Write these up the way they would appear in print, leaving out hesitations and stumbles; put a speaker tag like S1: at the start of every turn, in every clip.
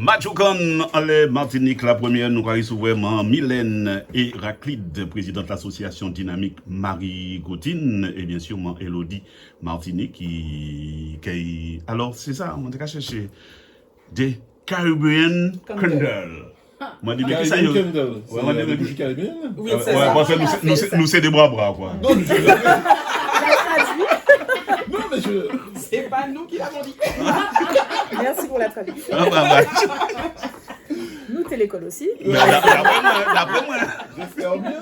S1: Majoukan, en Martinique, la première, nous avons vraiment Mylène et Raclide, présidente de l'association Dynamique Marie Gautine, et bien sûr, Elodie Martinique, qui... Alors, c'est ça, on a cherché des Caribbean Candle. Moi, je dis, mais ça y est.
S2: Ouais, moi, je dis Caribbean.
S3: Oui, c'est ça.
S1: Nous, c'est des bras, quoi.
S2: Non, mais non, mais je...
S3: C'est pas nous qui l'avons dit. Merci pour la traduction. Nous, t'es l'école aussi.
S1: D'après moi.
S2: J'espère bien.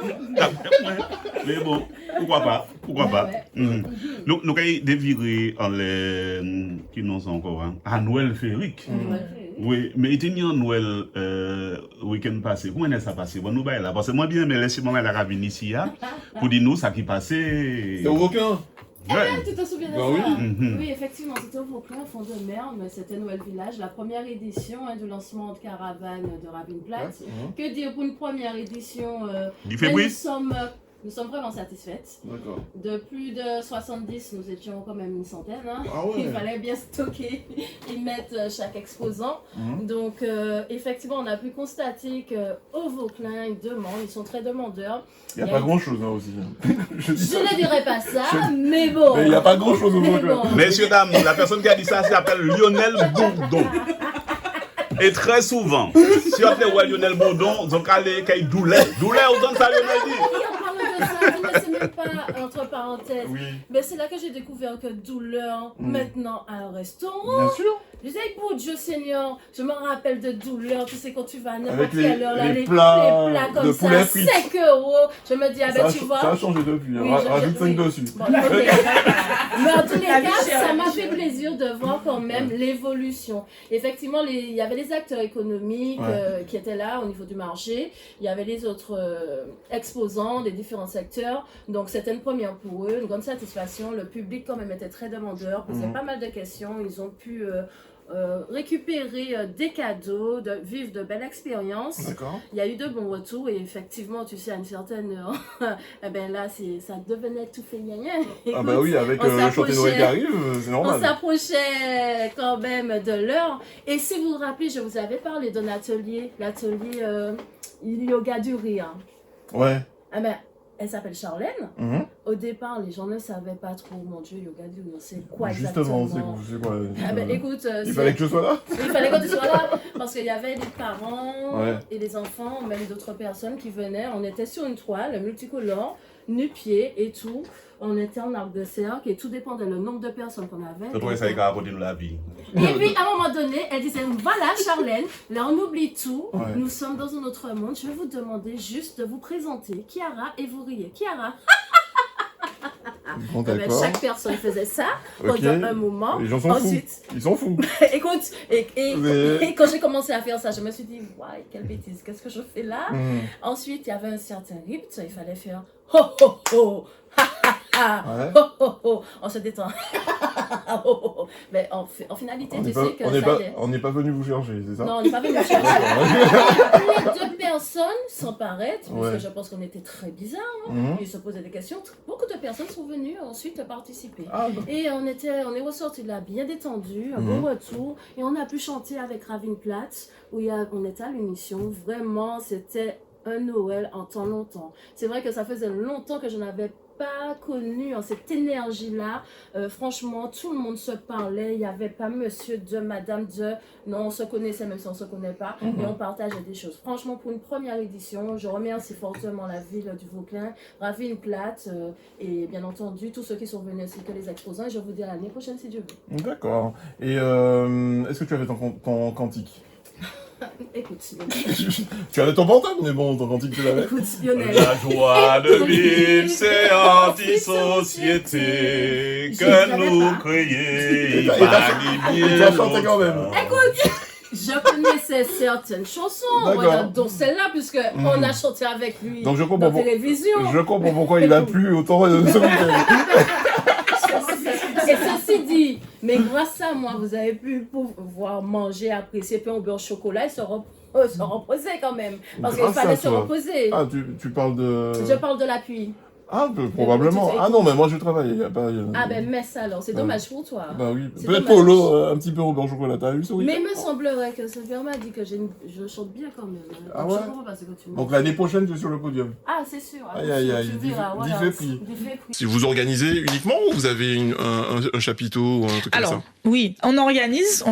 S1: Mais bon, pourquoi pas. Nous avons déviré en les... qui nous sont encore, hein, à Noël Férique. Oui, mais il y a un Noël week-end passé. Comment est-ce que ça passé? Bon, nous là, parce que moi bien, mais laissez-moi la cabine ici, pour dire nous ça qui passait.
S2: C'est au Vauclin.
S4: Ouais. Tu te souviens de
S2: Bah
S4: ça?
S2: oui.
S4: Oui, effectivement, c'était au Vauclin, au fond de mer, mais c'était Noël Village, la première édition du lancement de caravane de Ravensplatte. Que dire pour une première édition
S1: Du février?
S4: Nous sommes vraiment satisfaites.
S2: D'accord.
S4: De plus de 70, nous étions quand même une centaine. Hein.
S2: Ah ouais.
S4: Il fallait bien stocker et mettre chaque exposant. Donc, effectivement, on a pu constater qu'au Vauclin, ils demandent, ils sont très demandeurs.
S2: Il n'y a pas grand-chose là aussi.
S4: Je ne dirais pas ça, mais bon.
S2: Mais il n'y a pas grand-chose au Vauclin.
S1: Messieurs, dames, la personne qui a dit ça s'appelle Lionel Bourdon. Et très souvent, si on appelle Lionel Bourdon, donc allez, qu'il y a douleur. Douleur, autant que ça, Lionel dit.
S4: Ça, c'est même pas entre parenthèses.
S2: Oui.
S4: Mais c'est là que j'ai découvert que douleur, maintenant à un restaurant.
S2: Bien sûr.
S4: Je disais, pour Dieu Seigneur, je me rappelle de douleur, tu sais, quand tu vas à n'importe
S2: Avec
S4: quelle heure, là,
S2: les plats
S4: comme
S2: de
S4: ça,
S2: poulet frites.
S4: 5 €. Je me dis, ah ben tu vois.
S2: Ça a changé depuis.
S4: Oui,
S2: Rajoute 5 dessus.
S4: Bon, okay. Mais en tous les cas, ça m'a fait plaisir de voir quand même l'évolution. Effectivement, il y avait les acteurs économiques qui étaient là au niveau du marché. Il y avait les autres exposants des différents secteurs. Donc, c'était une première pour eux, une grande satisfaction. Le public, quand même, était très demandeur, posait pas mal de questions. Ils ont pu récupérer des cadeaux, vivre de belles expériences.
S2: D'accord.
S4: Il y a eu de bons retours et effectivement, tu sais, à une certaine heure, eh ben là, ça devenait tout fait gna.
S2: Ah bah oui, avec le chantier Noël qui arrive, c'est normal.
S4: On s'approchait quand même de l'heure. Et si vous vous rappelez, je vous avais parlé d'un atelier, l'atelier yoga du rire.
S2: Ouais.
S4: Ah ben, elle s'appelle Charlène. Au départ, les gens ne savaient pas trop, mon Dieu, yoga du rire, c'est quoi exactement?
S2: Justement, c'est quoi?
S4: Ah ben, écoute,
S2: il fallait que je sois là.
S4: Il fallait que tu sois là parce qu'il y avait les parents et les enfants, même d'autres personnes qui venaient. On était sur une toile multicolore, nu-pieds et tout. On était en arc de cercle et tout dépendait le nombre de personnes qu'on avait.
S1: C'est pour ça qu'il a raconté nous la vie.
S4: Et puis à un moment donné, elle disait voilà Charlène, là on oublie tout, nous sommes dans un autre monde. Je vais vous demander juste de vous présenter Chiara et vous riez. Chiara.
S2: Bon, d'accord.
S4: Chaque personne faisait ça pendant un moment.
S2: Les gens sont fous. Ils sont fous.
S4: Écoute, et quand j'ai commencé à faire ça, je me suis dit, ouais, quelle bêtise, qu'est-ce que je fais là? Ensuite, il y avait un certain rythme, il fallait faire ho ho ho, ha ha ha, ho ho ho, on se détend. Mais en finalité, tu sais que ça y est.
S2: On n'est pas venu vous chercher, c'est ça?
S4: Non, on n'est pas venu vous chercher. Les deux personnes s'emparaient, parce que je pense qu'on était très bizarres. Ils se posaient des questions. Beaucoup de personnes sont venues ensuite participer. Et on est ressortis de là bien détendus, un bon retour. Et on a pu chanter avec Ravensplatte, où on était à l'émission. Vraiment, c'était un Noël en temps longtemps. C'est vrai que ça faisait longtemps que je n'avais pas connu cette énergie-là. Franchement, tout le monde se parlait. Il n'y avait pas monsieur de, madame de. Non, on se connaissait même si on ne se connaît pas. Et on partageait des choses. Franchement, pour une première édition, je remercie fortement la ville du Vauclin, Ravensplatte et bien entendu tous ceux qui sont venus ainsi que les exposants. Et je vous dis à l'année prochaine si Dieu veut.
S2: D'accord. Et est-ce que tu avais ton cantique?
S4: Écoute,
S2: tu avais ton portable, mais bon, ton cantique, tu l'avais.
S4: Écoute, Lionel.
S1: La joie de vivre, c'est anti-société que nous créons.
S2: Tu as chanté quand même.
S4: Écoute, je connaissais certaines chansons, dont celle-là, puisque on a chanté avec lui
S2: donc,
S4: dans la télévision.
S2: Je comprends pourquoi il a plu autant ce week-end.
S4: Et ceci dit, mais grâce à moi, vous avez pu pouvoir manger, apprécier pain au beurre chocolat et se reposer quand même. Parce qu'il fallait se reposer.
S2: Ah, tu parles de...
S4: Je parle de l'appui.
S2: Ah, probablement. Ah non, mais moi je travaille.
S4: Ah ben mais ça alors, c'est dommage pour toi.
S2: Bah oui.
S4: C'est
S2: Peut-être
S4: dommage.
S2: pour l'eau, un petit peu au beurre chocolat.
S4: Mais il me semblerait que ce père m'a dit que je chante bien quand même.
S2: Ah
S4: Donc,
S2: ouais.
S4: je comprends pas ce que tu me dis.
S2: Donc l'année prochaine, tu es sur le podium.
S4: Ah c'est sûr.
S2: Aïe, aïe, aïe,
S4: Tu verras, voilà.
S2: fait prix.
S3: Si vous organisez uniquement ou vous avez un chapiteau ou un truc comme
S5: Alors,
S3: ça?
S5: oui, on organise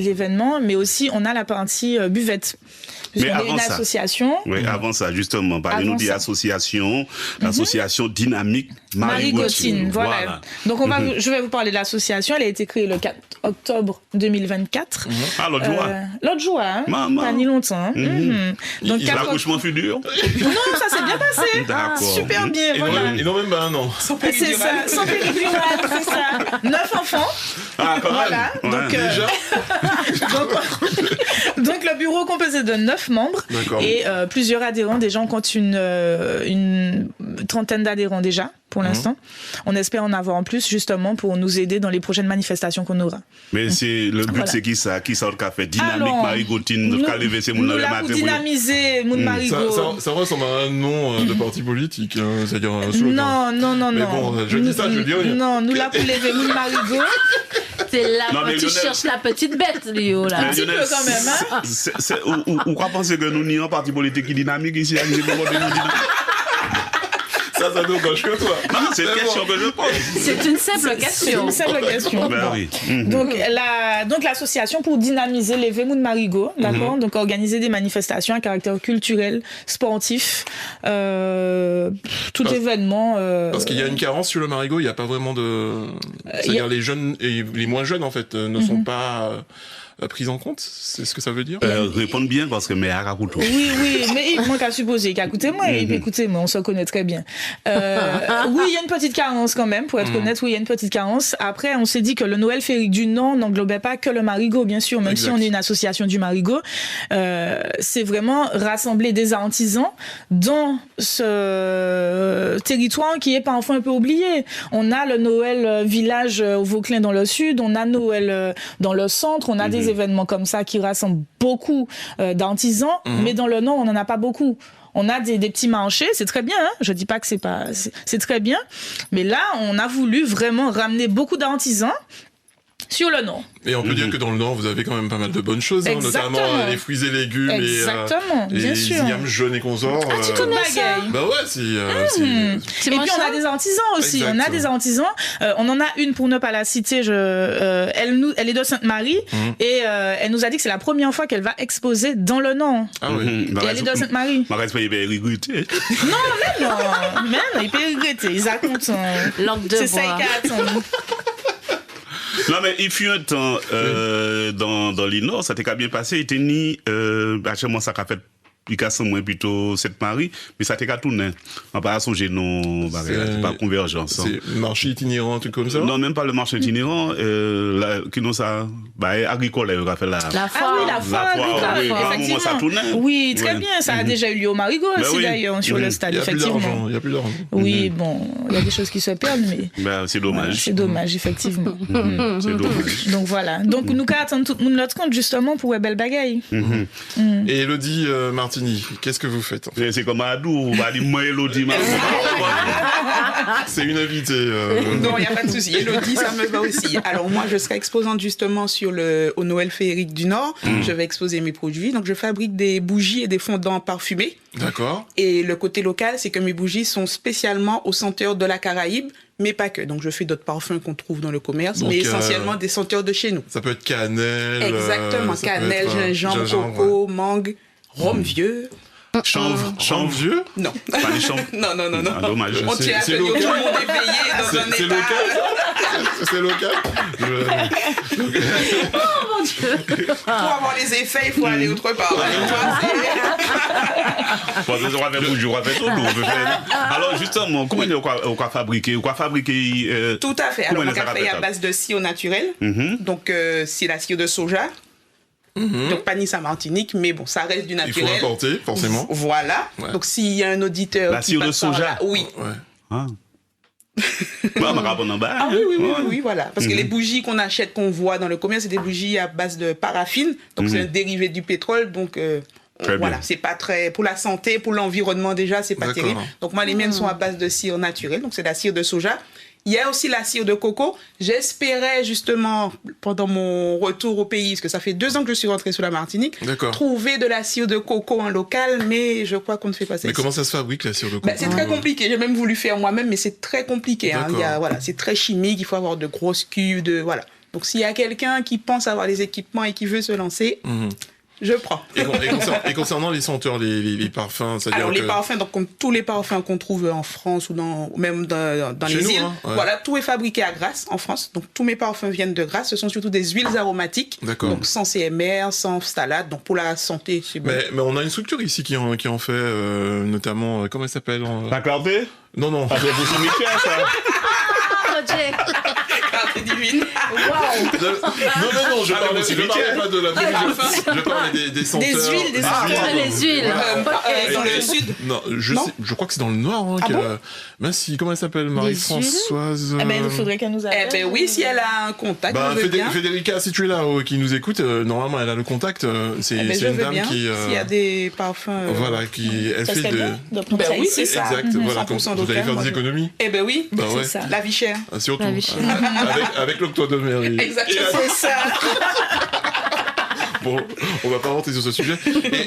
S5: l'événement, mais aussi on a la partie buvette.
S1: Mais
S5: Puisqu'on est
S1: avant
S5: une
S1: ça.
S5: association.
S1: Oui, avant ça, justement, parlez-nous
S5: Avant
S1: des
S5: ça.
S1: associations, l'association dynamique
S5: Marie Gautine, voilà. Donc je vais vous parler de l'association. Elle a été créée le 4 octobre 2024.
S1: Ah, l'autre jour.
S5: L'autre jour, hein,
S1: Maman.
S5: pas ni longtemps. Hein. Donc
S1: L'accouchement fut dur.
S5: non, ça s'est bien passé.
S1: D'accord.
S5: Super bien,
S3: Et
S5: voilà.
S3: non même pas un an.
S5: C'est ça, sans péridurale, c'est ça. 9 enfants.
S1: Ah, quand
S5: Voilà.
S1: même.
S5: Donc,
S1: Ouais.
S5: donc le bureau composé de 9 membres
S3: D'accord.
S5: et plusieurs adhérents. Déjà, on compte une trentaine d'adhérents déjà pour l'instant. On espère en avoir en plus justement pour nous aider dans les prochaines manifestations qu'on aura.
S1: Mais c'est le but,
S5: Voilà.
S1: c'est qui ça qu'a fait dynamique
S5: Alors,
S1: Marie Gautine,
S5: nous-
S1: qu'a levé ses
S5: Nous
S1: mouns dans le
S5: là
S1: matin.
S5: pour dynamiser Moun Marigot.
S3: Ça ressemble à un nom de parti politique, hein, c'est-à-dire un slogan.
S5: Non.
S3: Mais bon, je dis ça, je dis rien.
S5: Non, nous là pour lever Moun Marigot.
S4: C'est là
S1: Non, mais
S4: quand tu
S1: Lionel-
S4: cherches la petite bête, Léo là.
S1: Mais
S5: petit
S1: Lionel,
S5: peu quand même, hein.
S1: Ou quoi penser que nous n'y avons un parti politique qui est dynamique ici à Nice,
S3: Ça nous gauche que toi.
S1: Non, c'est une question que je pose.
S4: C'est une simple
S5: C'est
S1: Ben
S4: question.
S5: une simple question.
S1: oui.
S5: Donc l'association pour dynamiser les Moun Marigot, d'accord, donc organiser des manifestations à caractère culturel, sportif, tout événement.
S3: Parce qu'il y a une carence sur le Marigot, il n'y a pas vraiment de... C'est-à-dire les jeunes et les moins jeunes, en fait, ne sont pas pris en compte. C'est ce que ça veut dire?
S1: Répondre bien parce que mais à Rakuto.
S5: Oui, mais il manque à supposer qu'écoutez-moi, écoutez-moi, on se connaît très bien. Oui, il y a une petite carence quand même, pour être honnête, oui, il y a une petite carence. Après, on s'est dit que le Noël féerique du Nord n'englobait pas que le Marigot, bien sûr, même si on est une association du Marigot. C'est vraiment rassembler des artisans dans ce territoire qui est parfois un peu oublié. On a le Noël village au Vauclin dans le sud, on a Noël dans le centre, on a des événements comme ça qui rassemblent beaucoup d'artisans, mais dans le Nord, on n'en a pas beaucoup. On a des petits marchés, c'est très bien, hein, je dis pas que c'est très bien, mais là, on a voulu vraiment ramener beaucoup d'artisans sur le Nord.
S3: Et on peut dire que dans le Nord, vous avez quand même pas mal de bonnes choses, hein,
S5: Exactement.
S3: notamment les fruits et légumes
S5: Exactement,
S3: et
S5: bien
S3: les
S5: sûr.
S3: ignames jaunes et consorts.
S5: Tu connais ça?
S3: Bah ouais,
S5: Et puis on a des artisans aussi.
S3: Exact.
S5: On a des artisans. On en a une pour ne pas la citer. Elle est de Sainte-Marie et elle nous a dit que c'est la première fois qu'elle va exposer dans le Nord.
S3: Ah oui.
S5: Et elle est de Sainte-Marie.
S1: Ma respect, il va regretter.
S5: Non, il peut regretter. Ils racontent.
S4: Langue de
S5: C'est ça
S4: bois.
S5: qu'il attend.
S1: Non, mais il fut un temps dans l'Inor, ça t'est bien passé. Il était ni, chez moi, ça a fait plus moins plutôt cette Marie, mais ça t'est qu'à tourner. On va pas songer non, c'est pas convergence.
S3: C'est marché itinérant, un truc comme ça?
S1: Non, même pas le marché itinérant, qui nous ça, agricole, il a fait la.
S4: La
S5: Ah
S4: foire.
S5: oui, la foire agricole,
S1: oui, à un moment, ça tournait.
S5: Oui, très
S1: Ouais.
S5: bien. Ça a déjà eu lieu au Marigot aussi,
S1: oui.
S5: d'ailleurs, sur le stade,
S3: Il y a plus
S5: effectivement.
S3: d'argent, il y a plus d'argent.
S5: Oui, bon, il y a des choses qui se perdent, mais
S1: C'est
S5: voilà,
S1: dommage.
S5: c'est dommage, effectivement.
S1: C'est dommage.
S5: Donc voilà. Donc nous qu'à attendre tout le monde l'autre compte justement pour une belle bagaille.
S3: Et Elodie Martini, qu'est-ce que vous faites?
S1: C'est comme Adou, on va dire moi Elodie.
S3: C'est une invitée.
S6: Non, il n'y a pas de souci. Elodie, ça me va aussi. Alors moi, je serai exposante justement au Noël féerique du Nord. Je vais exposer mes produits. Donc je fabrique des bougies et des fondants parfumés.
S3: D'accord.
S6: Et le côté local, c'est que mes bougies sont spécialement aux senteurs de la Caraïbe, mais pas que. Donc je fais d'autres parfums qu'on trouve dans le commerce,
S3: Donc,
S6: mais essentiellement des senteurs de chez nous.
S3: Ça peut être cannelle.
S6: Exactement.
S3: ça peut
S6: Cannelle,
S3: être,
S6: gingembre, coco, mangue, rhum vieux.
S3: Chanvre vieux?
S6: Non.
S1: Pas les chambres.
S6: Non.
S1: Ah, dommage.
S6: On tient à ce que tout le monde est veillé dans un
S3: C'est
S6: état.
S3: local? C'est local?
S6: Pour avoir les effets, il faut aller autre part.
S1: Alors justement, comment on va fabriquer?
S6: Tout à fait.
S1: Comment
S6: Alors, mon
S1: ça
S6: café est à
S1: fait
S6: base de sirop naturel. Donc, c'est la sirop de soja. Donc, pas Nice à Martinique, mais bon, ça reste du
S3: Il faut
S6: naturel.
S3: importer, forcément.
S6: Voilà.
S3: Ouais.
S6: Donc, s'il y a un auditeur
S1: La
S6: qui
S1: sirop de
S6: passe par
S1: soja?
S6: là, oui.
S3: Ouais.
S1: Ah. On va répondre en bas.
S6: Ah oui, voilà. Parce que les bougies qu'on achète, qu'on voit dans le commerce, c'est des bougies à base de paraffine. Donc, c'est un dérivé du pétrole. Donc,
S1: Très
S6: voilà,
S1: bien.
S6: c'est pas très pour la santé, pour l'environnement déjà, c'est pas
S3: D'accord.
S6: terrible. Donc moi les miennes sont à base de cire naturelle, donc c'est la cire de soja. Il y a aussi la cire de coco. J'espérais justement pendant mon retour au pays, parce que ça fait 2 ans que je suis rentrée sur la Martinique,
S3: D'accord.
S6: trouver de la cire de coco en local, mais je crois qu'on ne fait pas ça.
S3: Mais
S6: ici.
S3: comment ça se fabrique la cire de coco?
S6: Bah, c'est très compliqué. J'ai même voulu faire moi-même, mais c'est très compliqué. Hein.
S3: D'accord.
S6: Voilà, c'est très chimique. Il faut avoir de grosses cuves, voilà. Donc s'il y a quelqu'un qui pense avoir les équipements et qui veut se lancer, je prends.
S3: Et concernant les senteurs, les parfums, c'est-à-dire
S6: Alors les
S3: que...
S6: parfums, donc comme tous les parfums qu'on trouve en France ou même dans
S3: Chez
S6: les
S3: nous,
S6: îles,
S3: hein, ouais.
S6: voilà, tout est fabriqué à Grasse en France. Donc tous mes parfums viennent de Grasse. Ce sont surtout des huiles aromatiques,
S3: D'accord.
S6: donc sans CMR, sans phthalate. Donc pour la santé, c'est bon.
S3: Mais on a une structure ici qui en fait, notamment, comment elle s'appelle
S1: La clarté?
S3: Non, non.
S1: Ah, c'est pour cimetière, ça.
S4: Roger.
S6: Clarté divine.
S3: Non, je parlais pas de la bougie, je parlais des senteurs.
S5: Des huiles, des
S3: Ah,
S5: senteurs.
S3: oui,
S4: Les huiles.
S6: Dans le sud.
S3: Non,
S6: Non.
S3: je crois que c'est dans le Nord. Hein,
S6: Ah
S3: que-
S6: bon
S3: ben si, comment elle s'appelle, Marie-Françoise.
S5: Eh ben, il nous faudrait qu'elle nous appelle.
S6: Eh ben oui, si elle a un contact,
S3: Ben,
S6: je veux bien.
S3: Federica, si tu es là, qui nous écoute, normalement elle a le contact. C'est
S6: Eh ben, je
S3: une
S6: veux
S3: dame
S6: bien.
S3: qui.
S6: S'il y a des parfums.
S3: Voilà, qui. Elle
S5: Ça
S3: fait
S5: serait
S3: de.
S5: bien de prendre
S6: Ben
S5: ça
S6: oui,
S5: ici.
S6: c'est ça.
S3: Exact, voilà, comme
S6: 100%
S3: vous allez
S6: local,
S3: faire
S6: moi,
S3: des
S6: je-
S3: économies.
S6: Eh ben oui,
S3: Bah ouais.
S5: C'est ça.
S6: la vie chère.
S3: Ah, surtout.
S4: La vie chère.
S3: Avec l'octroi de mairie.
S6: Exactement.
S5: C'est ça.
S3: Bon, on va pas rentrer sur ce sujet.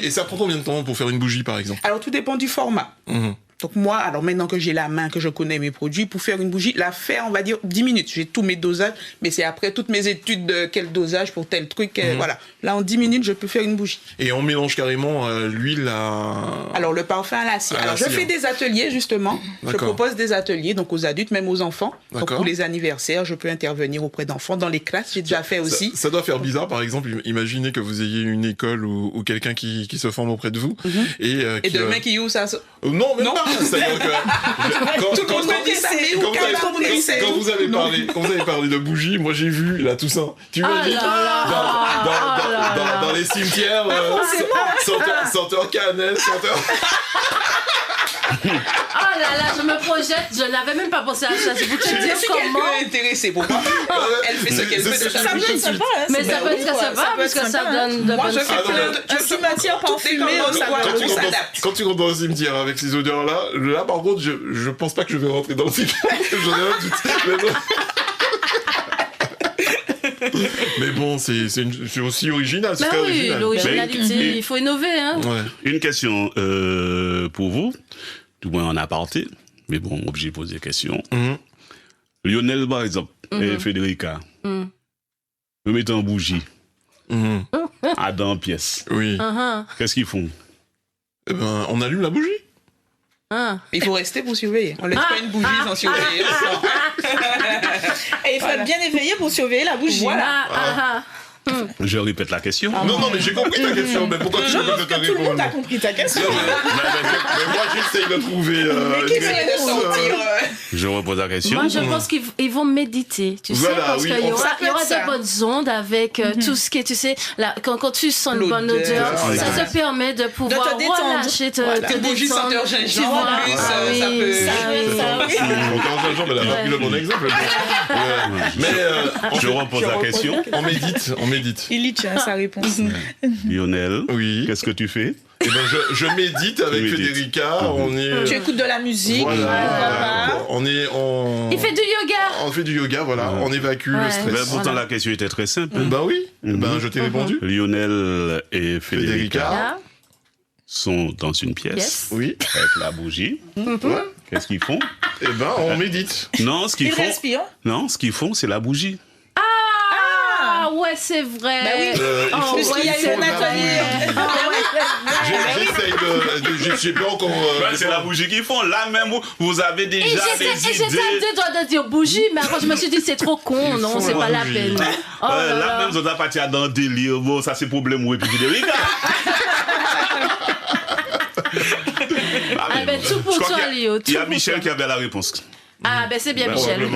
S3: Et ça prend combien de temps pour faire une bougie, par exemple?
S6: Alors tout dépend du format.
S3: Mhm.
S6: Donc moi, alors maintenant que j'ai la main, que je connais mes produits, pour faire une bougie, la faire, on va dire 10 minutes. J'ai tous mes dosages, mais c'est après toutes mes études de quel dosage pour tel truc. Voilà. Là, en 10 minutes, je peux faire une bougie.
S3: Et on mélange carrément l'huile à...
S6: Alors le parfum à la cire.
S3: À la
S6: Alors je
S3: cire.
S6: fais des ateliers justement. Je
S3: D'accord.
S6: propose des ateliers donc aux adultes, même aux enfants. Donc
S3: D'accord.
S6: pour les anniversaires, je peux intervenir auprès d'enfants dans les classes. J'ai déjà fait aussi.
S3: Ça doit faire bizarre, par exemple, imaginez que vous ayez une école ou quelqu'un qui se forme auprès de vous.
S6: Et
S3: qui,
S6: demain qui ouvre ça.
S3: Non, même
S6: Non.
S3: pas. C'est-à-dire que...
S6: Tout le monde me dit ça, mais où
S3: Quand vous avez parlé de bougies, moi j'ai vu là tout ça. Tu imagines dans les cimetières, senteur cannelle, senteur.
S4: Oh là là, je me projette, je n'avais même pas pensé à ça. Je vous te dire
S6: Si
S4: comment.
S6: quelqu'un est intéressé, pourquoi elle fait ce qu'elle veut de
S3: C'est
S6: sa
S3: ça,
S6: bougie.
S3: tout de suite.
S4: Mais ça peut être que ça va, parce que ça donne de
S6: Moi, je
S4: bonnes
S6: fais plein de...
S5: Un cimetière parfumé,
S6: ça
S3: Quand tu rentres
S6: s'adapte.
S3: quand tu rentres dans le cimetière avec ces odeurs-là, par contre, je pense pas que je vais rentrer dans le cimetière. J'en ai un doute. Mais bon, c'est aussi original, c'est
S4: Bah
S3: très
S4: oui,
S3: original.
S4: l'originalité,
S1: Mais-
S4: il faut innover, hein.
S3: Ouais.
S1: Une question pour vous, du moins en aparté, mais bon, obligé de poser des questions.
S3: Mhm.
S1: Lionel, par exemple, et Federica, vous mettez en bougie,
S3: Mhm.
S1: à dans pièce.
S3: Oui.
S1: Qu'est-ce qu'ils font?
S3: Eh ben, on allume la bougie.
S6: Il faut rester pour surveiller. On laisse pas une bougie sans surveiller.
S5: Et il faut être bien éveillé pour surveiller la bougie.
S6: Voilà.
S1: Je répète la question.
S3: Non, mais j'ai compris ta question. Mais pourquoi tu
S5: Je
S3: veux
S5: pense
S3: que je te
S5: que tout le monde
S3: réponde?
S5: a compris ta question.
S3: Mais moi, j'essaye de trouver.
S5: Mais qui
S3: une
S5: c'est
S3: réponse,
S6: de sortir.
S1: Je repose la question.
S4: Moi, je pense qu'ils vont méditer, tu sais,
S3: Voilà,
S4: parce
S3: oui,
S4: qu'il y
S3: on-
S4: aura,
S6: Ça peut
S4: il y aura
S6: être ça.
S4: des bonnes ondes avec tout ce qui est, tu sais, quand tu sens une bonne
S6: L'odeur,
S4: odeur, ça
S3: exact.
S4: te permet de pouvoir
S5: te détendre.
S4: relâcher, te
S6: Une bougie
S4: détendre.
S6: senteur
S4: Tu
S6: gingembre
S4: vois,
S6: en plus,
S4: ah
S6: ça
S4: oui,
S6: peut...
S5: Ça, oui.
S3: Encore un jour, mais elle a pas pris le bon exemple. Ouais. Mais
S1: Je repose la question.
S3: on médite.
S5: Il y tient sa réponse.
S1: Lionel,
S3: Oui.
S1: qu'est-ce que tu fais?
S3: Eh ben, je médite avec
S1: Tu médites.
S3: Federica. On est.
S5: Tu écoutes de la musique.
S3: Voilà. On
S4: Il fait du yoga.
S3: On fait du yoga, voilà. On évacue le
S4: Ouais.
S1: Ben,
S3: stress.
S1: pourtant,
S4: Voilà.
S1: la question était très simple.
S3: Ben oui. Ben, je t'ai répondu.
S1: Lionel et Federica
S3: Federica.
S4: Là.
S1: sont dans une pièce
S4: Yes.
S3: Oui.
S1: avec la bougie. Qu'est-ce qu'ils font?
S3: Eh ben, on médite.
S1: Non, ce qu'ils
S5: Il
S1: font,
S5: respire.
S1: non, ce qu'ils font, c'est la bougie.
S4: Ah ouais, c'est vrai.
S5: Bah oui.
S4: Oh,
S5: Parce qu'il y a
S4: ouais,
S5: eu
S4: c'est
S5: un
S4: vrai.
S5: atelier.
S3: J'essaye de. J'ai pas encore.
S1: C'est la bougie qu'ils font. Là même, vous avez
S4: Et
S1: déjà
S4: j'étais
S1: des
S4: à
S1: idées.
S4: deux doigts de dire bougie, mais après je me suis dit c'est trop con, non,
S3: font
S4: c'est
S3: la
S4: pas la
S3: bougie.
S4: peine. Oh là
S1: Là
S4: là.
S1: même, vous avez parti dans le délire. Bon, ça c'est problème. Oui, puis Federica.
S4: Ah ben tout pour
S1: Je crois
S4: toi,
S1: qu'il y a-
S4: Léo.
S1: Il y a
S4: tout pour
S1: Michel
S4: toi.
S1: qui avait la réponse.
S4: Ah ben c'est bien Michel.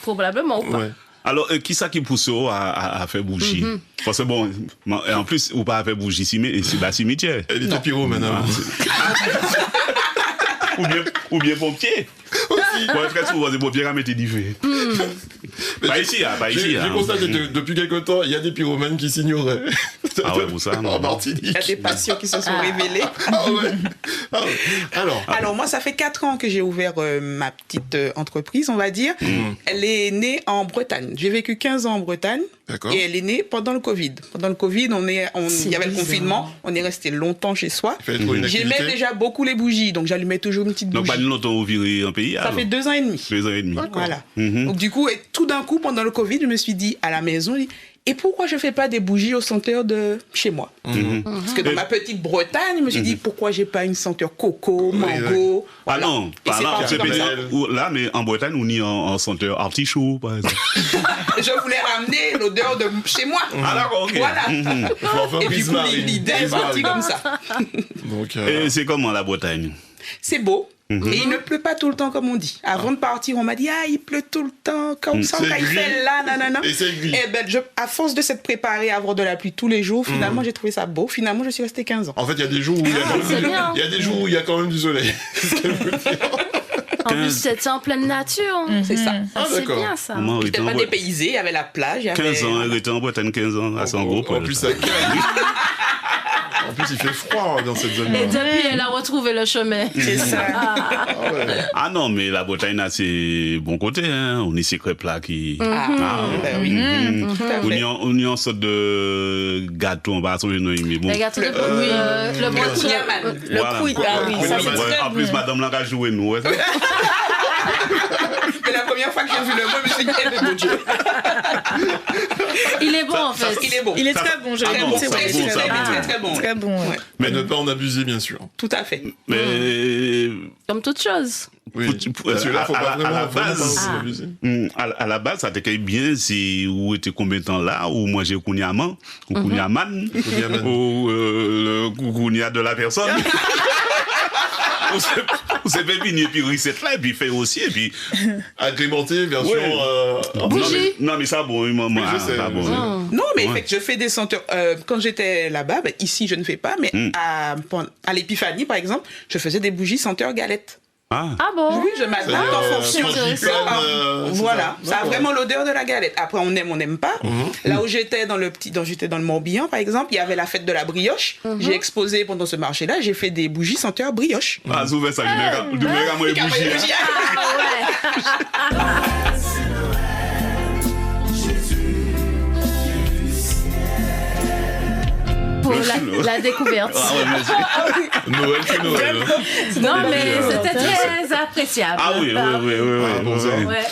S4: Probablement ou pas.
S3: Ouais.
S1: Alors, qui ça qui pousse à faire bougie? Parce que bon, en plus, ou pas à faire bougie, c'est la cimetière.
S3: Elle était pyro maintenant.
S1: Ou bien pompier. Ouais, très souvent, c'est pompiers qui mettent des faits. Pas ici, hein, pas ici.
S3: J'ai constaté que depuis quelque temps, il y a des pyromanes qui s'ignoraient.
S1: Ah ouais, pour ça.
S3: En Martinique.
S6: Il y a des passions qui se sont révélées.
S3: Ah ouais. Ah ouais.
S6: Alors, moi, ça fait 4 ans que j'ai ouvert ma petite entreprise, on va dire. Elle est née en Bretagne. J'ai vécu 15 ans en Bretagne.
S3: D'accord.
S6: Et elle est née pendant le Covid. Pendant le Covid, il y avait le confinement. On est resté longtemps chez soi.
S3: Il fallait trouver une
S6: J'aimais
S3: activité.
S6: déjà beaucoup les bougies, donc j'allumais toujours une petite
S1: Donc,
S6: bougie.
S1: pas longtemps vous virez en pays.
S6: Ça fait 2 ans et demi.
S1: 2 ans et demi.
S6: Voilà. Donc du coup, et tout d'un coup, pendant le Covid, je me suis dit à la maison, et pourquoi je fais pas des bougies aux senteurs de chez moi? Parce que dans ma petite Bretagne, je me suis dit, pourquoi j'ai pas une senteur coco, mango?
S1: Ah non,
S6: Et
S1: pas
S6: c'est
S1: là,
S6: parti
S1: c'est
S6: comme ça.
S1: là, mais en Bretagne, on y en senteur artichaut, par exemple.
S6: Je voulais ramener l'odeur de chez moi.
S1: Ah d'accord, ok.
S6: Voilà.
S3: Enfin,
S6: Et du coup, l'idée est partie comme ça.
S3: Donc,
S1: Et c'est comment la Bretagne?
S6: C'est beau. Et il ne pleut pas tout le temps comme on dit. Avant de partir, on m'a dit, il pleut tout le temps, comme ça,
S3: C'est
S6: quand il
S3: gris.
S6: fait là, nanana.
S3: Et c'est gris.
S6: Et ben, à force de s'être préparé à avoir de la pluie tous les jours, finalement, j'ai trouvé ça beau. Finalement, je suis restée 15 ans.
S3: en fait, il y a des jours où il y a quand même
S4: c'est bien.
S3: il y a des jours où il y a quand même du soleil. C'est ce qu'elle veut dire.
S4: En plus, c'était en pleine nature.
S6: C'est ça.
S3: Ah,
S4: C'est
S3: d'accord.
S4: bien ça.
S1: Maman, elle
S6: J'étais
S1: était en
S6: pas
S1: Bretagne.
S6: dépaysée, il y avait la plage, il y avait...
S1: 15 ans, elle était en Bretagne 15 ans, à son groupe.
S3: En plus, ça caille. En plus, il fait froid dans cette zone-là.
S4: Et depuis, elle a retrouvé le chemin.
S6: C'est ça.
S3: Ah ouais.
S1: Ah non, mais la Bretagne a ses bons côtés, hein. On est ces crêpes-là qui...
S6: Ben oui. Tout à fait.
S1: On y a une sorte de gâteau, on va sauver nos mais bon.
S4: Les gâteaux de le breton.
S6: Kouign-amann.
S5: Le
S1: Voilà.
S5: couille, ah oui, ça c'est
S1: Ouais,
S5: très
S1: en plus,
S5: bon.
S1: madame l'a joué nous. Ouais.
S6: Mais la première fois que j'ai vu le mot, je me suis dit, eh ben, mon Dieu.
S4: Il est bon en fait.
S6: Il est bon.
S5: Il est
S1: Ça-
S5: très bon, je
S1: Ah
S5: l'ai
S1: non,
S5: goûté,
S1: ça,
S5: ouais,
S1: bon,
S5: c'est
S1: ça,
S5: très
S1: bon.
S5: bon.
S6: Très bon.
S5: Très bon, ouais.
S6: Ouais.
S3: Mais ne pas en abuser, bien sûr.
S6: Tout à fait.
S1: Mais
S4: Comme toute chose.
S3: Oui. Parce que là, faut
S1: à
S3: pas
S1: la
S3: vraiment
S1: base-
S3: en abuser.
S1: à la base, ça t'accueille bien si vous étiez combien de temps là, ou manger kouniaman, ou kouniaman,
S3: Kouniaman.
S1: ou le kounia de la personne. Vous savez venir puis recette là, et puis faire aussi, et puis...
S3: Agrémenté, version...
S1: Ouais.
S4: Bougie.
S1: Non, mais ça, bon, maman,
S3: Oui, je sais,
S1: ça, bon.
S3: je sais.
S6: Non, mais fait que je fais des senteurs. Quand j'étais là-bas, ici, je ne fais pas, mais à l'Épiphanie, par exemple, je faisais des bougies senteurs galettes.
S1: Ah.
S4: Ah bon?
S6: Oui, je m'adapte en fonction.
S3: frangipane,
S6: Voilà,
S3: c'est
S6: ça a
S3: D'accord.
S6: vraiment l'odeur de la galette. Après, on n'aime pas. Là où j'étais j'étais dans le Morbihan, par exemple, il y avait la fête de la brioche. J'ai exposé pendant ce marché-là, j'ai fait des bougies senteurs brioche.
S1: Ah, souvent, ça, du mec à moi,
S6: Car moi,
S1: bougie.
S6: les bougies,
S4: Pour la découverte.
S1: Ah ouais, mais
S3: Noël, c'est Noël. hein.
S4: Non, mais c'était très appréciable.
S1: Ah oui, oui.
S3: Ah, bon, ça.
S4: Ouais.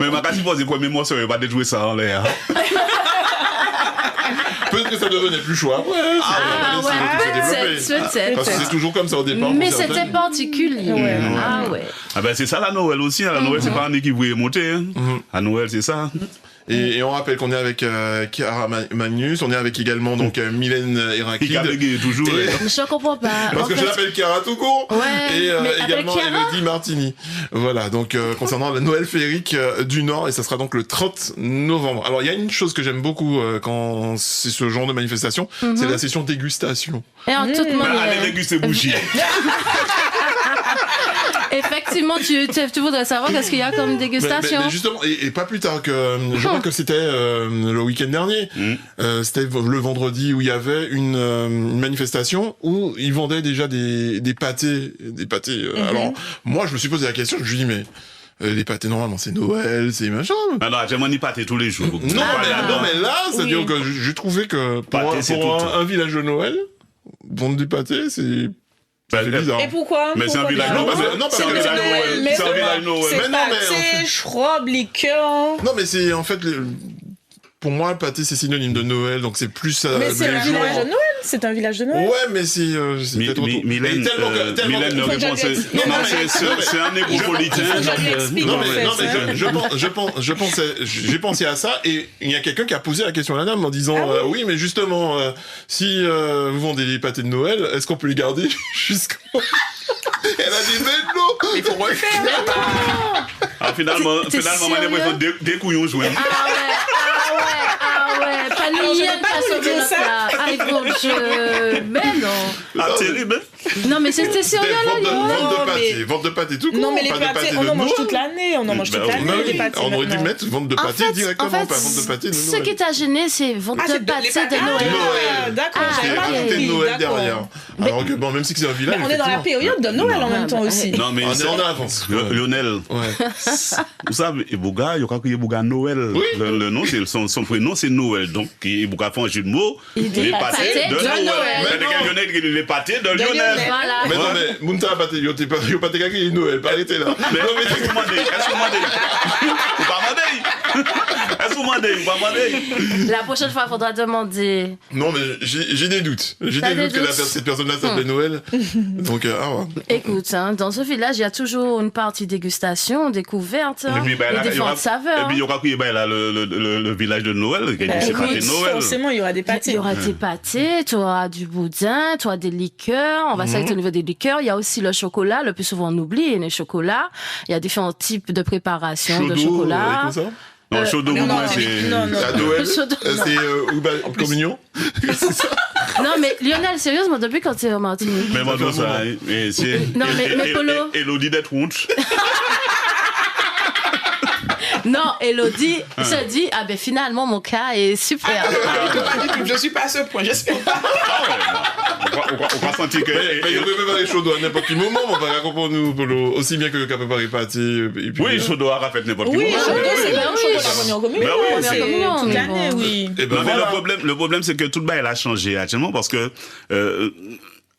S1: Mais ma question, c'est le premier morceau, il va pas de jouer ça en l'air.
S3: Peut-être que ça devenait plus chaud après.
S4: Ah ouais, peut-être.
S3: Parce que c'est toujours comme ça au départ.
S4: Mais
S3: pour
S4: c'était
S3: certaines.
S4: particulier. Ah ouais.
S1: Ah ben c'est ça la Noël aussi. La Noël, c'est pas un qui voulait monter. Hein. La Noël, c'est ça.
S3: Et on rappelle qu'on est avec Chiara Magnus, on est avec également donc Mylène
S1: Qui
S3: Héraclide.
S1: a bégayé toujours.
S3: Et-
S4: Je comprends pas.
S3: Parce
S4: En
S3: que je
S4: fait,
S3: l'appelle Chiara tout court.
S4: Ouais,
S3: Et
S4: mais
S3: également
S4: avec Chiara
S3: Elodie Martini. Voilà, donc concernant la Noël féerique du Nord, et ça sera donc le 30 novembre. Alors il y a une chose que j'aime beaucoup quand c'est ce genre de manifestation, c'est la session dégustation.
S4: Et en toute
S1: Mais
S4: manière.
S1: allez déguster bougie.
S4: Effectivement, tu voudrais savoir qu'est-ce qu'il y a comme dégustation.
S3: Mais justement, et pas plus tard que, je crois que c'était le week-end dernier, c'était le vendredi où il y avait une manifestation où ils vendaient déjà des pâtés. Alors, moi, je me suis posé la question, je me suis dit, mais les pâtés, normalement, c'est Noël, c'est machin.
S1: Alors, j'aimerais n'y pâter tous les jours.
S3: Non, mais là, c'est-à-dire que j'ai trouvé que
S1: Pâté, c'est
S3: pour
S1: tout.
S3: un village de Noël, vendre des pâtés, c'est bizarre.
S5: Et pourquoi?
S1: Mais c'est un
S5: Pourquoi
S1: village
S5: bien?
S1: Noël.
S3: Non, parce
S5: C'est
S3: que
S5: le
S3: c'est
S5: Noël,
S3: Noël.
S5: mais
S1: C'est un village Noël.
S5: c'est
S3: Mais non, mais
S5: pâté, schrob, liqueur.
S3: Non, mais c'est en fait, pour moi, le pâté, c'est synonyme de Noël, donc c'est plus
S5: Mais c'est
S3: les
S5: un
S3: jours.
S5: village de Noël. C'est un village de Noël.
S3: Ouais, mais c'est peut-être autre.
S1: Mylène,
S3: Mais tellement
S1: Mylène,
S3: que-
S5: Faut que je lui
S1: c'est
S5: explique.
S3: Non,
S1: non,
S3: mais-
S1: c'est un négropolitain.
S5: Faut que je lui explique.
S3: Non,
S5: en
S3: mais,
S5: fait,
S3: non, mais
S5: hein.
S3: j'ai pensé à ça, et il y a quelqu'un qui a posé la question à la dame en disant, oui, mais justement, si vous vendez les pâtés de Noël, est-ce qu'on peut les garder jusqu'au... Elle a dit, mais non!
S6: Il faut refaire.
S1: Finalement,
S4: T'es
S1: moi, j'ai
S4: sérieux?
S1: des couillons joués.
S4: Ah ouais. Pas nous Yann qui a sauvé notre là. Aïe, mon Dieu. Mais non.
S1: Ah, terrible.
S4: Non, mais c'était sérieux, là,
S3: Vente de pâté tout court.
S5: Non, mais les
S3: pas de
S5: pâtés,
S3: de
S5: on en mange
S3: Noël.
S5: toute l'année. On en mange toute l'année, les pâtés.
S3: On aurait dû
S5: maintenant.
S3: mettre vente de pâté directement, pas vente de pâté de
S4: Ce
S3: Noël.
S4: qui t'a gêné, c'est vente de pâté de Noël.
S3: Noël.
S5: D'accord,
S3: J'ai
S5: j'avais pas
S3: rajouté
S5: compris,
S3: Noël
S5: d'accord.
S3: derrière. Alors que bon, même si c'est un village.
S5: Mais on est dans la période de Noël en même temps aussi.
S1: Non, mais
S3: On est en avance.
S1: Lionel,
S3: Ouais.
S1: vous savez, Ebouga, il y a crié Ebouga Noël. Le nom, c'est son prénom, c'est Noël. Donc, Ebouga fait un jeu de mots.
S4: Il dit
S1: Les
S4: pâté
S1: pâtés de
S4: de
S1: Noël.
S4: Noël.
S1: Mais Lionel, il dit les pâtés de Lionel.
S4: Voilà.
S3: Mais non, mais Mounta a pâté, yo pas t'es crié Noël, pas arrêter là.
S1: Mais est-ce que vous demandez? Est-ce que vous demandez? Vous pas demandez? Est-ce que vous demandez? Vous pas demandez?
S4: La prochaine fois, il faudra demander.
S3: Non, mais j'ai des doutes. J'ai
S4: T'as
S3: des
S4: des
S3: doutes que
S4: doutes
S3: cette personne-là s'appelait Noël. Donc, ah ouais.
S4: Écoute, dans ce village, il y a toujours une partie dégustation, découverte, et différentes
S1: Et
S4: saveurs.
S1: puis, il y aura crié le village de Noël, qui c'est pâté de Noël.
S5: Forcément, il y aura des
S4: Il
S5: pâtés.
S4: y aura des pâtés, tu auras du boudin, tu auras des liqueurs. On va s'arrêter au niveau des liqueurs. Il y a aussi le chocolat. Le plus souvent, on oublie les chocolats. Il y a différents types de préparation de chocolat.
S3: Comme ça.
S1: Non, chaud de
S5: non,
S1: gourmand,
S5: non,
S1: c'est...
S5: non, non.
S3: À Noël,
S4: Chaud de-
S3: c'est communion.
S4: Non, mais Lionel, sérieusement, depuis quand tu es au Martinique?
S1: Mais moi, ça, et c'est...
S4: Non, mais Polo.
S1: Elodie d'Etwunch.
S4: Non, Elodie se dit, ah ben finalement, mon cas est super.
S6: Je suis pas à ce point, j'espère pas.
S1: On va sentir que...
S3: Mais il peut préparer chaud à n'importe quel moment, on va comprendre nous, Polo, aussi bien que le cas préparer pâté. Et puis,
S1: Oui, chaud a fait n'importe qui.
S5: Oui,
S1: moment.
S5: Chaudot, c'est
S4: Ben
S5: bien
S4: oui.
S5: chaud pour la première communion.
S1: Ben oui,
S5: C'est
S4: première communion,
S5: toute
S4: mais
S5: l'année,
S4: bon.
S5: oui.
S3: Et ben
S1: Non, mais
S3: voilà.
S1: le problème, c'est que tout le bail a changé actuellement parce que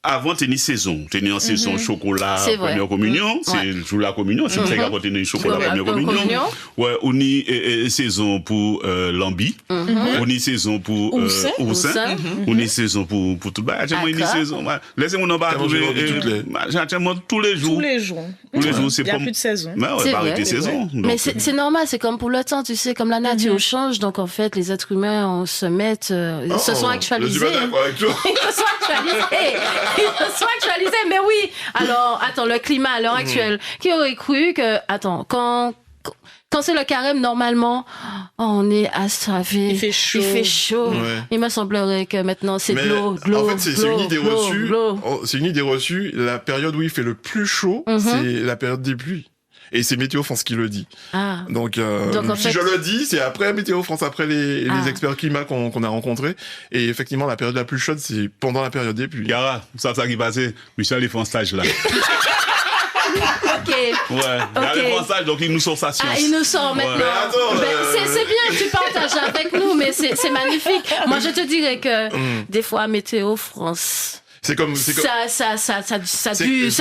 S1: avant, t'es une saison. T'es en saison chocolat,
S4: C'est vrai.
S1: première communion. C'est jour la communion. C'est très grave, t'es une chocolat,
S4: Chocolat,
S1: première communion.
S4: communion.
S1: Ouais, on y saison pour l'ambi. On y saison pour
S5: Oussin.
S1: oussin. On y saison pour tout le bail. Actuellement, une
S4: Accra.
S1: saison. Laissez-moi en parler.
S3: T'as mangé toutes les-
S1: Actuellement, tous les jours.
S5: Tous les jours.
S1: Tous les jours, c'est
S5: Il n'y a
S1: pas...
S5: plus de saison.
S1: Ouais,
S4: C'est
S1: pas
S4: vrai,
S1: arrêter
S4: c'est
S1: saison.
S4: Mais
S1: Donc,
S4: c'est normal, c'est comme pour le temps, tu sais, comme la nature change, donc en fait, les êtres humains on se mettent, ils se sont actualisés.
S3: Je suis pas d'accord avec toi.
S4: Ils se sont actualisés. Ils se sont actualisés, mais oui. Alors, attends, le climat à l'heure actuelle, qui aurait cru que, attends, quand c'est le carême, normalement, on est assoiffé.
S5: Il fait chaud.
S4: Il fait chaud.
S3: Ouais.
S4: Il me semblerait que maintenant, c'est de
S3: Mais
S4: l'eau, de l'eau,
S3: en fait, c'est
S4: de
S3: une
S4: l'eau,
S3: idée
S4: de l'eau,
S3: reçue.
S4: de l'eau.
S3: C'est une idée reçue. La période où il fait le plus chaud, c'est la période des pluies. Et c'est Météo France qui le dit.
S4: Ah.
S3: Donc,
S4: en
S3: si
S4: fait-
S3: je le dis, c'est après Météo France, après les
S4: Ah.
S3: experts climat qu'on a rencontrés. Et effectivement, la période la plus chaude, c'est pendant la période des pluies.
S1: Yara, ça qui passait. Michel, il fait un stage là.
S4: Ok.
S1: Ouais. Il
S4: Ok.
S1: fait un stage, donc il nous sort sa science.
S4: Ah, il nous sort maintenant.
S1: Ouais.
S3: Mais attends,
S4: C'est bien que tu partages avec nous, mais c'est magnifique. Moi, je te dirais que des fois, Météo France,
S3: C'est comme,
S4: ça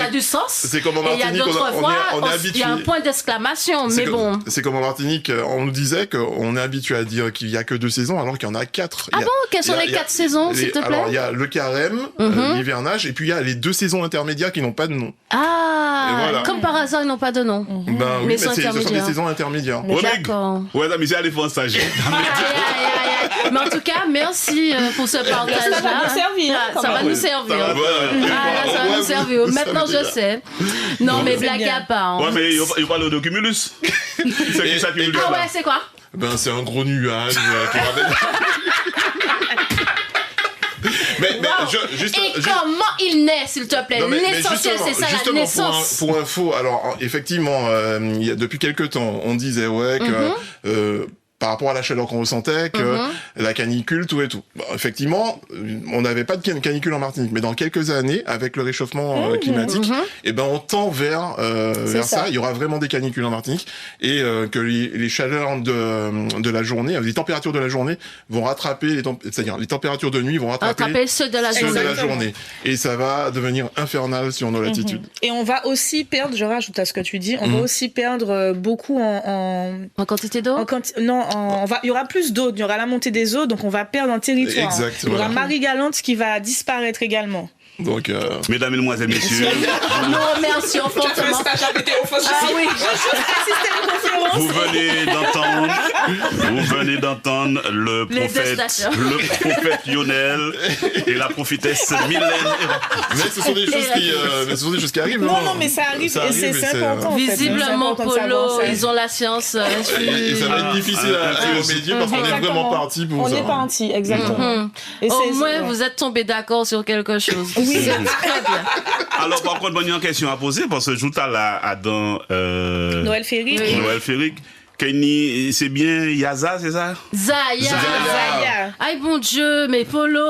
S4: a du sens.
S3: c'est comme en
S4: Et il y a
S3: Martinique,
S4: d'autres
S3: on
S4: fois,
S3: est
S4: il y
S3: habitué.
S4: a un point d'exclamation,
S3: C'est
S4: mais
S3: comme-
S4: bon.
S3: C'est comme en Martinique, on nous disait qu'on est habitué à dire qu'il y a que 2 saisons, alors qu'il y en a 4.
S4: Ah bon? Quelles sont les 4 saisons, s'il te
S3: Alors, il
S4: plaît?
S3: y a le carême, l'hivernage, et puis il y a les 2 saisons intermédiaires qui n'ont pas de nom.
S4: Ah,
S3: Et voilà.
S4: comme par hasard, ils n'ont pas de nom.
S3: Ben oui,
S4: Mais
S3: mais
S4: sont
S3: ce sont des
S4: intermédiaires.
S3: saisons intermédiaires.
S1: Ouais, mec.
S4: D'accord.
S1: Ouais, ça, Michel, il fait un stage.
S4: Aïe, aïe, aïe, aïe. Mais en tout cas, merci pour ce partage-là.
S5: Ça va nous servir,
S4: Ah,
S5: quand
S4: Ça va
S5: même.
S4: nous servir.
S3: Ça va, ouais.
S4: Ah, là, ça va
S3: Ouais,
S4: nous servir.
S3: vous
S4: Maintenant,
S3: savez
S4: je
S3: déjà.
S4: sais. Non, mais
S5: C'est
S4: blague
S5: bien.
S4: à part.
S1: Ouais, mais il parle de cumulus. C'est qui ça cumulus
S4: Ah
S1: là?
S4: ouais, c'est quoi?
S3: Ben, c'est un gros nuage qui ramène... mais
S4: Wow.
S3: juste...
S4: Et comment il naît, s'il te plaît?
S3: Non, mais
S4: L'essentiel, c'est ça, la
S3: justement,
S4: naissance.
S3: pour info, alors effectivement, il y a, depuis quelques temps, on disait que par rapport à la chaleur qu'on ressentait, que la canicule, tout et tout. Bon, effectivement, on n'avait pas de canicule en Martinique, mais dans quelques années, avec le réchauffement climatique, eh ben on tend vers
S5: ça.
S3: ça. Il y aura vraiment des canicules en Martinique et que les chaleurs de la journée, les températures de la journée vont rattraper c'est-à-dire les températures de nuit vont rattraper
S4: Attraper ceux de la
S3: ceux de
S4: journée.
S3: la journée. Et ça va devenir infernal sur nos latitudes.
S5: Et on va aussi perdre, je rajoute à ce que tu dis, on va aussi perdre beaucoup
S4: En quantité d'eau?
S5: il y aura plus d'eau, il y aura la montée des eaux, donc on va perdre un territoire.
S3: Exact,
S5: Il y aura
S3: voilà.
S5: Marie-Galante qui va disparaître également.
S3: Donc,
S1: Mesdames, Mesdemoiselles, Messieurs,
S4: Nous remercions fortement. Ah oui,
S1: vous venez d'entendre le
S4: Les deux
S1: prophète Lionel et la prophétesse Mylène.
S3: mais ce sont des choses qui arrivent.
S5: Non, mais ça arrive et c'est important. En fait.
S4: Visiblement,
S5: C'est important de savoir
S4: Polo,
S5: ça.
S4: ils ont la science.
S3: Et ça va être difficile à remédier parce qu'on est
S5: Exactement.
S3: vraiment parti pour
S5: On
S3: ça.
S5: est parti, exactement. Et
S4: Au moins,
S5: ouais.
S4: vous êtes tombés d'accord sur quelque chose.
S5: Oui.
S4: C'est très bien.
S1: Alors, par contre, il y a une question à poser parce que je joue à dans
S5: Noël Ferry.
S4: Oui.
S1: Noël Féric. Kenny, c'est bien Yaza, c'est ça?
S4: Zaya. Aïe, bon Dieu, mais Polo.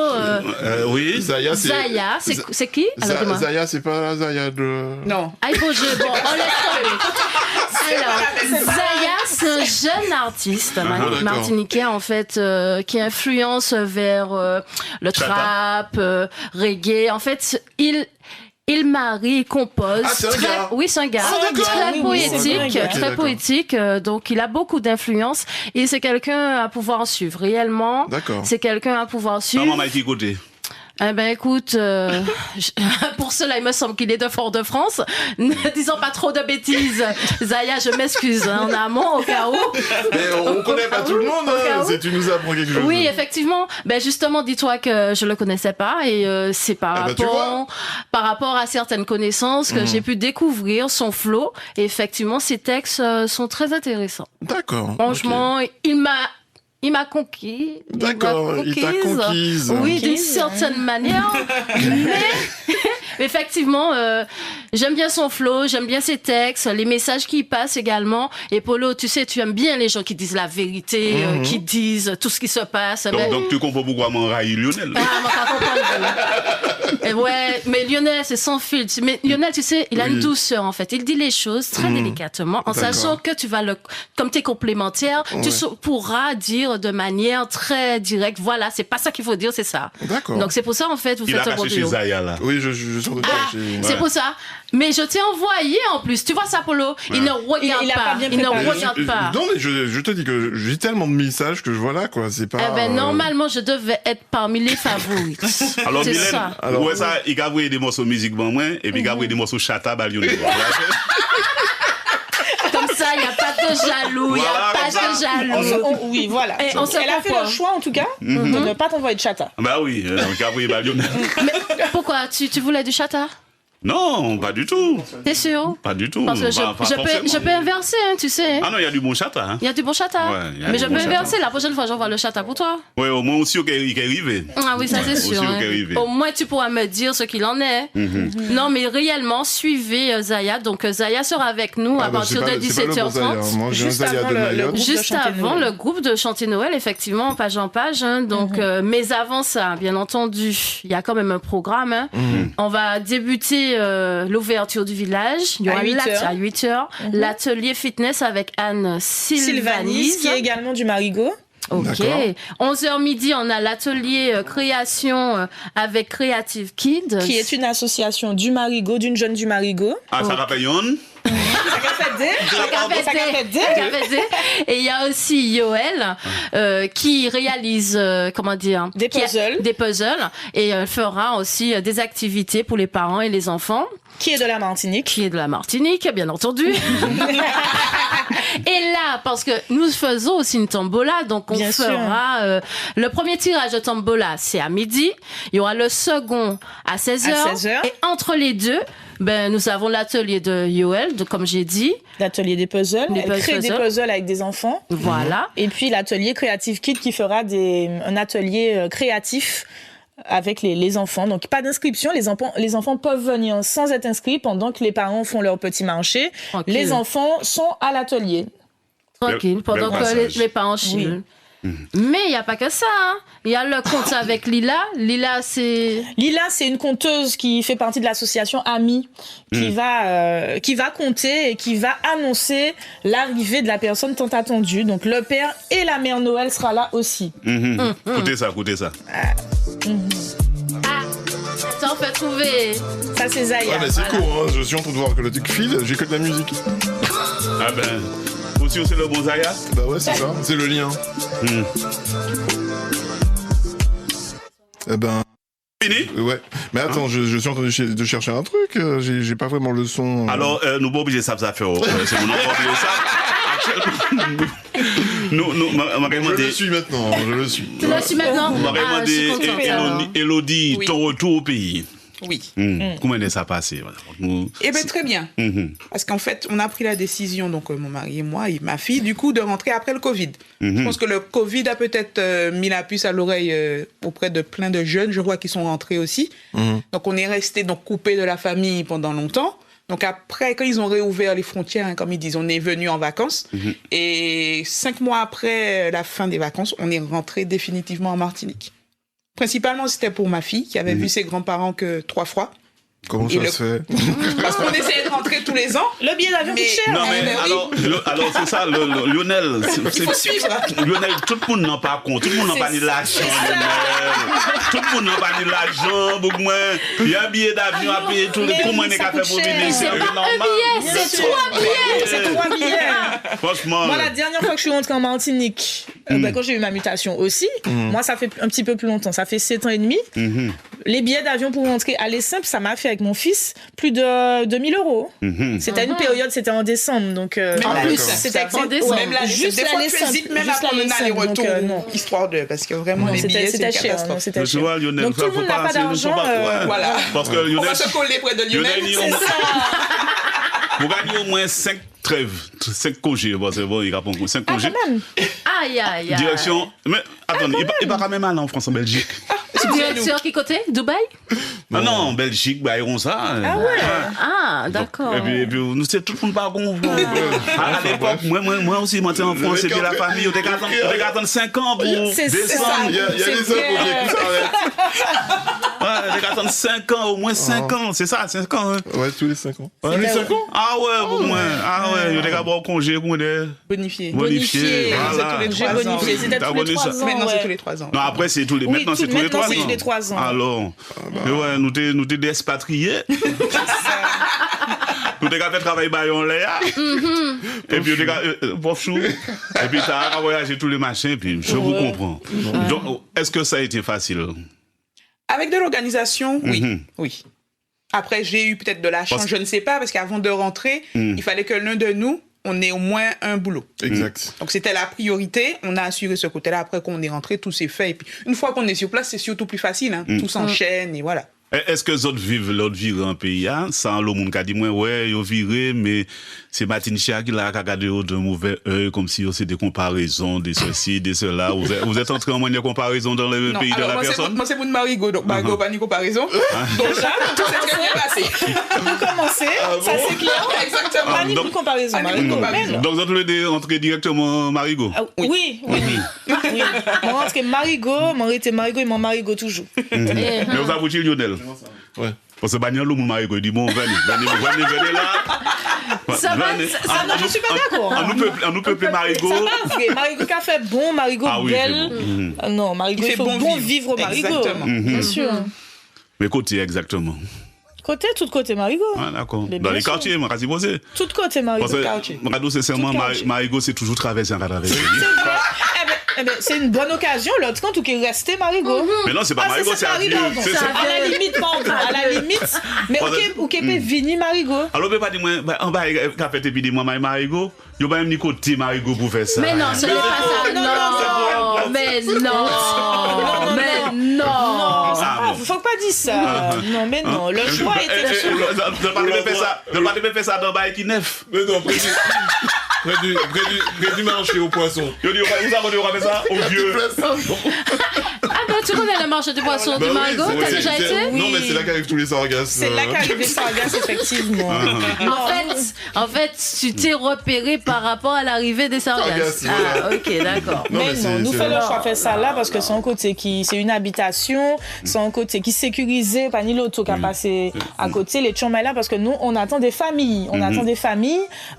S1: Oui.
S3: Zaya,
S4: C'est qui? Alors, dis-moi.
S3: Zaya, c'est pas Zaya de...
S6: Non.
S4: Aïe, bon Dieu, bon, on laisse tomber. Alors, Zaya, c'est un jeune artiste
S3: d'accord.
S4: martiniquais, en fait, qui influence vers le trap, reggae. En fait, il marie, il compose.
S3: Ah, c'est un gars.
S4: Oui, c'est un gars.
S3: Ah, d'accord.
S4: Très
S5: Oui, c'est
S4: poétique,
S5: bien un gars.
S3: Ok,
S4: très
S3: d'accord.
S4: poétique. Donc, il a beaucoup d'influence. Et c'est quelqu'un à pouvoir suivre. Réellement,
S3: D'accord.
S4: c'est quelqu'un à pouvoir suivre.
S1: Comment Mikey côté?
S4: Eh ben écoute, pour cela, il me semble qu'il est de Fort-de-France. Ne disons pas trop de bêtises. Zaya, je m'excuse en amont au cas où.
S3: Mais on connaît pas tout le monde,
S4: cas où.
S3: si tu nous apprends quelque chose.
S4: Oui, effectivement. Ben justement, dis-toi que je le connaissais pas et c'est par
S3: ben, tu
S4: rapport à certaines connaissances que j'ai pu découvrir son flow. Et effectivement, ses textes sont très intéressants.
S3: D'accord.
S4: Franchement, il m'a conquis.
S3: D'accord, il t'a conquise.
S4: Oui, d'une certaine manière. Mais effectivement, j'aime bien son flow, j'aime bien ses textes, les messages qu'il passe également. Et Polo, tu sais, tu aimes bien les gens qui disent la vérité, qui disent tout ce qui se passe.
S1: Donc tu comprends pourquoi mon raille Lionel?
S4: Ah, moi, je comprends. Et ouais, mais Lionel, c'est sans filtre. Mais Lionel, tu sais, il a une douceur, en fait. Il dit les choses très délicatement, en
S3: D'accord.
S4: sachant que tu vas comme t'es complémentaire, tu pourras dire de manière très directe, voilà, c'est pas ça qu'il faut dire, c'est ça.
S3: D'accord.
S4: Donc c'est pour ça, en fait, vous
S1: Il a
S4: faites un bon
S1: caché chez
S4: duo.
S1: Zaya là.
S3: Oui, je sors de
S4: C'est pour ça. Mais je t'ai envoyé en plus. Tu vois ça, Polo? Il ne regarde
S5: Il a pas bien
S4: Il ne
S5: préparé.
S4: regarde pas.
S3: Non, mais je te dis que j'ai tellement de messages que voilà, quoi, c'est pas...
S4: Eh ben, normalement, je devais être parmi les favorites.
S1: Alors
S4: C'est
S1: Mylène,
S4: ça.
S1: ouais, ça, il a envoyé des morceaux musique bon moi et puis il a envoyé des morceaux chata à Lionel.
S4: Comme ça, il n'y a pas de jaloux. Il n'y a
S1: Voilà,
S4: pas
S1: comme
S4: de
S1: ça.
S4: jaloux.
S5: Oui, voilà.
S4: Et on se
S5: Elle a fait
S4: comprend.
S5: le choix, en tout cas, de ne pas t'envoyer de chata.
S1: Bah oui, donc il a envoyé Lionel.
S4: Mais pourquoi? Tu voulais du chata?
S1: Non, pas du tout.
S4: T'es sûr?
S1: Pas du tout.
S4: Parce que
S1: Bah, pas
S4: je
S1: forcément.
S4: peux inverser, hein, tu sais.
S1: Ah non, il y a du bon chata. Hein.
S4: Il y a du bon chata.
S1: Ouais, il y a
S4: Mais
S1: du
S4: je
S1: bon
S4: peux
S1: chata.
S4: inverser. La prochaine fois, j'envoie le chata pour toi.
S1: Ouais, au moins aussi, il est arrivé.
S4: Ah oui, ça c'est
S1: Aussi
S4: sûr.
S1: au
S4: hein.
S1: Caribé.
S4: Au moins, tu pourras me dire ce qu'il en est. Non, mais réellement, suivez Zaya. Donc, Zaya sera avec nous à partir de 17h30.
S3: Moi, j'ai un
S5: Juste
S3: Zaya
S5: avant
S3: de
S5: le
S3: Mayotte.
S5: groupe de
S4: Juste
S5: chanter
S4: avant
S5: Noël.
S4: le groupe de chanter Noël, effectivement, page en page. Hein. Donc, mais avant ça, bien entendu, il y a quand même un programme. Hein. On va débuter l'ouverture du village. Il y aura
S5: À 8 heures.
S4: à 8h. L'atelier fitness avec Anne
S5: Sylvanis,
S4: Sylvanis.
S5: qui est également du Marigot.
S4: Ok.
S3: D'accord.
S4: 11h midi, on a l'atelier création avec Creative Kids.
S5: Qui est une association du Marigot, d'une jeune du Marigot.
S1: Ah, ça rappelle Yon?
S4: Et il y a aussi Yoel qui réalise
S5: Des puzzles.
S4: des puzzles et fera aussi des activités pour les parents et les enfants.
S5: Qui est de la Martinique.
S4: Qui est de la Martinique, bien entendu. Et là, parce que nous faisons aussi une tombola, donc on
S5: Bien
S4: fera le premier tirage de tombola, c'est à midi. Il y aura le second à 16h.
S5: À 16h.
S4: Et entre les deux, nous avons l'atelier de Yoel, comme j'ai dit.
S5: L'atelier des puzzles.
S4: Des
S5: Elle crée des
S4: puzzles.
S5: puzzles avec des enfants.
S4: Voilà.
S5: Et puis l'atelier Creative Kid qui fera un atelier créatif avec les enfants. Donc pas d'inscription, les enfants peuvent venir sans être inscrits pendant que les parents font leur petit marché.
S4: Tranquille.
S5: Les enfants sont à l'atelier.
S4: Tranquille, pendant
S1: bel
S4: que
S1: passage.
S4: les parents chillent. Mais il n'y a pas que ça. Hein. Il y a le compte avec Lila. Lila, c'est...
S5: Lila, c'est une conteuse qui fait partie de l'association Ami, qui va compter et qui va annoncer l'arrivée de la personne tant attendue. Donc le père et la mère Noël sera là aussi.
S1: Écoutez ça, écoutez ça.
S4: Ça en fait trouver.
S5: Ça, c'est Zaya.
S3: Ouais, mais c'est court, hein. Je suis en train de voir que le truc file, j'ai que de la musique.
S1: Ah ben, aussi c'est le bon Zaya.
S3: Bah ouais, c'est ça, c'est le lien. Eh ben...
S1: Fini?
S3: Ouais. Mais attends, je suis en train de chercher un truc. J'ai pas vraiment le son.
S1: Alors, nous pas obligés de ça faire. C'est mon enfant oublié ça.
S3: Je le suis maintenant, je le suis.
S4: Tu le suis maintenant?
S1: On m'a demandé, Elodie, ton retour au pays.
S6: Oui.
S1: Comment est-ce ça passé?
S6: Eh bien, très bien. Parce qu'en fait, on a pris la décision, donc mon mari et moi, et ma fille, du coup, de rentrer après le Covid. Je pense que le Covid a peut-être mis la puce à l'oreille auprès de plein de jeunes. Je vois qu'ils sont rentrés aussi. Donc, on est resté coupés de la famille pendant longtemps. Donc après, quand ils ont réouvert les frontières, hein, comme ils disent, on est venu en vacances. Et 5 mois après la fin des vacances, on est rentré définitivement en Martinique. Principalement, c'était pour ma fille, qui avait vu ses grands-parents que 3 fois.
S3: Comment ça se fait?
S6: Parce qu'on essayait de rentrer tous les ans.
S5: Le billet d'avion coûte cher.
S1: Non, mais alors c'est ça, Lionel.
S6: Il faut suivre.
S1: Lionel, tout le monde n'a pas compte. Tout le monde n'a pas ni l'argent, Lionel. Tout le monde n'a pas ni l'argent, beaucoup moins. Il y a un billet d'avion à payer tous les. Comment on est capable pour venir?
S4: C'est pas un billet, c'est 3 billets.
S5: C'est 3 billets.
S1: Franchement.
S5: Moi, la dernière fois que je suis rentrée en Martinique, quand j'ai eu ma mutation aussi, moi, ça fait un petit peu plus longtemps. Ça fait 7 ans et demi. Les billets d'avion pour rentrer aller simple, ça m'a fait avec mon fils plus de 2000 €. C'était une période, c'était en décembre. Donc,
S6: c'était en décembre. Même là, juste des fois, tu hésites même à prendre un aller-retour. Histoire de. Parce que vraiment, les billets, c'est une catastrophe.
S5: C'était
S1: Tu vois, Lionel,
S5: donc, tout le monde n'a pas d'argent.
S6: Voilà.
S1: Parce que Lionel.
S6: On va se coller près de Lionel.
S5: C'est ça.
S1: Vous gagnez au moins 5 trêves, 5 congés. Bon, c'est bon, il répond 5 congés.
S4: Aïe, aïe, aïe.
S1: Direction. Mais attendez, il part quand même aller en France, en Belgique.
S4: Direction qui côté? Dubaï?
S1: Non, non, en Belgique, bah, ils ont ça.
S5: Ah ouais.
S4: Ah, d'accord.
S1: Et puis, nous, c'est tout le monde pas con. À l'époque, moi aussi, moi, en France, et puis la famille, on était qu'à attendre 5 ans pour descendre.
S3: Il y a des hommes qui s'arrêtent.
S1: Ouais, on était qu'à attendre 5 ans, au moins 5 ans. C'est ça, 5 ans.
S3: Ouais, tous les 5 ans.
S1: Tous les 5 ans? Ah ouais, au moins. Ah ouais, on était qu'à avoir congé pour des.
S6: Bonifié.
S1: Voilà.
S6: J'ai bonifié.
S5: C'était tous les 3 ans.
S6: Maintenant, c'est tous les 3 ans.
S1: Non, après, c'est tous les. Maintenant, c'est tous les 3 ans.
S5: tous les 3 ans.
S1: Alors, mais ouais, nous t'es des expatriés. Nous t'es qu'à faire travail baillon là. Et puis, pauvre chou. Et puis, t'as voyagé tous les machins, et puis, je vous comprends. Donc, est-ce que ça a été facile?
S6: Avec de l'organisation, oui. Oui. Après, j'ai eu peut-être de la chance, je ne sais pas, parce qu'avant de rentrer, il fallait que l'un de nous, on ait au moins un boulot.
S3: Exact.
S6: Donc, c'était la priorité. On a assuré ce côté-là. Après qu'on est rentré, tout s'est fait. Et puis, une fois qu'on est sur place, c'est surtout plus facile. Hein. Tout s'enchaîne et voilà.
S1: Est-ce que les autres vivent l'autre viré en pays, hein? Sans le monde qui a dit, moi, ouais, ils ont viré, mais c'est Martin Chia qui l'a regardé d'un mauvais œil, comme si c'est des comparaisons, des ceci, des cela. Vous êtes entré en moyen de comparaison dans le pays de la personne?
S6: Moi, c'est pour Marigot, donc Marigot, pas ni comparaison. Donc là, tout s'est très bien passé.
S5: Vous commencez, ça c'est clair.
S6: Exactement.
S5: Pas ni comparaison, Marigot.
S1: Donc, vous êtes entré directement Marigot?
S5: Oui. Moi, rentré Marigot, moi, été Marigot et mon Marigot toujours.
S1: Mais vous avez Lionel?
S3: Ouais.
S1: Parce que Bagnan, le Marigot, il dit, bon, venez là.
S4: Ça va,
S5: non, je suis pas d'accord.
S1: On nous peuple Marigot.
S5: C'est pas vrai. Marigot qui a fait bon, Marigot belle. Non, Marigot, il faut bon vivre Marigot.
S6: Exactement.
S5: Bien sûr.
S1: Mais côté, exactement.
S5: Tout côté Marigot.
S1: Ah, d'accord. Dans les quartiers, moi, quasi posé.
S5: Tout côté Marigot.
S1: Parce que, moi, sincèrement, Marigot, c'est toujours traversé en traversé.
S5: C'est une bonne occasion, l'autre quand tu es resté Marigot.
S1: Mais non, c'est pas Marigot, c'est à
S5: la limite, pardon. À la limite. Mais ok, peut venir Marigot.
S1: Alors, on peut pas dire, moi, on va faire et puis dire, moi, Marigot. Il n'y a pas même ni côté Marigot pour faire ça.
S4: Mais non, ce n'est pas ça. Non, mais non.
S5: Faut pas dire ça. Non, mais non. Le choix était.
S1: Ne pas faire ça dans le bail qui neuf.
S3: Mais non, près du marché aux poissons.
S1: Vous avez ça au vieux.
S4: Ah ben tu connais le marché des poissons du Marigot? T'as déjà été?
S3: Non, mais c'est là qu'arrivent tous les sargasses.
S5: C'est là qu'arrivent les sargasses, effectivement.
S4: En fait, tu t'es repéré par rapport à l'arrivée des sargasses. Ah, ok, d'accord.
S5: Mais non, nous faisons le choix de faire ça là parce que c'est un côté qui, c'est une habitation, c'est un côté qui est sécurisé, pas ni l'auto qui a passé à côté, les chambres là, parce que nous, on attend des familles.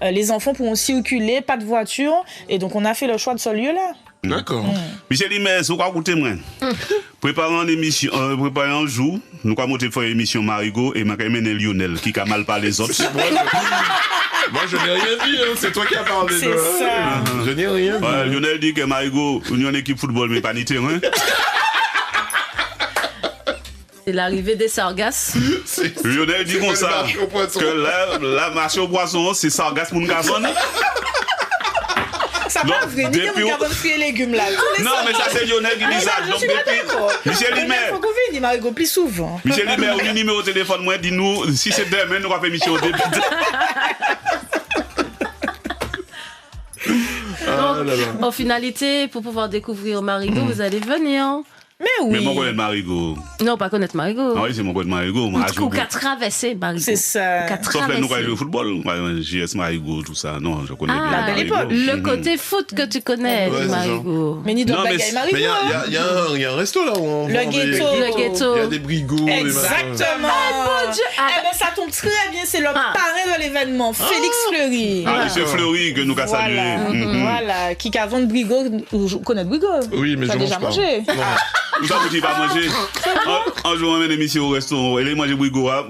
S5: Les enfants pourront circuler, pas de voiture, et donc on a fait le choix de ce lieu-là.
S1: D'accord. Michel Imes, vous quoi écouter moi? Préparant une émission, préparer un jour, nous allons monter pour l'émission Marigot et je vais mener Lionel qui a mal parlé les autres.
S3: Moi, je n'ai rien dit, hein. C'est toi qui as parlé.
S5: C'est ça.
S3: Je n'ai rien dit.
S1: Lionel dit que Marigot, on est une équipe football, mais pas ni terrain.
S4: C'est l'arrivée des sargasses.
S1: Lionel dit comme ça, que la marché au poisson, c'est sargasse mon garçon.
S5: Ça pas vrai, ni que vous avez fruits et légumes là.
S1: Non, mais ça c'est Lionel qui dit ça. Donc depuis, Michel Limer.
S5: Il faut qu'on vienne, Marigot, plus souvent.
S1: Michel Limer, au numéro de téléphone, moi, dis-nous, si c'est demain, nous allons faire Michel au début.
S4: Donc, en finalité, pour pouvoir découvrir Marigot, vous allez venir.
S5: Mais oui.
S1: Mais moi, je connais Marigot.
S4: Non, pas connaître Marigot.
S1: Ah oui, c'est mon connaître Marigot.
S4: Ou qu'à traverser Marigot.
S5: C'est ça.
S1: Sauf que nous, quand au football, JS Marigot, tout ça, non, je connais bien.
S5: La belle époque.
S4: Le côté foot que tu connais, Marigot.
S5: Mais ni de bagaille Marigot.
S3: Mais il y a un resto là où on
S5: Le
S3: vend
S5: ghetto.
S4: Le ghetto.
S3: Il y a des brigots.
S5: Exactement.
S4: Mon Dieu.
S5: Eh ben, ça tombe très bien, c'est le parrain de l'événement, Félix Fleury.
S1: Ah, c'est Fleury que nous avons salué.
S5: Voilà, qui a vendu brigot, vous connaissez brigot?
S3: Oui, mais je
S5: mange
S3: mange
S5: déjà
S3: pas.
S5: mangé.
S1: Vous savez qui va manger? Un jour, on met une émission au restaurant, elle mange brigoa.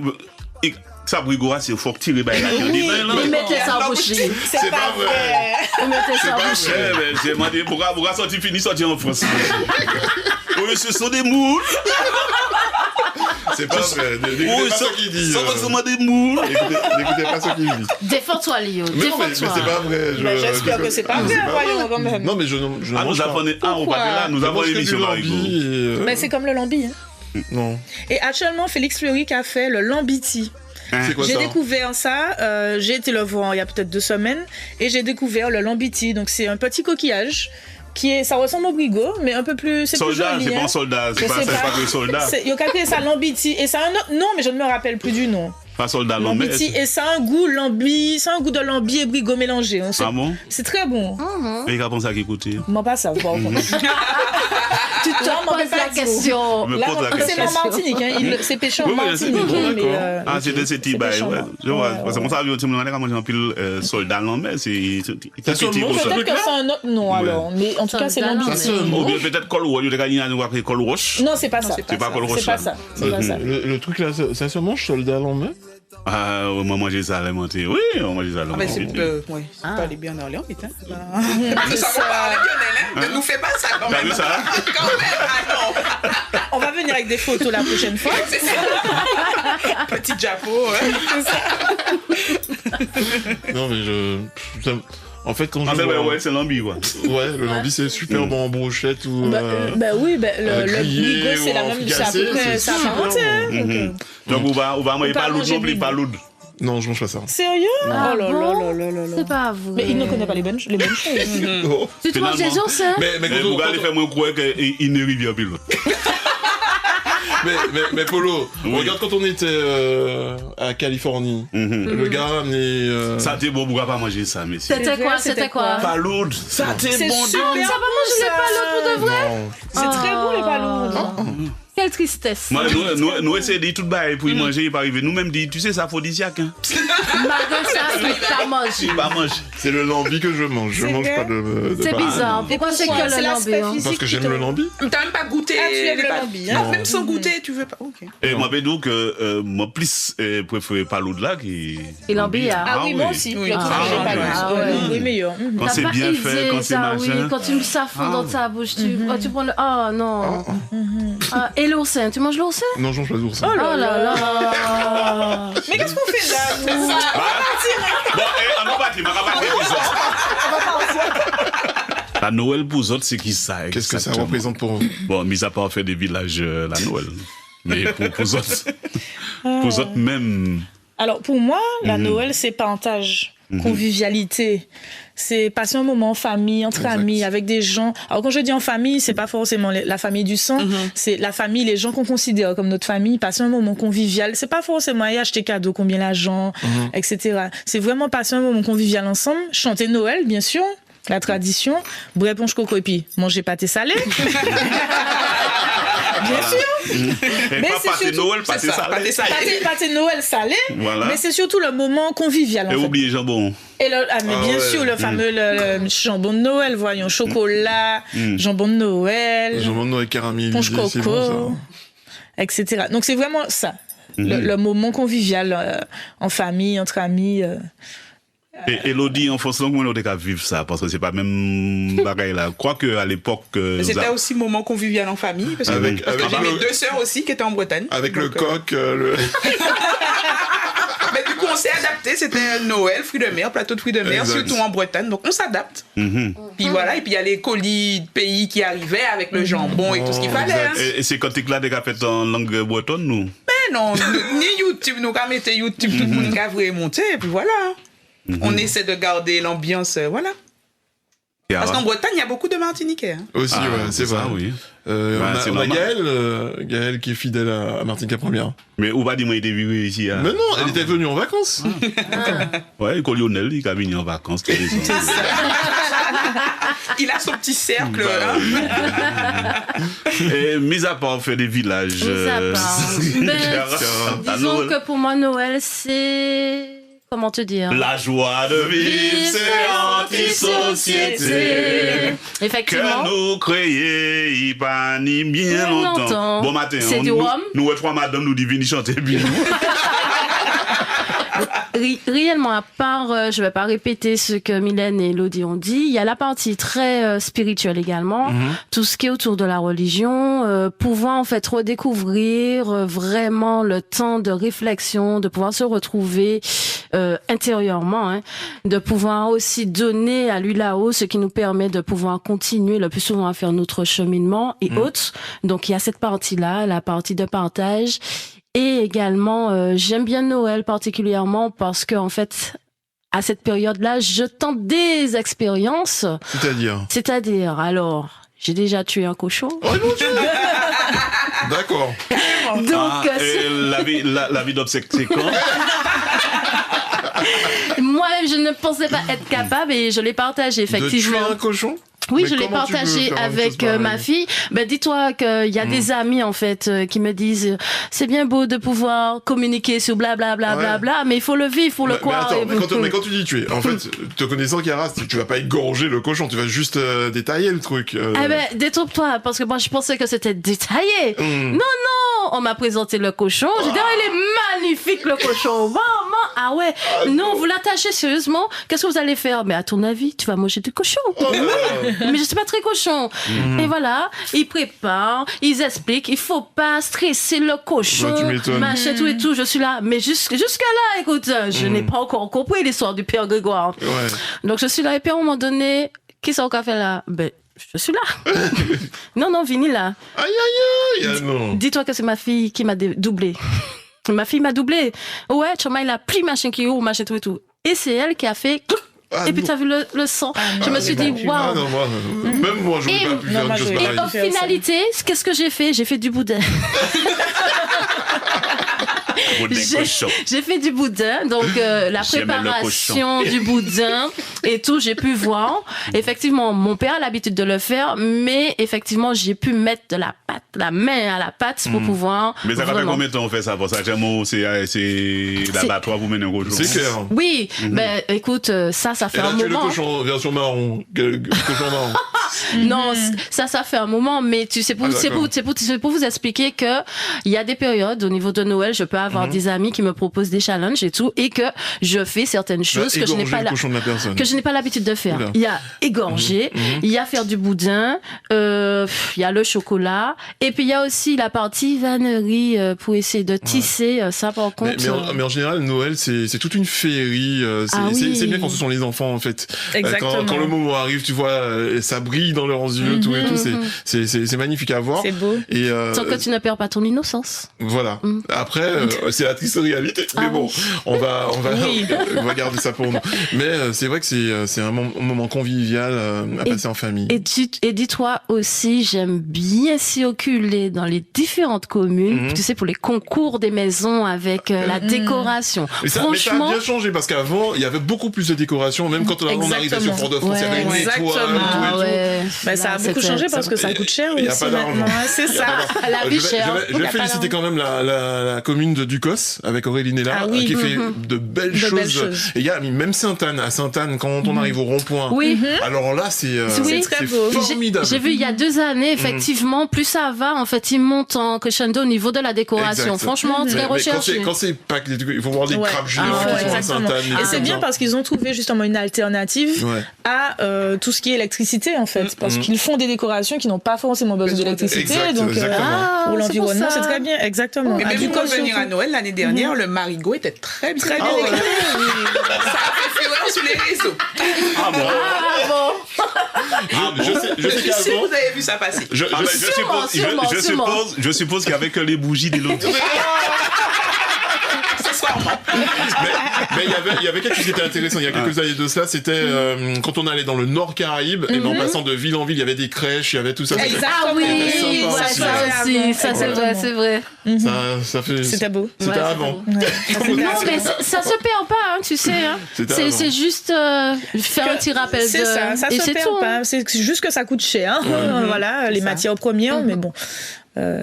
S1: Ça, brigoa, c'est fort tirer par la viande.
S4: Vous mettez ça en bouche.
S5: C'est pas vrai.
S4: Vous mettez ça en bouche.
S1: J'ai demandé pourquoi sortir en France. Oui, ce sont des moules.
S3: C'est pas vrai. N'écoutez pas ce qu'il dit.
S1: Ça va des moules.
S3: N'écoutez pas ce qu'il dit.
S4: Défends-toi, Lio.
S3: Mais non, mais
S4: Défends-toi.
S3: c'est pas vrai.
S5: J'espère que c'est pas vrai, voyons quand même.
S3: Non, mais je ne mange pas.
S1: On va là, nous avons l'émission Marigot.
S5: Mais c'est comme le lambi.
S3: Non.
S5: Et actuellement, Félix Fleury qui a fait le lambiti.
S3: C'est quoi ça?
S5: J'ai découvert ça, j'ai été le voir il y a peut-être 2 semaines, et j'ai découvert le lambiti. Donc c'est un petit coquillage ça ressemble au brigot, mais un peu plus, c'est
S1: soldat,
S5: plus joli.
S1: c'est pas un soldat, c'est pas que soldat.
S5: Il y a quelqu'un ça lambiti, et ça a un autre nom, mais je ne me rappelle plus du nom.
S1: Pas soldat,
S5: Lambiti, et ça a un goût de lambi et brigot mélangé.
S1: Ah bon?
S5: C'est très bon.
S1: Et il a pensé à qui écouter?
S5: Moi pas ça, bon. Tu te poses
S4: la question.
S5: Là, c'est en Martinique, c'est pêché en Martinique.
S1: Ah, c'est de ces petits bails, ouais. Je vois. Parce que moi, ça veut dire que tu me demandes comment j'ai un pile soldat lambé, c'est petit pour ça.
S5: Peut-être que c'est un autre nom alors, mais en tout cas, c'est lambiti.
S1: Ou bien peut-être col roche, il y a nous appeler col roche.
S5: Non, c'est pas ça.
S1: C'est pas col roche.
S5: C'est pas ça.
S3: Le truc là, ça se mange soldat lambé?
S1: Ah, on va manger ça alimenté. Oui, on va manger ça alimenté.
S6: C'est pas aller bien dans l'Orient, putain. Ça va parler Lionel, ne nous fais pas ça quand même.
S1: T'as vu ça?
S6: Quand même, non.
S5: On va venir avec des photos la prochaine fois.
S6: C'est ça. Petit Japo, c'est ça.
S3: Non, mais en fait, quand je
S1: vois... Ouais, c'est l'ambi, quoi.
S3: Ouais, le lambi, c'est super bon en brochette ou...
S5: oui, le brigot, c'est la même... C'est apparenté.
S1: Donc, on va manger pas lourd non plus, pas lourd.
S3: Non, je mange pas ça.
S5: Sérieux?
S4: Ah
S5: oh là
S4: bon?
S5: là.
S4: C'est pas vous.
S5: Mais il ne connaît pas les bonnes choses.
S4: Tu te manges des ours, hein?
S3: Mais
S1: vous allez faire moins croire qu'il ne rivière plus.
S3: Mais Polo, regarde quand on était à Californie, le gars a amené...
S1: Ça t'est bon, pourquoi pas manger ça, messieurs?
S4: C'était quoi?
S1: Palourde. Ça t'est bon.
S5: Ça va
S4: manger les palourdes pour de vrai?
S5: C'est très bon les palourdes.
S4: Quelle tristesse.
S1: Nous essayons de tout bail pour y manger, il pas arriver. Nous-mêmes, tu sais, c'est aphrodisiaque.
S4: Malgré ça, tu pas mangé.
S1: Pas manger.
S3: C'est le lambi que je mange. Je mange pas de
S4: C'est bizarre. Pourquoi c'est que le lambi?
S3: Parce que j'aime le lambi.
S6: T'as même pas goûté.
S5: Ah, tu aimes le lambi, hein?
S6: Même sans goûter, tu veux pas. Ok.
S1: Et moi, je dis que moi, plus préfère palourde là qui.
S4: Et lambi,
S5: ah oui, moi aussi.
S6: Oui,
S5: oui, meilleur.
S1: Quand c'est bien fait, quand c'est machin.
S4: Quand tu me safons dans ta bouche, tu prends le. Oh non. Et l'oursin, tu manges l'oursin?
S3: Non, je mange pas d'oursin.
S4: Oh là là.
S5: Mais qu'est-ce qu'on fait là?
S1: Bon, on va partir, La Noël pour autres, c'est qui ça?
S3: Qu'est-ce que ça représente pour vous?
S1: Bon, mis à part faire des villages la Noël. Mais pour autres même.
S5: Alors pour moi, la Noël, c'est partage, convivialité. C'est passer un moment en famille, entre amis, avec des gens. Alors quand je dis en famille, c'est pas forcément la famille du sang, c'est la famille, les gens qu'on considère comme notre famille, passer un moment convivial. C'est pas forcément aller acheter cadeaux, combien l'argent, etc. C'est vraiment passer un moment convivial ensemble, chanter Noël, bien sûr, la tradition, boire punch coco et puis manger pâté salé. Bien sûr.
S1: Mais pas pâté Noël, pâté salé.
S5: Pâté Noël salé,
S1: voilà.
S5: Mais c'est surtout le moment convivial.
S1: Et oubliez jambon.
S5: Et mais bien sûr, le fameux le jambon de Noël, voyons, chocolat, jambon de Noël,
S3: jambon de Noël caramélisé,
S5: punch coco,
S3: c'est bon, ça.
S5: etc. Donc c'est vraiment ça, le moment convivial en famille, entre amis.
S1: Et Elodie, en France, comment on a vivre ça? Parce que c'est pas même bagaille là. Quoique à l'époque.
S6: C'était aussi moment convivial en famille, parce que j'ai mes 2 sœurs aussi qui étaient en Bretagne.
S3: Avec
S6: donc,
S3: le coq,
S6: Mais du coup, on s'est adapté. C'était Noël, fruits de mer, plateau de fruits de mer,
S3: exact.
S6: surtout en Bretagne. Donc, on s'adapte. Puis voilà, et puis il y a les colis de pays qui arrivaient avec le jambon et tout ce qu'il fallait. Hein.
S1: Et c'est quand tu là, tu as fait en langue bretonne, nous?
S6: Mais non, ni YouTube, nous avons mis YouTube, tout le monde a vraiment monté, et puis voilà. On essaie de garder l'ambiance, voilà. Parce qu'en Bretagne, il y a beaucoup de Martiniquais. Hein.
S3: aussi, ouais, c'est vrai.
S1: Ça, oui.
S3: On a Gaëlle qui est fidèle à Martinique Première.
S1: Mais où va dire moi il était viré ici? Hein?
S3: Mais non, elle était venue en vacances.
S1: Ouais, le Lionel, il est venu en vacances.
S6: Il a son petit cercle.
S1: Et mis à part faire des villages.
S4: Mis à part. Disons que pour moi, Noël, c'est... Comment te dire?
S1: La joie de vivre, c'est anti-société.
S4: Effectivement.
S1: Que nous créons, il pas ni bien longtemps. Bon matin,
S4: c'est du rhum.
S1: Nous, trois madame, nous divine chanter bien.
S4: Réellement, à part, je vais pas répéter ce que Mylène et Elodie ont dit, il y a la partie très spirituelle également, tout ce qui est autour de la religion, pouvoir en fait redécouvrir vraiment le temps de réflexion, de pouvoir se retrouver intérieurement, hein, de pouvoir aussi donner à lui là-haut ce qui nous permet de pouvoir continuer le plus souvent à faire notre cheminement et autres. Donc il y a cette partie-là, la partie de partage. Et également, j'aime bien Noël particulièrement parce que en fait, à cette période-là, je tente des expériences. C'est-à-dire, alors, j'ai déjà tué un cochon.
S3: Oh mon Dieu. D'accord.
S4: Donc,
S1: la vie d'obsèque, c'est quand?
S4: Moi-même, je ne pensais pas être capable et je l'ai partagé effectivement.
S3: De tuer un cochon?
S4: Oui,
S3: mais
S4: je l'ai partagé avec ma fille. Ben, dis-toi qu'il y a des amis, en fait, qui me disent, c'est bien beau de pouvoir communiquer sur blablabla, bla, bla, mais il faut le vivre, il faut le croire.
S3: Mais quand tu dis tuer, en fait, te connaissant Chiara, tu vas pas égorger le cochon, tu vas juste détailler le truc.
S4: Eh ben, détrompe-toi, parce que moi, je pensais que c'était détaillé. Non, on m'a présenté le cochon. J'ai dit, il est magnifique, le cochon. Maman, ah ouais. Non, vous l'attachez sérieusement. Qu'est-ce que vous allez faire? Mais à ton avis, tu vas manger du cochon. Mais je suis pas très cochon. Et voilà, ils préparent, ils expliquent, il faut pas stresser le cochon, machin, tout et tout. Je suis là, mais jusque-là, écoute, je n'ai pas encore compris l'histoire du Père Grégoire. Donc je suis là, et puis à un moment donné, qui sont au café là? Ben, je suis là. Non, Vini là.
S3: Aïe, non.
S4: Dis-toi que c'est ma fille qui m'a doublé. Ma fille m'a doublé. Ouais, Choma, il a pris machin qui ou machin, tout et tout. Et c'est elle qui a fait... et puis t'as vu le sang. Je me suis dit, waouh.
S3: Même moi, je n'aurais pas pu faire chose pareille.
S4: Et en finalité, qu'est-ce que j'ai fait? J'ai fait du boudin. J'ai fait du boudin, donc la préparation du boudin et tout, j'ai pu voir. Effectivement, mon père a l'habitude de le faire, mais effectivement, j'ai pu mettre de la main à la pâte pour pouvoir.
S1: Mais ça fait combien de temps on fait ça? Pour ça, c'est l'abattoir vous menez au cochon.
S3: C'est clair.
S4: Oui, ben écoute, ça fait un moment.
S3: Tu es le cochon version marron. Cochon marron.
S4: Non, ça fait un moment, mais c'est pour vous expliquer que il y a des périodes au niveau de Noël, je peux avoir des amis qui me proposent des challenges et tout, et que je fais certaines choses que je n'ai pas l'habitude de faire. Il y a égorger, il y a faire du boudin, il y a le chocolat, et puis il y a aussi la partie vannerie pour essayer de tisser. Ça par contre.
S3: Mais en général, Noël, c'est toute une féerie. C'est bien quand ce sont les enfants en fait. Quand le moment arrive, tu vois, ça brille dans leurs yeux, tout et tout. C'est magnifique à voir.
S4: C'est beau. Et tant que tu ne perds pas ton innocence.
S3: Voilà. Après, c'est la triste réalité. Mais bon, on va garder ça pour nous. Mais c'est vrai que c'est un moment convivial à passer en famille.
S4: Et dis-toi aussi, j'aime bien circuler dans les différentes communes, tu sais, pour les concours des maisons avec la décoration.
S3: Mais ça a bien changé parce qu'avant, il y avait beaucoup plus de décoration, même quand on arrivait sur Fort-de-France, il y avait une étoile, tout et tout.
S5: Mais ça a beaucoup changé parce que ça coûte cher
S3: Il y a
S5: aussi
S3: pas d'argent.
S5: maintenant. C'est ça.
S4: La vie chère.
S3: Je vais féliciter quand même la commune de Ducos avec Aurélie Nella qui fait de belles choses. Et il y a même Sainte-Anne. À Sainte-Anne, quand on arrive au rond-point.
S4: Oui.
S3: Alors là, c'est
S5: très beau.
S3: formidable.
S4: J'ai vu il y a 2 années, effectivement, plus ça va, en fait, ils montent en crescendo au niveau de la décoration.
S3: Exact.
S4: Franchement, très
S3: Mais
S4: recherché.
S3: quand c'est pas que il faut voir des crabes géants qui sont à
S5: exactement.
S3: Sainte-Anne.
S5: Et c'est bien parce qu'ils ont trouvé justement une alternative à tout ce qui est électricité en fait, parce qu'ils font des décorations qui n'ont pas forcément besoin d'électricité, donc pour l'environnement c'est très bien, exactement.
S6: Mais même pour revenir à Noël l'année dernière, le marigot était très bien décoré. Ça a fait fureur sur les réseaux.
S1: Ah bon?
S3: Je sais
S6: Si
S3: qu'avant,
S6: vous avez vu ça passer.
S1: Je suppose qu'il y avait que les bougies des lots.
S3: mais il y avait quelque chose qui était intéressant il y a quelques années de cela, c'était quand on allait dans le Nord Caraïbe et en passant de ville en ville, il y avait des crèches, il y avait tout ça.
S4: Ah oui, ça aussi, ça c'est vrai.
S3: Ça fait.
S5: C'était beau.
S3: C'était avant.
S4: Non, mais ça se perd pas, hein, tu sais. Hein. C'est juste faire un petit rappel de.
S5: C'est ça se perd pas. C'est juste que ça coûte cher. Voilà, les matières premières, mais bon.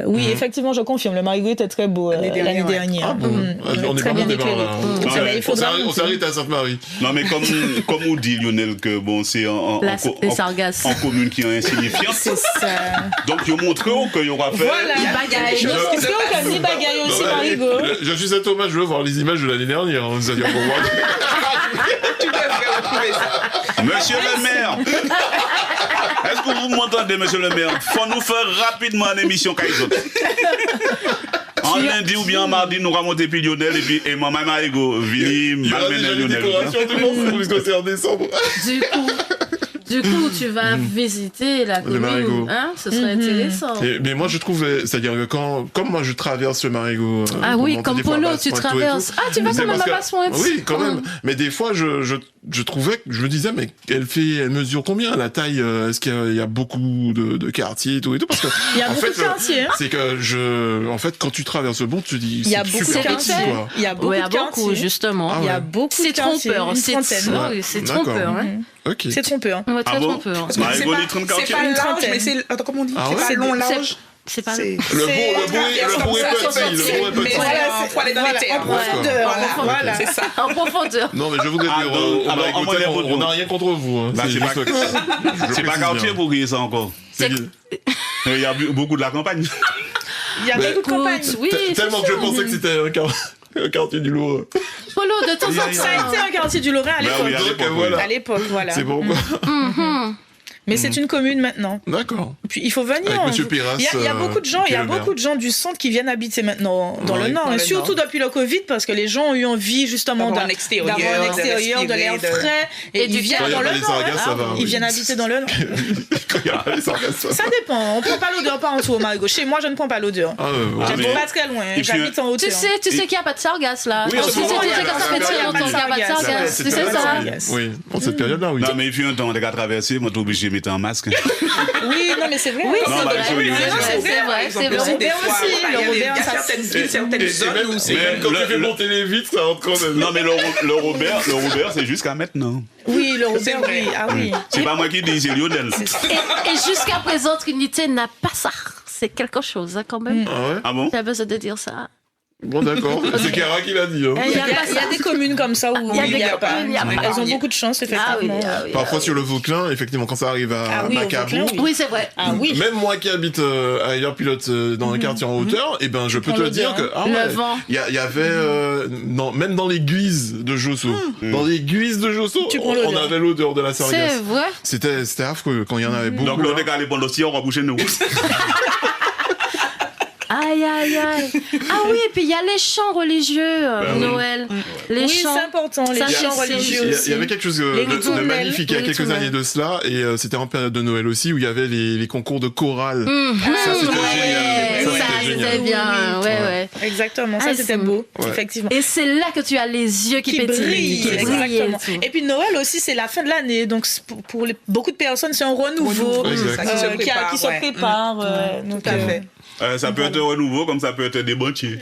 S5: Oui, effectivement, je confirme. Le marigot était très beau l'année dernière.
S3: On est
S5: très
S3: pas
S5: bien
S3: monté par là.
S5: éclairé.
S3: On s'arrête à Sainte-Marie.
S1: Non, mais comme on dit, Lionel, que bon, c'est en commune qui est insignifiante.
S5: C'est ça.
S1: Donc, ils ont montré qu'il y aura fait.
S5: Voilà.
S4: Bagaille.
S5: Est-ce qu'on dit bagaille aussi, marigot?
S3: Je suis à Thomas, je veux voir les images de l'année dernière. C'est-à-dire pour voir.
S6: Tu devrais retrouver ça.
S1: Monsieur le maire, est-ce que vous m'entendez, monsieur le maire? Faut nous faire rapidement une émission Kaizot. En lundi ou bien en mardi, nous remontons puis Lionel et puis maman Marigo, Vini, malmener Lionel.
S3: Puisque c'est en décembre.
S4: Du coup, tu vas visiter la commune, hein? Ce serait intéressant.
S3: Mais moi, je trouve, c'est-à-dire que comme moi, je traverse le marigot.
S4: Ah oui, comme Polo, tu traverses. Ah, tu vas quand même à Basse-Pointe.
S3: Oui, quand même. Mais des fois, je trouvais, je me disais, mais elle mesure combien la taille? Est-ce qu'il y a beaucoup de quartiers et tout parce que
S5: il y a beaucoup de quartiers.
S3: C'est que en fait, quand tu traverses le bon, tu te dis,
S5: il y a beaucoup de quartiers.
S4: Il y a beaucoup de quartiers, justement.
S5: Il y a beaucoup de quartiers.
S4: C'est trompeur. C'est trompeur, hein.
S3: Ok.
S5: C'est trompeur.
S4: Ouais, très trompeur.
S6: C'est pas large, mais c'est, comment on dit? C'est pas long, large.
S4: C'est pas
S3: le bourg est petit.
S6: Mais il faut aller dans les terres.
S5: En profondeur.
S6: Voilà, c'est ça.
S4: En profondeur.
S3: Non, mais je voudrais dire, on n'a rien contre vous.
S1: C'est pas quartier pour griller ça encore. Il y a beaucoup de la campagne.
S5: Il y a beaucoup de campagne.
S4: Oui,
S3: tellement que je pensais que c'était un quartier du Lorrain.
S4: Polo, de temps en temps.
S5: Ça a été un quartier du Lorrain à l'époque. À l'époque, voilà.
S3: C'est pourquoi.
S5: Mais c'est une commune maintenant.
S3: D'accord.
S5: Puis il faut venir.
S3: Avec Monsieur Piras.
S5: Il y a beaucoup de gens, du centre qui viennent habiter maintenant dans le Nord, et surtout depuis le Covid, parce que les gens ont eu envie justement
S6: d'avoir un extérieur,
S5: de l'air frais, et ils viennent dans le Nord. Ils viennent habiter dans le Nord. Ça dépend. On prend pas l'odeur pas en dessous au marigot. Chez moi, je ne prends pas l'odeur. J'habite pas très loin. J'habite en hauteur.
S4: Tu sais qu'il n'y a pas de sargasses là.
S1: Oui,
S4: tu sais que ça fait très longtemps qu'il n'y a pas de sargasses. C'est ça.
S3: Oui, en cette période-là, oui.
S1: Non, mais il fut un temps, on a traversé, moi, t'es obligé de mettre un masque.
S5: Oui, non, mais c'est vrai.
S4: Oui,
S1: Non,
S4: c'est vrai.
S5: Le Robert aussi.
S6: Il y a certaines villes, certaines zones où c'est.
S3: Même quand tu fais monter les vitres, ça rentre quand même.
S1: Non, mais le Robert, c'est jusqu'à maintenant.
S5: Oui, le Robert, oui. Ah oui.
S1: C'est pas moi qui dis, c'est Lionel.
S4: Et jusqu'à présent, Trinité n'a pas ça. C'est quelque chose, hein, quand même.
S3: Ah ouais?
S1: Ah bon?
S4: T'as besoin de dire ça.
S3: Bon, d'accord. C'est Chiara qui l'a dit.
S5: Il y a des communes comme ça où il n'y a pas. Elles ont beaucoup de chance, effectivement.
S3: Parfois sur le Vauclin, effectivement, quand ça arrive à Macabou.
S4: Oui, c'est vrai.
S3: Même moi qui habite à Ailleurs Pilote dans un quartier en hauteur, et ben je peux te dire que il y avait même dans les guises de Josso, on avait l'odeur de la sargasse.
S4: C'est vrai.
S3: C'était affreux quand il y en avait beaucoup.
S1: Donc le décalé pendant aussi, on va boucher nous.
S4: Aïe. Ah oui, et puis il y a les chants religieux, Noël. Les chants.
S5: C'est important, les chants religieux aussi.
S3: Il y avait quelque chose de magnifique il y a quelques années de cela, et c'était en période de Noël aussi, où il y avait les concours de chorale. Ça, c'était génial.
S4: Ça, c'était bien. Ouais.
S5: Exactement, ça c'était beau, effectivement.
S4: Et c'est là que tu as les yeux qui pétillent.
S5: Exactement. Et puis Noël aussi, c'est la fin de l'année, donc pour beaucoup de personnes, c'est un renouveau qui se prépare.
S6: Tout à fait.
S1: Ça peut être un renouveau comme ça peut être des banquiers.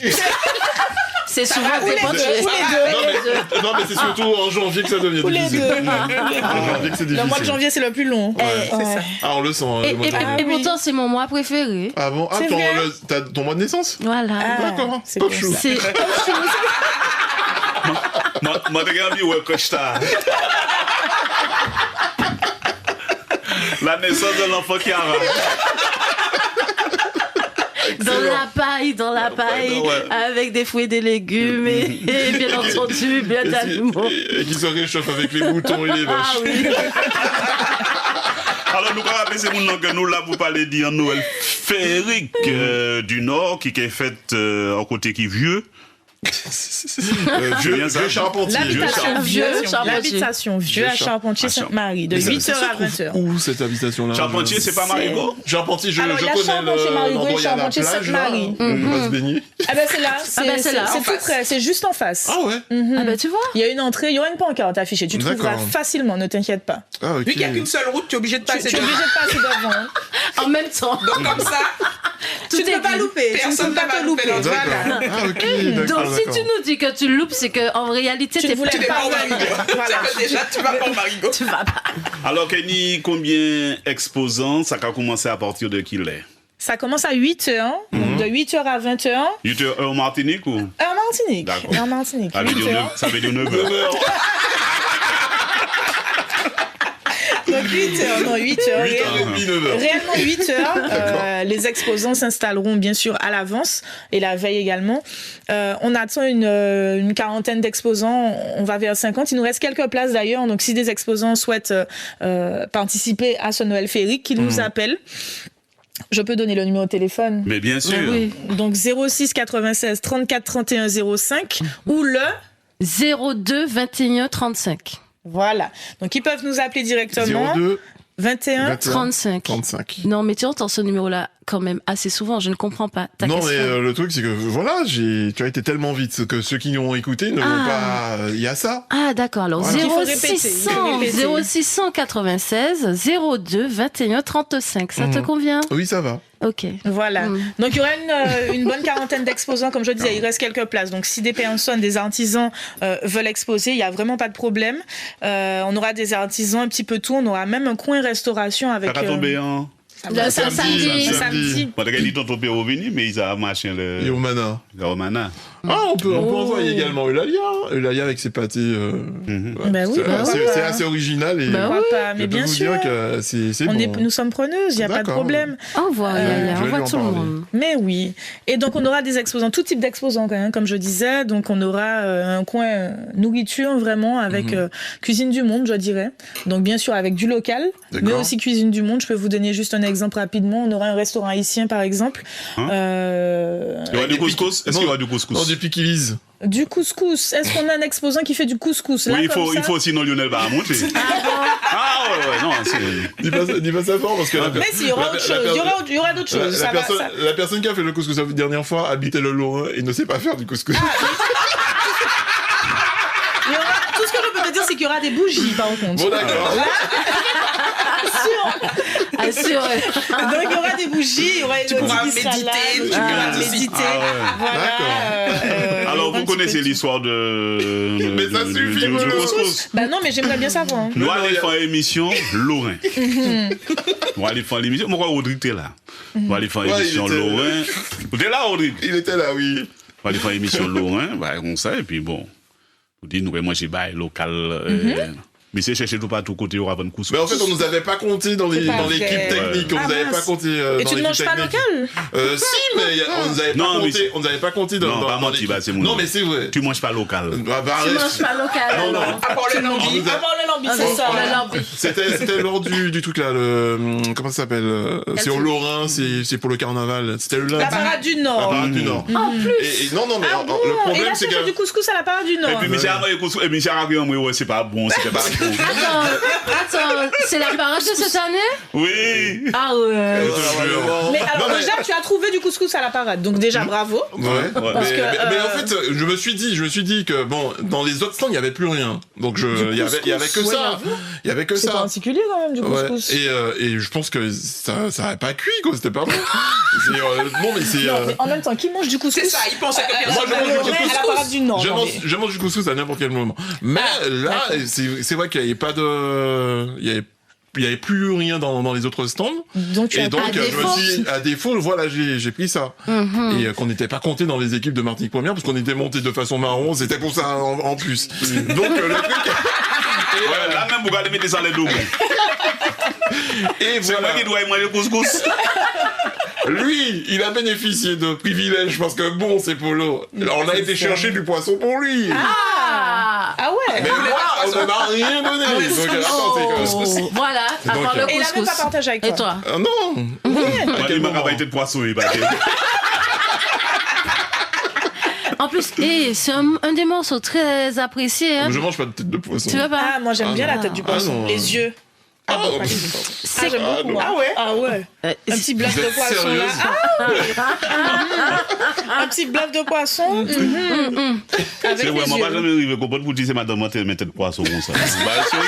S4: C'est souvent
S5: Ou les deux.
S3: Non, mais c'est surtout en janvier que ça devient
S5: Ou les
S3: difficile.
S5: deux.
S3: En janvier que c'est difficile.
S5: Le mois de janvier, c'est le plus long.
S6: C'est ça.
S3: Ah, on le sent. le mois de janvier.
S4: Et pourtant, c'est mon mois préféré.
S3: Ah bon? Ah,
S5: C'est vrai?
S3: t'as ton mois de naissance?
S4: Voilà.
S3: D'accord.
S5: c'est
S3: Pas
S5: pour
S3: chou.
S5: ça.
S4: C'est
S1: Moi, t'as regardé, ouais, quand je la naissance de l'enfant qui arrive.
S4: dans la paille,
S1: ouais.
S4: avec des fruits et des légumes et bien entendu, bien d'animaux.
S3: Et qui se réchauffe avec les moutons et les vaches.
S4: Ah oui.
S1: Alors, nous allons rappeler ces gens que nous là pour parler d'un Noël féerique du Nord qui est fait en côté qui vieux.
S3: Vieux Charpentier.
S5: L'habitation vieux à Charpentier-Sainte-Marie, de 8h à 20h.
S3: Où cette habitation-là?
S1: Charpentier, c'est pas Marigot?
S3: Charpentier, je
S5: Alors, il y a
S3: connais
S5: Charpentier-Marigot
S3: l'endroit
S5: et
S3: où il y a la
S5: Charpentier-Sainte-Marie.
S3: plage, là, où on va se baigner.
S5: Ah ben c'est là,
S4: c'est là,
S5: c'est
S6: en
S5: tout
S6: face.
S5: près, c'est juste en face.
S3: Ah ouais?
S4: Ah ben tu vois.
S5: Il y a une entrée, il y aura une pancarte affichée, tu trouveras
S3: D'accord.
S5: facilement, ne t'inquiète pas.
S3: Ah, ok.
S6: Vu qu'il n'y a qu'une seule route, tu es obligé de
S5: Tu
S6: passer
S5: es obligé
S6: devant.
S5: de passer devant. Hein.
S4: En même temps.
S6: Donc comme ça,
S5: Tu ne peux pas louper,
S6: personne
S5: tu ne peux
S6: ne
S5: pas
S6: va
S5: te
S6: louper.
S5: louper.
S3: D'accord.
S6: Voilà.
S3: Ah, ok, d'accord.
S4: Donc si tu nous dis que tu loupes, c'est qu'en réalité,
S5: Tu ne
S4: t'es
S5: voulais
S6: Tu n'es pas au Marigot.
S5: Voilà.
S6: C'est que déjà, tu vas pas au Marigot.
S4: tu vas pas.
S1: Alors, Kenny, combien exposants, ça a commencé à partir de qui l'est?
S5: Ça commence à 8h, donc de 8h à 20h.
S1: 8 heures en Martinique ou?
S5: En Martinique.
S1: D'accord.
S5: En Martinique.
S1: Ça veut dire
S5: 8h.
S1: ça veut dire 9 heures.
S5: Donc 8h, non 8h.
S3: 8h30, 9h.
S5: Réellement 8h. Les exposants s'installeront bien sûr à l'avance et la veille également. On attend une quarantaine d'exposants. On va vers 50. Il nous reste quelques places d'ailleurs. Donc si des exposants souhaitent participer à ce Noël féerique, qu'ils nous appellent. Je peux donner le numéro de téléphone.
S1: Mais bien sûr.
S4: Oui.
S5: Donc 06 96 34 31 05 ou le
S4: 02 21 35.
S5: voilà. Donc ils peuvent nous appeler directement.
S3: 02
S5: 21
S4: 35.
S3: 35.
S4: Non, mais tu entends ce numéro-là quand même assez souvent. Je ne comprends pas ta
S3: Non,
S4: question.
S3: mais le truc, c'est que voilà, tu as été tellement vite que ceux qui ont écouté ne vont pas. Il y a ça.
S4: Ah, d'accord. Alors,
S3: Voilà.
S5: Il faut répéter.
S4: 0696 02 21 35. Ça te convient?
S3: Oui, ça va.
S4: Ok.
S5: Voilà. Donc il y aura une bonne quarantaine d'exposants, comme je disais, il reste quelques places. Donc si des personnes, des artisans veulent exposer, il n'y a vraiment pas de problème. On aura des artisans un petit peu tout, on aura même un coin restauration avec...
S1: Ça va tomber en...
S4: Le samedi.
S5: Samedi.
S1: Moi, t'as dit tonton Péro venu, mais ils ont machin le...
S3: Yomana.
S1: Le Romana.
S3: Ah, on peut envoyer également Eulalia avec ses pâtés.
S5: Bah oui,
S3: c'est assez original et
S5: Pourquoi pas,
S3: je
S5: mais
S3: peux
S5: bien
S3: vous
S5: sûr.
S3: dire que c'est bon.
S5: Nous sommes preneuses, il n'y a pas de
S3: D'accord.
S5: problème.
S4: Envoie, Yaya,
S3: je vais
S4: envoie
S3: lui en
S4: tout le
S3: parler.
S4: monde.
S5: Mais oui. Et donc, on aura des exposants, tout type d'exposants quand même, comme je disais. Donc, on aura un coin nourriture vraiment avec cuisine du monde, je dirais. Donc, bien sûr, avec du local, mais
S3: D'accord.
S5: aussi cuisine du monde. Je peux vous donner juste un exemple rapidement. On aura un restaurant haïtien, par exemple.
S1: Il y aura du couscous? Est-ce qu'il y aura du couscous?
S3: Non, des piquilis.
S5: Du couscous. Est-ce qu'on a un exposant qui fait du couscous? Là,
S1: Oui,
S5: comme ça
S1: il faut sinon Lionel va monter. Ah ouais, non, c'est...
S3: Dis pas ça fort parce que
S5: Mais si, il y aura autre chose. Il y aura d'autres choses. Ça va, ça-
S3: la personne qui a fait le couscous la dernière fois habitait le Lorrain et ne sait pas faire du couscous.
S5: il y aura- Tout ce que je peux te dire, c'est qu'il y aura des bougies, par contre.
S3: Bon, d'accord.
S4: Assure.
S5: Donc il y aura des bougies, il y aura
S6: pourras
S5: des salades,
S6: méditer, tu pourras
S5: méditer.
S1: Ah ouais.
S5: Voilà.
S1: Alors, vous
S5: un petit
S1: connaissez
S5: peu
S1: l'histoire de...
S3: Mais ça suffit,
S1: du
S3: Molo.
S1: couscous.
S5: Bah non, mais j'aimerais bien savoir. Hein.
S1: Nous allons faire émission Lorrain. Nous allons faire l'émission. Moi, Rodrigue, t'es là. Nous allons faire
S3: Ouais,
S1: émission
S3: il était-
S1: Lorrain. T'es là, Rodrigue?
S3: Il était là, oui.
S1: On va aller faire émission Lorrain, bah, comme ça, et puis bon. Vous dites, nous, moi, j'ai bail local. Mais c'est chercher tout partout côté, on va vendre couscous.
S3: Mais en fait, on nous avait pas compté dans
S5: C'est pas
S3: l'équipe
S5: vrai.
S3: technique. On
S5: Ah,
S3: nous avait
S5: mince.
S3: pas compté
S5: Et
S3: dans
S5: tu ne
S3: l'équipe
S5: manges pas
S3: technique.
S5: local?
S3: Si, mais on nous avait pas
S1: Non, mais
S3: compté. On nous avait pas compté dans
S1: Non, pas
S3: dans
S1: menti,
S3: l'équipe.
S1: bah, c'est mon
S3: Non,
S1: nom.
S3: mais c'est vrai.
S1: Tu manges pas local.
S3: Bah,
S4: Tu
S3: arrête.
S4: manges pas local.
S3: Non, non.
S6: À part le lambi.
S3: On nous a-
S5: Avant le lambi,
S4: Ah,
S5: c'est
S4: non,
S5: ça.
S4: le lambi.
S3: C'était lors du truc là, comment ça s'appelle c'est au Lorrain, c'est pour le carnaval. C'était le lundi.
S5: La parade du
S3: La
S5: Nord.
S3: parade du Nord.
S4: En plus.
S3: Et non, non, mais
S5: Ah bon?
S3: le
S5: Et
S3: problème
S5: là,
S3: c'est
S5: c'est du
S3: que
S5: couscous à la parade du
S1: Et
S5: Nord.
S1: puis, Michel Arroyo, ouais, c'est pas bon, c'était pas.
S4: Attends, c'est la parade de cette année?
S1: Oui.
S4: Ah ouais.
S5: Mais alors
S3: Non, mais-
S5: déjà, tu as trouvé du couscous à la parade, donc déjà bravo.
S3: Ouais.
S5: Parce
S3: mais
S5: que,
S3: en fait, je me suis dit que bon, dans les autres stands, il y avait plus rien. Donc il y avait que
S5: ouais,
S3: ça. Il y avait que
S5: C'est
S3: ça.
S5: particulier quand même du
S3: Ouais.
S5: couscous.
S3: Et je pense que ça avait pas cuit, quoi. C'était pas bon. Non, mais c'est.
S5: Non, mais en même temps, qui mange du couscous?
S6: C'est ça, il pensait que
S3: Moi, je mange du
S5: à la parade du Nord. non, mais-
S3: je mange du couscous à n'importe quel moment. Mais là, c'est vrai qu'il y avait pas de. Il y avait plus rien dans les autres stands.
S5: Donc tu
S3: Et
S5: as
S3: donc,
S4: À
S3: je me
S4: défaut.
S3: suis dit, à défaut, voilà, j'ai pris ça. Et qu'on n'était pas compté dans les équipes de Martinique Première, parce qu'on était monté de façon marron, c'était pour ça en plus. Donc, le truc.
S1: Ouais, là même, vous allez mettre ça les doubles.
S3: Et
S1: C'est
S3: voilà.
S1: moi qui dois manger le couscous.
S3: Lui, il a bénéficié de privilèges parce que bon, c'est Polo. On a été chercher du poisson pour lui.
S5: Ah ouais.
S3: Mais moi, on ne m'a rien donné. Donc, attends, c'est comme...
S4: Voilà, à part le
S5: Et il a même
S4: couscous.
S5: pas partagé avec toi.
S4: Et toi?
S3: Ah non.
S1: Moi,
S3: quel
S1: il m'a
S3: moment?
S1: pas été de poisson, il va
S4: En plus, c'est un des morceaux très appréciés. Hein.
S3: Je mange pas de tête de poisson.
S4: Tu veux pas?
S5: Ah, moi j'aime bien la tête du poisson.
S3: non.
S5: Les yeux.
S3: Ah, non.
S5: Pas les yeux. Ah, j'aime beaucoup.
S3: non.
S5: moi. Ah ouais. Un petit bluff
S3: Vous
S5: de
S3: êtes
S5: poisson là.
S3: sérieuse?
S5: Un petit bluff de poisson. Avec
S1: C'est
S5: les
S1: vraiment pas
S5: yeux.
S1: jamais arrivé qu'on peut vous dire c'est madame Montel mettait de poisson comme ça. Bah, sérieux?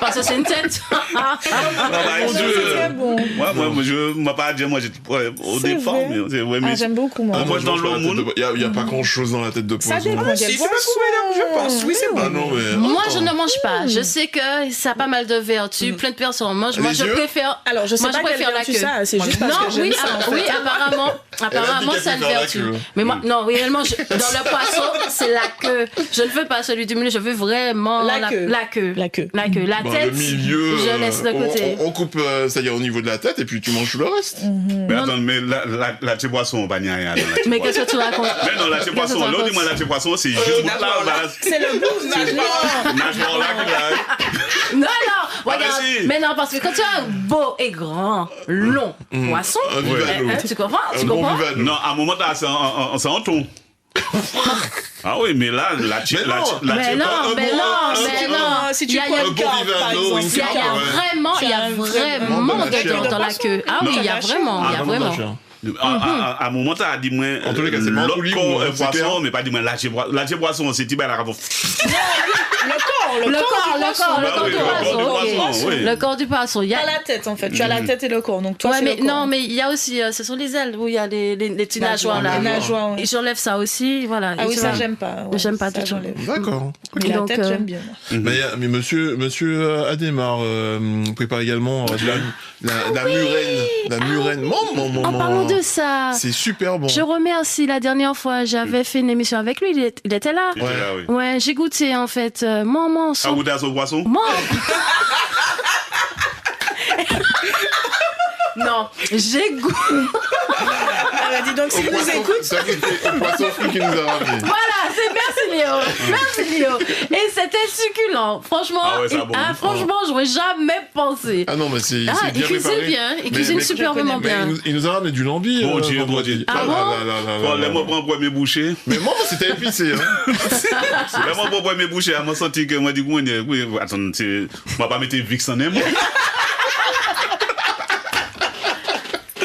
S4: Parce que c'est une tête.
S1: Ah, bah,
S5: C'est très bon.
S1: moi, je m'as pas dit, moi, j'étais au
S5: C'est
S1: départ,
S5: vrai.
S1: mais c'est ouais,
S5: Ah,
S1: mais
S5: j'aime beaucoup moi.
S3: Ah,
S1: moi,
S3: je
S1: dans
S3: mange pas
S1: le
S3: la tête de
S1: monde-
S3: poisson. Il y a pas grand chose dans la tête de
S5: Ça
S3: poisson.
S5: dépend
S6: Si,
S5: quelle
S6: c'est pas
S5: poisson.
S6: souhaitable, je pense. Oui, c'est
S3: Ah
S6: bon.
S3: non, mais.
S4: Moi, je ne mange pas. Je sais que ça a pas mal de vertus. Plein de personnes mangent. Moi,
S3: Les
S4: je
S3: yeux?
S4: préfère.
S5: Alors je sais
S4: Moi,
S5: pas
S4: je préfère
S5: quelle
S4: la
S5: vertu
S4: queue.
S5: ça, c'est juste parce
S4: Non,
S5: que j'aime
S4: oui,
S5: ça. En
S4: oui,
S5: fait.
S4: apparemment,
S3: qu'elle
S4: ça a une
S3: préfère la
S4: vertu.
S3: queue.
S4: Mais moi, non, réellement, dans le poisson, c'est la queue. Je ne veux pas celui du milieu, je veux vraiment
S5: La queue.
S4: La queue.
S5: La queue.
S4: La queue. La
S3: Bon,
S4: tête,
S3: le milieu,
S4: je laisse de côté.
S3: on coupe, c'est-à-dire au niveau de la tête, et puis tu manges tout le reste.
S1: Mais attends, mais la tête poisson, on va n'y rien.
S4: Mais qu'est-ce que tu racontes?
S1: Mais non, la tête poisson, là, dis-moi la tête poisson, c'est juste pour la base.
S5: C'est le goût.
S1: Nageoire là qui l'a.
S4: Non, regarde.
S1: mais si.
S4: Mais non, parce que quand tu as un beau et grand, long poisson,
S3: Un vivano.
S4: tu comprends?
S3: Un
S4: Tu
S3: bon
S4: comprends?
S3: vivano.
S1: Non, à un moment, c'est en ton. Ah oui, mais là, la tête.
S3: Mais non.
S4: Mais non, mais non.
S5: Si
S4: Il y
S5: tu
S4: a-
S5: prends
S3: un
S5: une
S3: bon
S5: carte,
S3: vivano,
S5: par exemple.
S3: une
S4: Il y a
S3: carte, ouais.
S4: il y a vraiment
S3: de la chair.
S4: dedans dans la queue. Ah oui, il y a vraiment, il y a vraiment.
S1: À un moment, t'as dit, moi,
S3: En tous les cas, c'est le
S1: l'autre
S3: ventre
S1: corps,
S3: libre,
S1: un
S3: c'est clair.
S1: poisson, mais pas dit, moi, la tête poisson, c'est type à la rave.
S4: Le corps
S1: oui,
S4: du
S1: le corps
S4: poisson.
S1: du
S4: ok.
S1: poisson, oui.
S4: Le corps du poisson. Il y
S5: Tu
S4: a
S5: as la tête en fait, tu as la tête et le corps. Donc toi
S4: Ouais,
S5: c'est
S4: mais
S5: le corps.
S4: non, mais il y a aussi, ce sont les ailes où il y a les petits nageoires là.
S5: Les nageoires, oui.
S4: Et j'enlève ça aussi, voilà.
S5: Ah
S4: Et
S5: oui,
S4: tu
S5: ça
S4: vois.
S5: j'aime pas. ouais.
S4: J'aime pas
S5: Ça,
S4: du tout.
S5: j'enlève.
S3: D'accord.
S5: Mais la
S4: Donc,
S5: tête j'aime bien. moi.
S3: Mais monsieur Adhémar prépare également la murène. La murène.
S4: En parlant de ça,
S3: C'est super bon.
S4: je remercie la dernière fois, j'avais fait une émission avec lui, il était là.
S1: Il était là, oui.
S4: Ouais, j'ai goûté en fait. Maman,
S1: Ah, goûté à son poisson?
S4: Moi Non, j'ai goûté.
S5: Ah, dis donc, si
S3: Au
S5: vous
S3: poisson-
S5: écoute.
S3: ça, c'est au poisson frit qui nous a ramené.
S4: Voilà, c'est merci Léo. Merci Léo. Et c'était succulent. Franchement,
S1: Ah ouais, ça a bon.
S4: franchement, j'aurais jamais pensé.
S3: Ah non, mais c'est
S4: Ah,
S3: bien
S4: il cuisine
S3: préparé.
S4: bien, il
S3: Mais-
S4: cuisine
S3: mais-
S4: superbement
S3: mais
S4: bien.
S3: il nous a ramené du lambi.
S1: Bon Dieu,
S3: vendredi.
S1: bon Dieu.
S4: Ah
S3: là,
S4: bon
S3: là, là, là,
S1: Bon,
S3: là.
S1: laisse-moi prendre un premier boucher.
S3: Mais moi, c'était épicé. Hein.
S1: Laisse-moi prendre un premier boucher. À m'a senti que moi, du coup, oui, attends, on va pas mettre Vix en aime.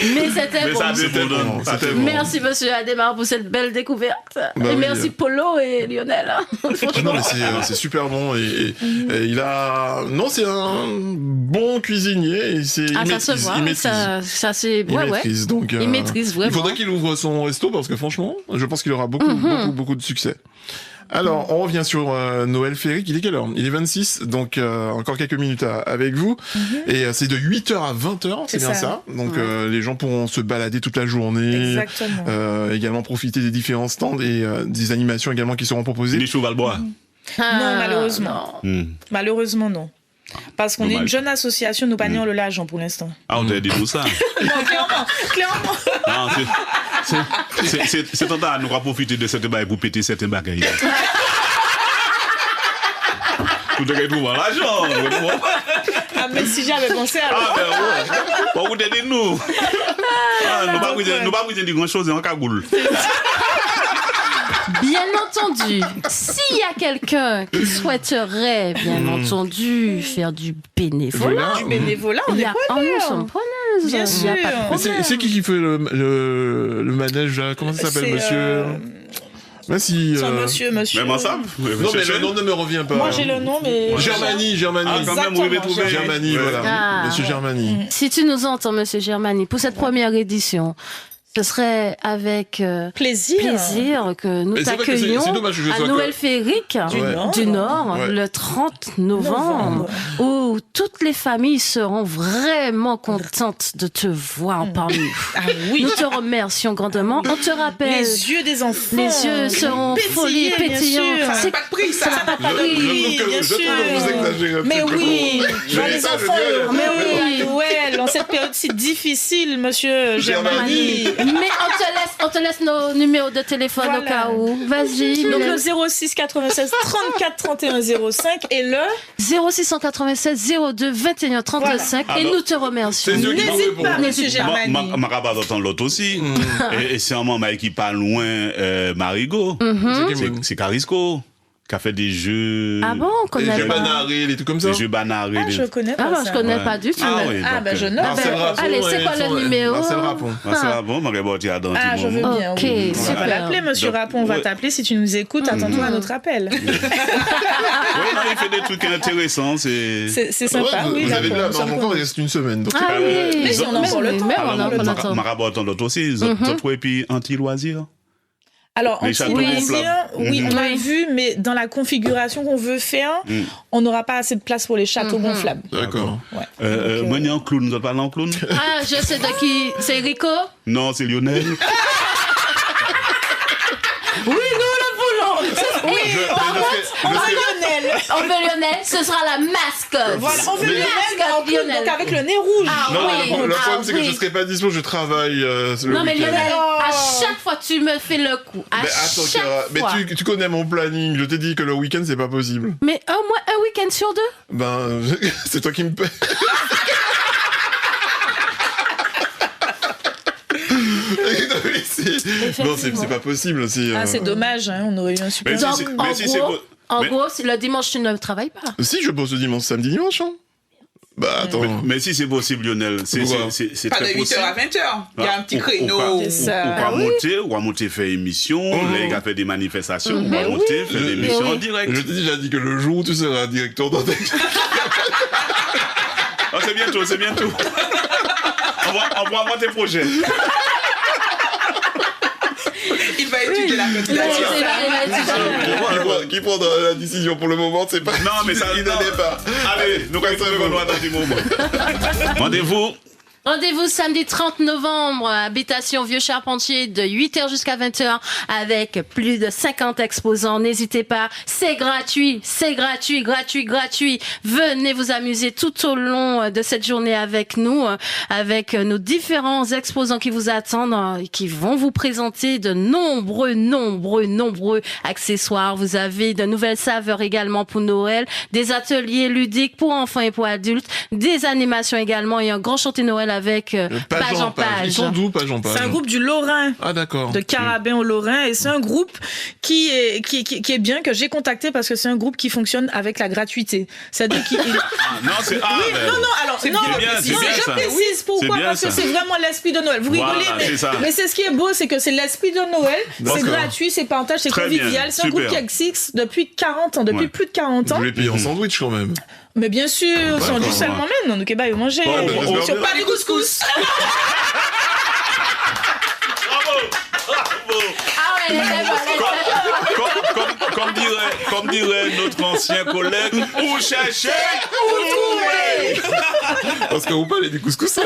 S4: Mais c'était
S1: Mais
S4: bon.
S1: ça, c'est
S3: C'était
S1: bon.
S3: bon,
S1: Ça,
S3: c'était
S1: c'est
S3: bon.
S4: Merci monsieur Adhémar pour cette belle découverte. Et
S3: oui.
S4: merci Polo et Lionel.
S3: Ah non, mais c'est super bon et il a non c'est un bon cuisinier et c'est
S4: Ah,
S3: il
S4: ça se
S3: maîtrise,
S4: voit.
S3: il maîtrise.
S4: Ça c'est.
S3: Il
S4: Ouais, ouais.
S3: maîtrise, donc
S4: Il maîtrise vraiment.
S3: il faudrait qu'il ouvre son resto parce que franchement, je pense qu'il aura beaucoup de succès. Alors, on revient sur Noël Féric. Il est quelle heure? Il est 26, donc encore quelques minutes avec vous. Et c'est de 8h à 20h, c'est
S5: C'est
S3: bien
S5: ça.
S3: ça. Donc les gens pourront se balader toute la journée.
S5: Exactement.
S3: Également profiter des différents stands et des animations également qui seront proposées.
S1: Les chevaux bois.
S5: Non, malheureusement. Malheureusement, non. Parce qu'on est une jeune association, nous pas le l'argent pour l'instant.
S1: Ah, on t'a dit tout ça.
S5: Non, clairement.
S1: Non, c'est tentant à nous profiter de cette baille pour péter certains bagailles. Tout est tout l'argent.
S5: Ah, mais si j'avais pensé à
S1: Ah, ben ouais. Bon, vous t'aidez nous. Ah, nous pas dire grand chose en cagoule.
S4: Bien entendu, s'il y a quelqu'un qui souhaiterait, bien entendu, faire du bénévolat.
S5: Du bénévolat, on est
S4: nous sommes preneuses.
S5: Bien sûr.
S3: C'est qui fait le manège là? Comment ça s'appelle, monsieur? Merci.
S5: Monsieur.
S1: Même ensemble?
S3: Non, mais le nom ne me revient pas.
S5: Moi, j'ai le nom, mais...
S3: Germanie.
S1: Ah, quand même, vous avez trouvé.
S3: Germanie, voilà. Monsieur Germanie.
S4: Si tu nous entends, monsieur Germani, pour cette première édition, ce serait avec plaisir que nous t'accueillons à Noël-Férique du Nord le 30 novembre, où toutes les familles seront vraiment contentes de te voir parmi nous.
S5: Ah oui.
S4: Nous te remercions grandement. On te rappelle...
S5: Les yeux des enfants.
S4: Les yeux seront folie et pétillants.
S6: Ça n'a pas de prix, ça.
S4: Ça n'a pas de prix.
S5: bien sûr.
S3: Vous exagérez.
S5: Mais oui,
S3: Mais
S5: les
S3: ça, je
S5: enfants,
S3: viens.
S5: mais oui, à Noël, en cette période si difficile, monsieur Germani.
S4: Mais on te laisse nos numéros de téléphone au cas où. Vas-y.
S5: Donc le 06 96 34 31 05 et le
S4: 0696 02 21 35
S1: Voilà.
S4: et nous te remercions.
S3: C'est eux qui m'ont
S5: n'hésite pas,
S3: répondu.
S5: monsieur Germani.
S1: Ma rabat d'entendre l'autre aussi. Et c'est un moment qui parle loin, Marigot. C'est Carisco, qui a fait des jeux.
S4: Ah bon, on
S3: Les
S4: connaît
S3: jeux
S4: pas.
S3: banarés, les trucs comme ça.
S1: Des jeux banarés.
S5: Ah, je connais pas
S4: Ah non,
S5: ça.
S4: je connais
S1: Ouais.
S4: pas du tout.
S1: Ah oui,
S5: Ah,
S1: donc,
S5: ben je note.
S3: Marcel Rapon.
S4: Allez, c'est quoi le numéro?
S3: Marcel Rapon.
S1: Ah, bon, ma rabat, tu as dans
S5: Ah,
S1: un
S5: je veux
S1: moment.
S5: bien.
S4: Ok,
S5: oui. On
S4: super.
S5: va l'appeler, monsieur
S1: Donc,
S5: Rapon. On va
S1: ouais.
S5: t'appeler si tu nous écoutes. Attends-toi à notre appel.
S1: Oui, non, il fait des trucs intéressants. C'est
S5: C'est sympa, oui.
S3: Vous avez de
S5: d'accord,
S3: là,
S5: nous sommes
S3: encore, il reste une semaine. Donc,
S4: Ah oui.
S5: Mais si on a encore le temps.
S4: Mais
S5: Alors,
S4: on a encore le temps.
S1: Ma rabat entend l'autre aussi. D'autres et puis anti-loisirs.
S5: Alors,
S1: Les
S5: en
S1: châteaux
S5: loisir,
S1: gonflables.
S5: oui, on a
S4: Oui.
S5: vu, mais dans la configuration qu'on veut faire, on n'aura pas assez de place pour les châteaux gonflables.
S3: D'accord.
S5: Ouais.
S1: Moi, en clown, nous allons parler en clown?
S4: Ah, je sais de qui. C'est Rico?
S1: Non, c'est Lionel.
S4: Oui, nous le voulons.
S5: Oui, on veut Lionel.
S4: On veut Lionel, ce sera la mascotte.
S5: Voilà, on veut
S3: Mais-
S5: Lionel,
S4: Mascotte
S5: en clown, donc avec le nez rouge.
S4: Ah
S3: Non,
S4: oui.
S3: le problème, c'est que
S4: oui.
S3: je serai pas dispo, je travaille le
S4: Non, mais
S3: week-end.
S4: Lionel, à
S5: Oh.
S4: chaque fois, tu me fais le coup. À
S3: Mais attends,
S4: chaque
S3: Chiara, mais
S4: fois.
S3: tu connais mon planning. Je t'ai dit que le week-end, c'est pas possible.
S4: Mais un week-end sur deux?
S3: Ben, c'est toi qui me paie. Non, c'est pas possible.
S5: Ah, c'est dommage, hein, on aurait eu un super.
S1: Mais si
S4: Donc,
S1: c'est-
S4: en
S1: mais si c'est
S4: gros,
S1: beau-
S4: en
S1: mais-
S4: gros, le dimanche, tu ne travailles pas.
S3: Si, je bosse le dimanche, samedi, dimanche. Hein. Bah, attends.
S1: Mais si c'est possible, Lionel, c'est
S3: Pourquoi
S6: Pas de
S1: très
S6: 8h
S1: possible.
S6: à 20h. Il y a un petit
S1: Ou-
S6: créneau.
S5: C'est ça.
S1: Ou va monter faire émission, les gars fait des manifestations, on va monter, faire des émissions en direct.
S3: Je t'ai déjà dit que le jour où tu seras directeur d'antenne.
S1: Ah, c'est bientôt, c'est bientôt. On va avoir tes projets.
S6: Il va étudier la candidature.
S3: Qui prendra la décision pour le moment, c'est pas.
S1: Non, mais ça,
S3: il
S1: non.
S3: n'en est pas.
S1: Allez, nous allons dans un petit moment. Rendez-vous.
S4: Rendez-vous samedi 30 novembre, habitation Vieux Charpentier de 8h jusqu'à 20h avec plus de 50 exposants. N'hésitez pas, c'est gratuit. Venez vous amuser tout au long de cette journée avec nous, avec nos différents exposants qui vous attendent, et qui vont vous présenter de nombreux accessoires. Vous avez de nouvelles saveurs également pour Noël, des ateliers ludiques pour enfants et pour adultes, des animations également et un grand chantier Noël avec page en page.
S3: Ils sont d'où, page en page?
S5: C'est un groupe du Lorrain.
S3: Ah, d'accord.
S5: De Carabin au Lorrain, et c'est un groupe qui est bien, que j'ai contacté parce que c'est un groupe qui fonctionne avec la gratuité. C'est-à-dire qu'il...
S1: Non, c'est
S5: alors,
S1: c'est
S5: non,
S1: bien, c'est
S5: non,
S1: bien
S5: je
S1: ça.
S5: précise pourquoi,
S1: C'est bien
S5: parce que
S1: ça.
S5: c'est vraiment l'esprit de Noël. Vous
S1: Voilà,
S5: rigolez,
S1: c'est ça.
S5: mais c'est ce qui est beau, c'est que c'est l'esprit de Noël, c'est
S3: D'accord.
S5: gratuit, c'est partage, c'est
S1: Très bien,
S5: convivial. C'est un groupe
S1: super.
S5: qui existe depuis 40 ans, depuis
S1: Ouais.
S5: plus de 40 ans.
S3: Je vais payer en sandwich quand même.
S5: Mais bien sûr, c'est
S3: D'accord,
S5: du seulement même, non, nous, Québec, vous mangez.
S3: Ouais, mais j'espère
S5: Sur
S3: bien.
S5: pas du couscous.
S1: Bravo.
S4: Ah ouais,
S1: Comme dirait notre ancien collègue, où chercher, où trouver.
S3: Parce que vous parlez du couscous là.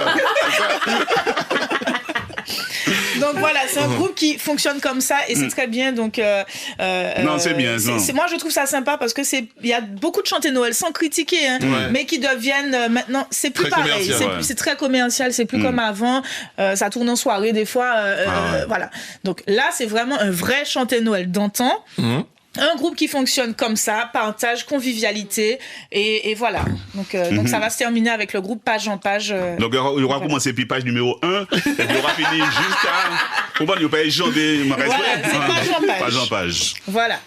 S5: Donc voilà, c'est un groupe qui fonctionne comme ça et c'est très bien. Donc
S1: Non, c'est bien, non.
S5: moi, je trouve ça sympa parce que il y a beaucoup de chantés Noël sans critiquer, hein,
S3: Ouais.
S5: mais qui deviennent maintenant, c'est plus
S3: Très
S5: pareil,
S3: commercial,
S1: ouais.
S5: c'est très commercial, c'est plus comme avant. Ça tourne en soirée des fois,
S1: ouais.
S5: voilà. Donc là, c'est vraiment un vrai chanté Noël d'antan. Un groupe qui fonctionne comme ça, partage, convivialité, et voilà. Donc ça va se terminer avec le groupe page en page.
S1: Donc, il y aura commencé puis page numéro 1, et il y aura fini jusqu'à Pour pas nous pas échanger,
S5: Voilà, c'est pas Jean Page.
S1: Pas Jean Page.
S5: Voilà.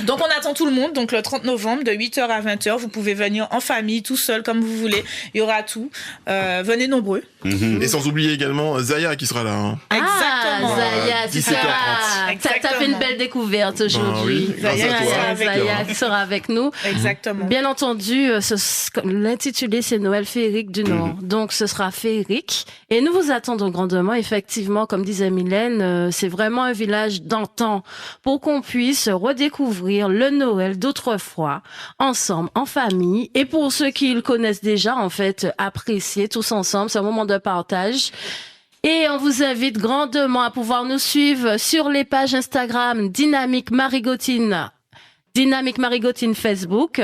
S5: Donc on attend tout le monde. Donc le 30 novembre de 8h à 20h, vous pouvez venir en famille, tout seul, comme vous voulez. Il y aura tout. Venez nombreux.
S3: Et sans oublier également Zaya qui sera là. Hein.
S5: Exactement.
S7: Zaya, tu
S3: 17h30.
S7: t'as fait une belle découverte aujourd'hui.
S3: oui, grâce à toi.
S7: Zaya qui sera avec nous.
S5: Exactement.
S7: Bien entendu, l'intitulé c'est Noël féerique du Nord. Donc ce sera féerique. Et nous vous attendons grandement. Effectivement, comme disait Mylène, c'est vraiment un village d'antan pour qu'on puisse redécouvrir le Noël d'autrefois, ensemble, en famille. Et pour ceux qui le connaissent déjà, en fait, apprécier tous ensemble. C'est un moment de partage. Et on vous invite grandement à pouvoir nous suivre sur les pages Instagram Dynamique Marigotine Facebook.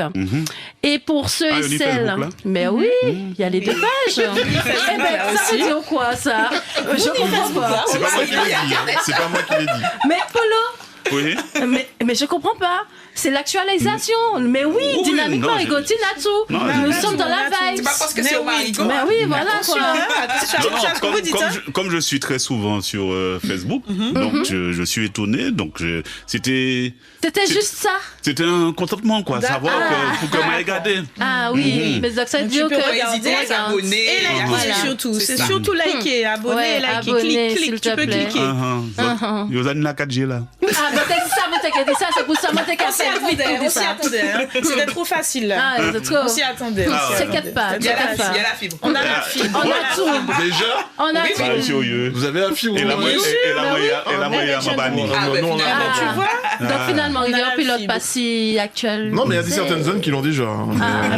S7: Et pour ceux et celles...
S1: Facebook, là?
S7: Mais oui, il y a les deux pages. Eh ben, ça veut dire quoi, ça? Je comprends pas.
S3: C'est pas moi qui l'ai dit. C'est pas moi qui l'ai dit.
S7: Mais Polo,
S1: Oui.
S7: mais je comprends pas. C'est l'actualisation. Mais oui,
S1: Oui,
S7: Dynamique
S1: non,
S7: Marigotine a tout.
S1: Non,
S7: Nous
S1: je-
S7: sommes dans la
S6: C'est
S7: vibe.
S6: pas parce que c'est au Marigot.
S7: Mais oui, voilà
S5: Attention,
S7: quoi.
S5: attention
S1: Non, non,
S5: à ce que vous dites.
S1: comme je suis très souvent sur Facebook, donc je suis étonné. Donc c'était
S7: Juste ça.
S1: un contentement quoi,
S5: D'accord.
S1: savoir que pour que m'a regardé.
S7: Ah oui, mais donc ça veut
S5: Donc,
S7: dire
S5: tu peux
S7: que...
S6: Hésiter à s'abonner.
S5: Et liker
S7: Voilà.
S5: surtout. C'est
S6: ça.
S5: surtout liker, abonner,
S7: Ouais,
S5: liker.
S7: abonner,
S5: Clique,
S7: s'il
S5: tu
S7: te
S5: peux
S7: plaît.
S5: cliquer.
S1: Vous avez la 4G là.
S7: Ah, mais t'as dit ça, mais t'as dit ça, c'est pour ça, mais t'as
S5: On s'y attendait, on s'y attendait. Hein. C'était trop facile là.
S7: Ah, c'est trop.
S5: On s'y attendait.
S7: T'inquiète pas,
S6: Il y a la
S7: t'inquiète
S6: fibre, il y a
S7: pas.
S6: la fibre.
S5: On a la fibre.
S7: On a tout.
S3: Déjà
S7: On a
S6: Oui,
S7: tout.
S1: Bah, sérieux.
S3: Vous avez la fibre
S1: Et la
S3: vous
S1: moyenne,
S3: aussi
S1: et la moyenne m'a banni.
S3: Ah,
S6: bah,
S3: non, on a-
S6: finalement,
S7: Ah,
S5: Tu vois?
S7: donc finalement, Rivière
S5: la
S7: Pilote
S5: fibre.
S7: pas si actuel.
S3: Non, mais il y a des certaines zones qui l'ont déjà. Hein.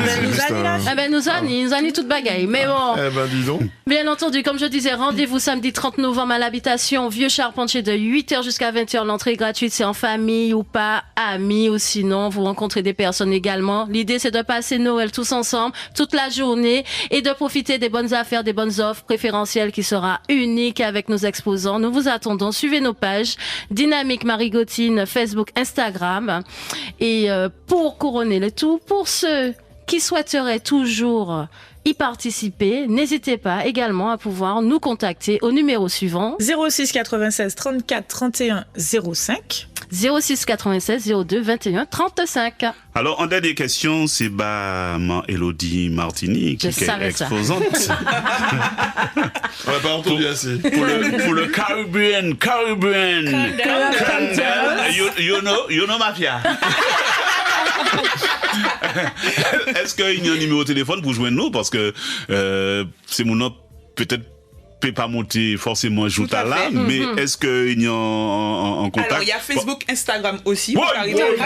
S3: C'est
S5: nous
S3: juste,
S5: a mis la
S7: Ah ben nous a mis toute bagaille. Mais bon,
S3: Eh ben, dis donc.
S7: bien entendu, comme je disais, rendez-vous samedi 30 novembre à l'habitation Vieux Charpentier de 8h jusqu'à 20h. L'entrée est gratuite, c'est en famille ou pas, amis ou sinon, vous rencontrez des personnes également. L'idée, c'est de passer Noël tous ensemble, toute la journée et de profiter des bonnes affaires, des bonnes offres préférentielles qui sera unique avec nos exposants. Nous vous attendons. Suivez nos pages Dynamique Marigotine, Facebook, Instagram. Et pour couronner le tout, pour ceux qui souhaiteraient toujours y participer, n'hésitez pas également à pouvoir nous contacter au numéro suivant
S5: 06 96 34 31 05.
S7: 06 96 02 21 35.
S1: Alors, en dernière question, c'est Elodie Martini qui
S7: Je
S1: est
S7: savais ça.
S1: exposante
S3: On l'a pas entendu assez.
S1: pour le Caribbean. You know Mafia. Est-ce qu'il y a un numéro de téléphone pour joindre nous? Parce que c'est mon nom, peut-être peut pas monter forcément jour
S6: Tout à
S1: là,
S6: fait.
S1: mais est-ce qu'il y a en contact?
S6: Alors, il y a Facebook, Instagram aussi.
S1: Ouais,
S6: Vous arrivez à-
S1: ouais.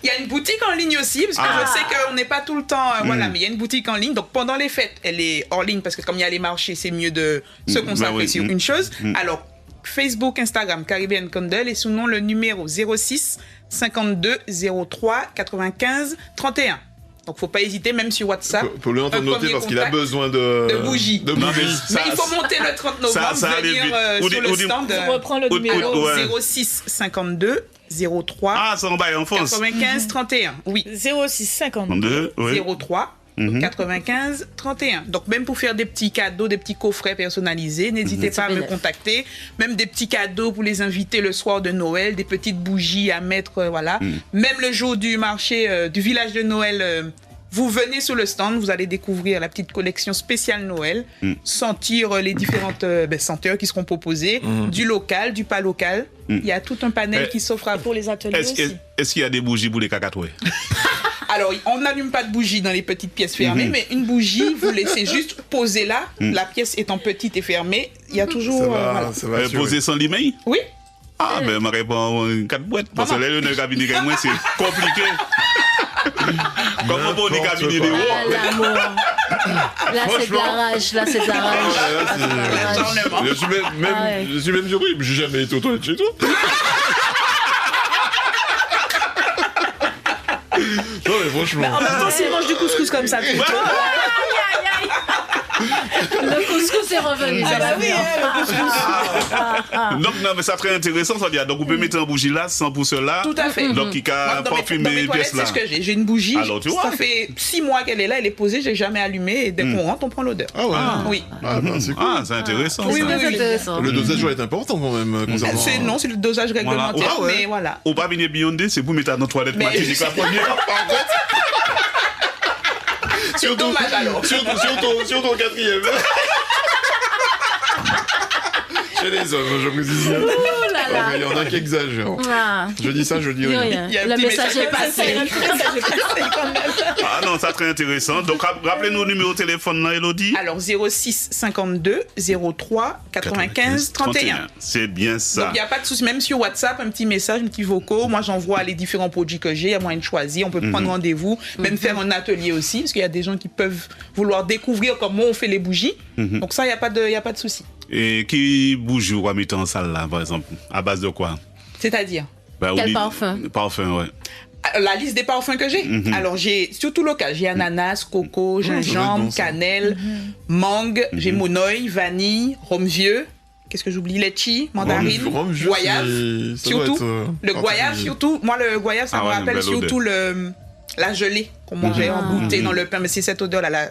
S6: Il y a une boutique en ligne aussi, parce que je sais qu'on n'est pas tout le temps, voilà, mais il y a une boutique en ligne. Donc pendant les fêtes, elle est hors ligne, parce que comme il y a les marchés, c'est mieux de se consacrer
S1: oui.
S6: sur une chose. Alors, Facebook, Instagram, Caribbean Candle, et sinon le numéro 06 52 03 95 31. Donc faut pas hésiter, même sur WhatsApp.
S3: Faut le
S6: Un
S3: noter
S6: premier
S3: parce qu'il a
S6: contact
S3: besoin de
S6: bougies.
S3: De
S1: Non,
S3: bougies.
S1: mais
S6: Mais il faut monter le 30 novembre,
S1: ça allait
S6: venir
S1: vite.
S6: sur
S1: Ou
S6: le
S1: des-
S6: stand.
S5: On reprend le numéro.
S6: Alors,
S1: Ouais.
S6: 06 52 03
S1: Ah, ça en bas en France.
S6: 95 31. Oui.
S5: 06 52
S1: 2, oui.
S6: 03 95 31. Donc même pour faire des petits cadeaux, des petits coffrets personnalisés, n'hésitez pas à me contacter. Même des petits cadeaux pour les invités le soir de Noël, des petites bougies à mettre, voilà. Même le jour du marché du village de Noël. Vous venez sur le stand, vous allez découvrir la petite collection spéciale Noël, sentir les différentes senteurs qui seront proposées, du local, du pas local. Il y a tout un panel qui s'offre à vous.
S5: pour les ateliers aussi.
S1: Est-ce qu'il y a des bougies pour les cacatouets?
S6: Alors, on n'allume pas de bougie dans les petites pièces fermées, mais une bougie, vous laissez juste poser là. La pièce étant petite et fermée, il y a toujours...
S3: Ça
S6: voilà.
S3: va, ça va. assurer.
S1: Poser sans limay?
S6: Oui.
S1: Ah, ben, ma réponse, 4 boîtes. Parce que là, le cabinet avec moi, c'est compliqué. Comment on est cabinet de
S3: N'importe
S1: haut?
S7: Ah, l'amour. Là, c'est de la rage. Là, c'est de la rage.
S3: Ah, là,
S7: Là, c'est de la rage.
S6: L'acharnement.
S3: Je suis même,
S7: Ah ouais.
S3: je suis même surpris. J'ai jamais été aux toilettes chez toi. Non mais franchement.
S5: En même temps, s'il mange du couscous comme ça, tout le temps.
S7: Le couscous est revenu.
S5: Ah bah oui, le couscous.
S1: Donc, non, mais ça très intéressant, ça veut dire. Donc, vous pouvez mettre un bougie là, sans pour cela.
S6: Tout à fait.
S1: Donc, il a
S6: Dans mes
S1: parfumé
S6: toilettes,
S1: pièce
S6: c'est
S1: là.
S6: ce que j'ai. J'ai une bougie.
S1: Alors, tu vois.
S6: Ça fait 6 mois qu'elle est là, elle est posée, j'ai jamais allumé. Et dès qu'on rentre, on prend l'odeur.
S3: Ah ouais.
S6: Oui.
S3: Ah, bah, c'est cool.
S1: Ah, c'est intéressant.
S6: Oui,
S1: ça.
S6: oui,
S7: Très
S6: oui.
S7: intéressant.
S3: Le dosage doit être important quand même concernant.
S6: Non, c'est le dosage réglementaire,
S3: Ah ouais.
S6: mais voilà.
S1: Ou pas venir Beyondé, c'est pour mettre dans la toilette
S6: Mais
S1: Martinique la première. Par contre.
S6: C'est dommage alors.
S3: Surtout au quatrième. Chez les hommes, je précise.
S7: Ouh là là.
S3: Il y en a qui exagèrent.
S7: Ah.
S3: Je dis ça, je dis
S7: Dis
S3: rien.
S7: rien.
S6: Il y a un
S7: Le
S6: petit
S7: message est passé.
S1: Ah non, ça très intéressant. Donc, rappelez-nous le numéro de téléphone là, Elodie.
S6: Alors 06 52 03 95 31.
S1: C'est bien
S6: Donc
S1: ça.
S6: il n'y a pas de souci, même sur WhatsApp, un petit message, un petit vocaux. Moi j'envoie les différents produits que j'ai, il y a moyen de choisir. On peut prendre rendez-vous, même faire un atelier aussi, parce qu'il y a des gens qui peuvent vouloir découvrir comment on fait les bougies. Donc ça, il n'y a pas de souci.
S1: Et qui bouge ou mettre en salle là, par exemple? À base de quoi?
S6: C'est-à-dire
S1: Bah,
S7: Quel
S1: oublie-
S7: parfum?
S1: Parfum, ouais.
S6: la liste des parfums que j'ai. Alors j'ai surtout local, j'ai ananas, coco, gingembre,
S3: bon, ça.
S6: cannelle, mangue, j'ai monoeil, vanille, rhum vieux. Qu'est-ce que j'oublie? Litchi, mandarine,
S3: Rhum vieux,
S6: goyave.
S3: ça doit
S6: Surtout
S3: être,
S6: le goyave,
S3: particulier.
S6: surtout. Moi le goyave, ça
S1: Ah
S6: me
S1: ouais,
S6: rappelle
S1: une belle
S6: surtout la gelée qu'on mangeait en goûter dans le pain. Mais c'est cette odeur là.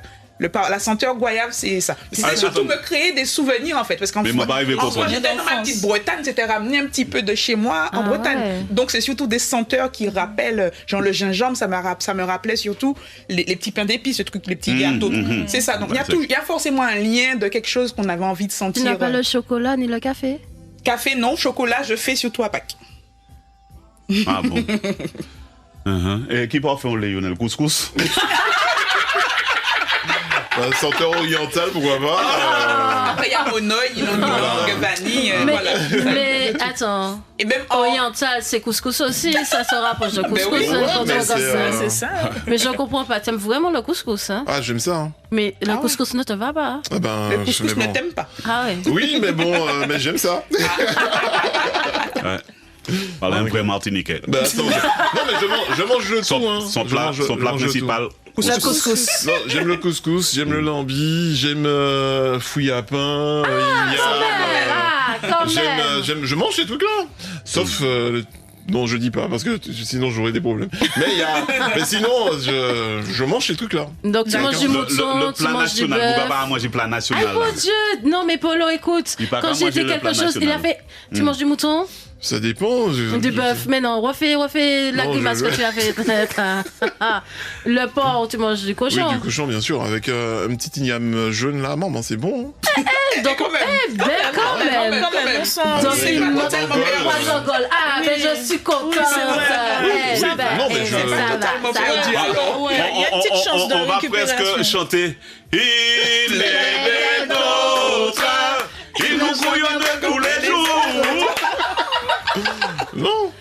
S6: La senteur goyave, c'est ça. C'est
S1: Ah,
S6: surtout
S1: attends.
S6: me créer des souvenirs en fait, parce qu'en
S1: Mais moi, pas arrivé pour
S6: quand
S1: ça.
S6: j'étais dans ma petite Bretagne, c'était ramener un petit peu de chez moi en
S7: Ah
S6: Bretagne.
S7: ouais.
S6: Donc c'est surtout des senteurs qui rappellent, genre le gingembre, ça me rappelait surtout les petits pains d'épices, ce truc, les petits gâteaux. C'est ça. Donc
S1: Ouais,
S6: il y a forcément un lien de quelque chose qu'on avait envie de
S7: Tu
S6: sentir.
S7: n'as pas le chocolat ni le café?
S6: Café non, chocolat je fais surtout à Pâques.
S1: Ah bon. Et qui parfum on lait, Lionel? Couscous?
S3: Senteur orientale, pourquoi pas
S6: Après il y a monoeil, ylang-ylang, vanille,
S7: Mais,
S6: voilà.
S7: mais attends,
S6: Et même
S7: oriental, c'est couscous aussi, ça se rapproche de couscous.
S6: oui,
S7: hein,
S6: ouais,
S7: quand
S3: mais
S7: on
S3: c'est,
S7: regarde ça.
S5: C'est ça.
S7: Mais je comprends pas, t'aimes vraiment le couscous, hein?
S3: Ah, j'aime ça. Hein.
S7: Mais le
S6: Ah ouais.
S7: couscous ne te va pas. Hein?
S3: Ah ben,
S6: le
S3: mais
S6: couscous
S3: bon.
S6: ne t'aime pas.
S7: Ah ouais.
S3: Oui, mais bon, mais j'aime ça.
S1: Ouais. Voilà, un vrai Martiniquais.
S3: Bah, attends, non, mais je mange le tout. Hein.
S1: Son
S3: Je
S1: plat,
S3: mange-
S1: son
S3: je
S1: plat
S3: mange le
S1: principal.
S5: Le couscous.
S3: Non, j'aime le couscous, j'aime le lambi, j'aime fouille à pain,
S7: Ah, quand même.
S3: je mange ces trucs-là. Sauf, non, je dis pas, parce que sinon j'aurais des problèmes. Mais sinon, je mange ces trucs-là.
S7: Donc tu manges du
S1: Le
S7: mouton, tu
S1: plat
S7: manges du
S1: national. Vous
S7: bœuf.
S1: pas manger plat
S7: Ah
S1: national.
S7: mon
S1: là.
S7: Dieu! Non mais Polo, écoute,
S1: Il part
S7: quand
S1: pas
S7: j'ai
S1: manger
S7: dit
S1: le
S7: quelque
S1: plat
S7: chose, il a
S1: national.
S7: fait. Tu manges du mouton?
S3: Ça dépend.
S7: Du bœuf, mais non, refais la
S3: Non,
S7: grimace que tu as fait. Le porc, tu manges du
S3: Oui,
S7: cochon.
S3: du cochon, bien sûr, avec un petit igname jaune là, maman, c'est bon. Hein.
S7: Donc,
S6: quand même.
S7: ben quand même.
S5: Quand même, on sent.
S7: Donc,
S3: c'est
S7: il
S3: pas
S7: monte
S3: totalement
S7: pas Jogol. Ah, mais je suis contente. Eh,
S3: Oui,
S7: ben,
S3: non, mais
S7: eh,
S3: je-
S7: ça va,
S6: totalement
S7: ça
S6: perdu,
S7: va.
S6: alors.
S5: Ouais, il y a une petite chance de
S1: On va
S5: récupération.
S1: presque chanter. Il est des nôtres, il nous couillonne tous les jours.
S3: Non.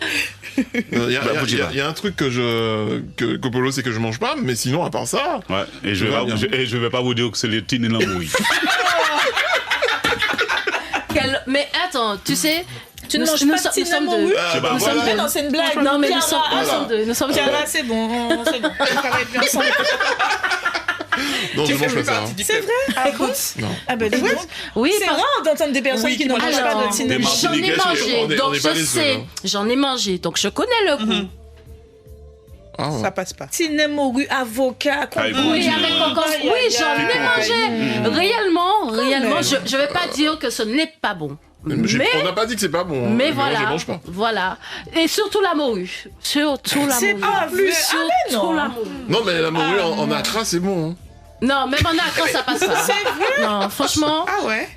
S3: Il
S1: vous dites pas.
S3: y a un truc que Polo c'est que je mange pas, mais sinon à part ça.
S1: Ouais, et je
S3: va bien.
S1: vais pas vous dire que c'est les tines et l'embrouille.
S7: Mais attends, tu sais,
S5: Tu ne manges pas de cinnamon?
S1: Je sais pas,
S7: Nous sommes
S1: voilà.
S7: deux.
S5: Non, c'est une blague.
S7: Non, mais nous
S5: Chiara,
S7: sommes
S5: ah,
S7: nous sommes deux. Nous sommes
S5: Chiara,
S7: deux.
S5: c'est bon. C'est bon. On travaille plus ensemble.
S3: Non, je
S6: Tu fais
S3: mange
S6: plus
S3: pas ça.
S6: partie du
S5: C'est
S6: club.
S5: vrai? Ah bon?
S3: Non.
S5: Ah ben dis donc.
S7: Oui,
S5: C'est
S7: parce-
S5: rare d'entendre des personnes
S6: Oui,
S5: qui ne
S6: qui
S5: mangent
S6: mangent
S5: pas
S7: Alors,
S5: de cinnamon.
S1: Des
S7: j'en ai
S1: Martiniquais,
S7: mangé,
S3: on est
S7: donc
S3: pas
S7: je
S3: les seuls,
S7: sais.
S3: hein.
S7: J'en ai mangé, donc je connais le goût.
S3: Ah ouais.
S6: Ça passe pas.
S5: Cinnamon, avocat,
S1: Ah,
S5: concombre.
S7: Oui, avec concombre. Oui, j'en ai mangé. Réellement, je vais pas dire que ce n'est pas bon.
S3: On n'a pas dit que c'est pas bon. Hein.
S7: Mais
S3: Moi, je
S7: voilà,
S3: mange pas.
S7: voilà. Et surtout la morue. Surtout la
S5: C'est
S7: morue.
S5: pas vrai. Ah,
S7: Surtout
S5: mais non.
S7: la morue.
S3: Non, mais la morue en Accra, c'est bon. Hein.
S7: Non, même en accord, ça passe pas.
S5: C'est vrai?
S7: Non, franchement,
S6: Ah ouais.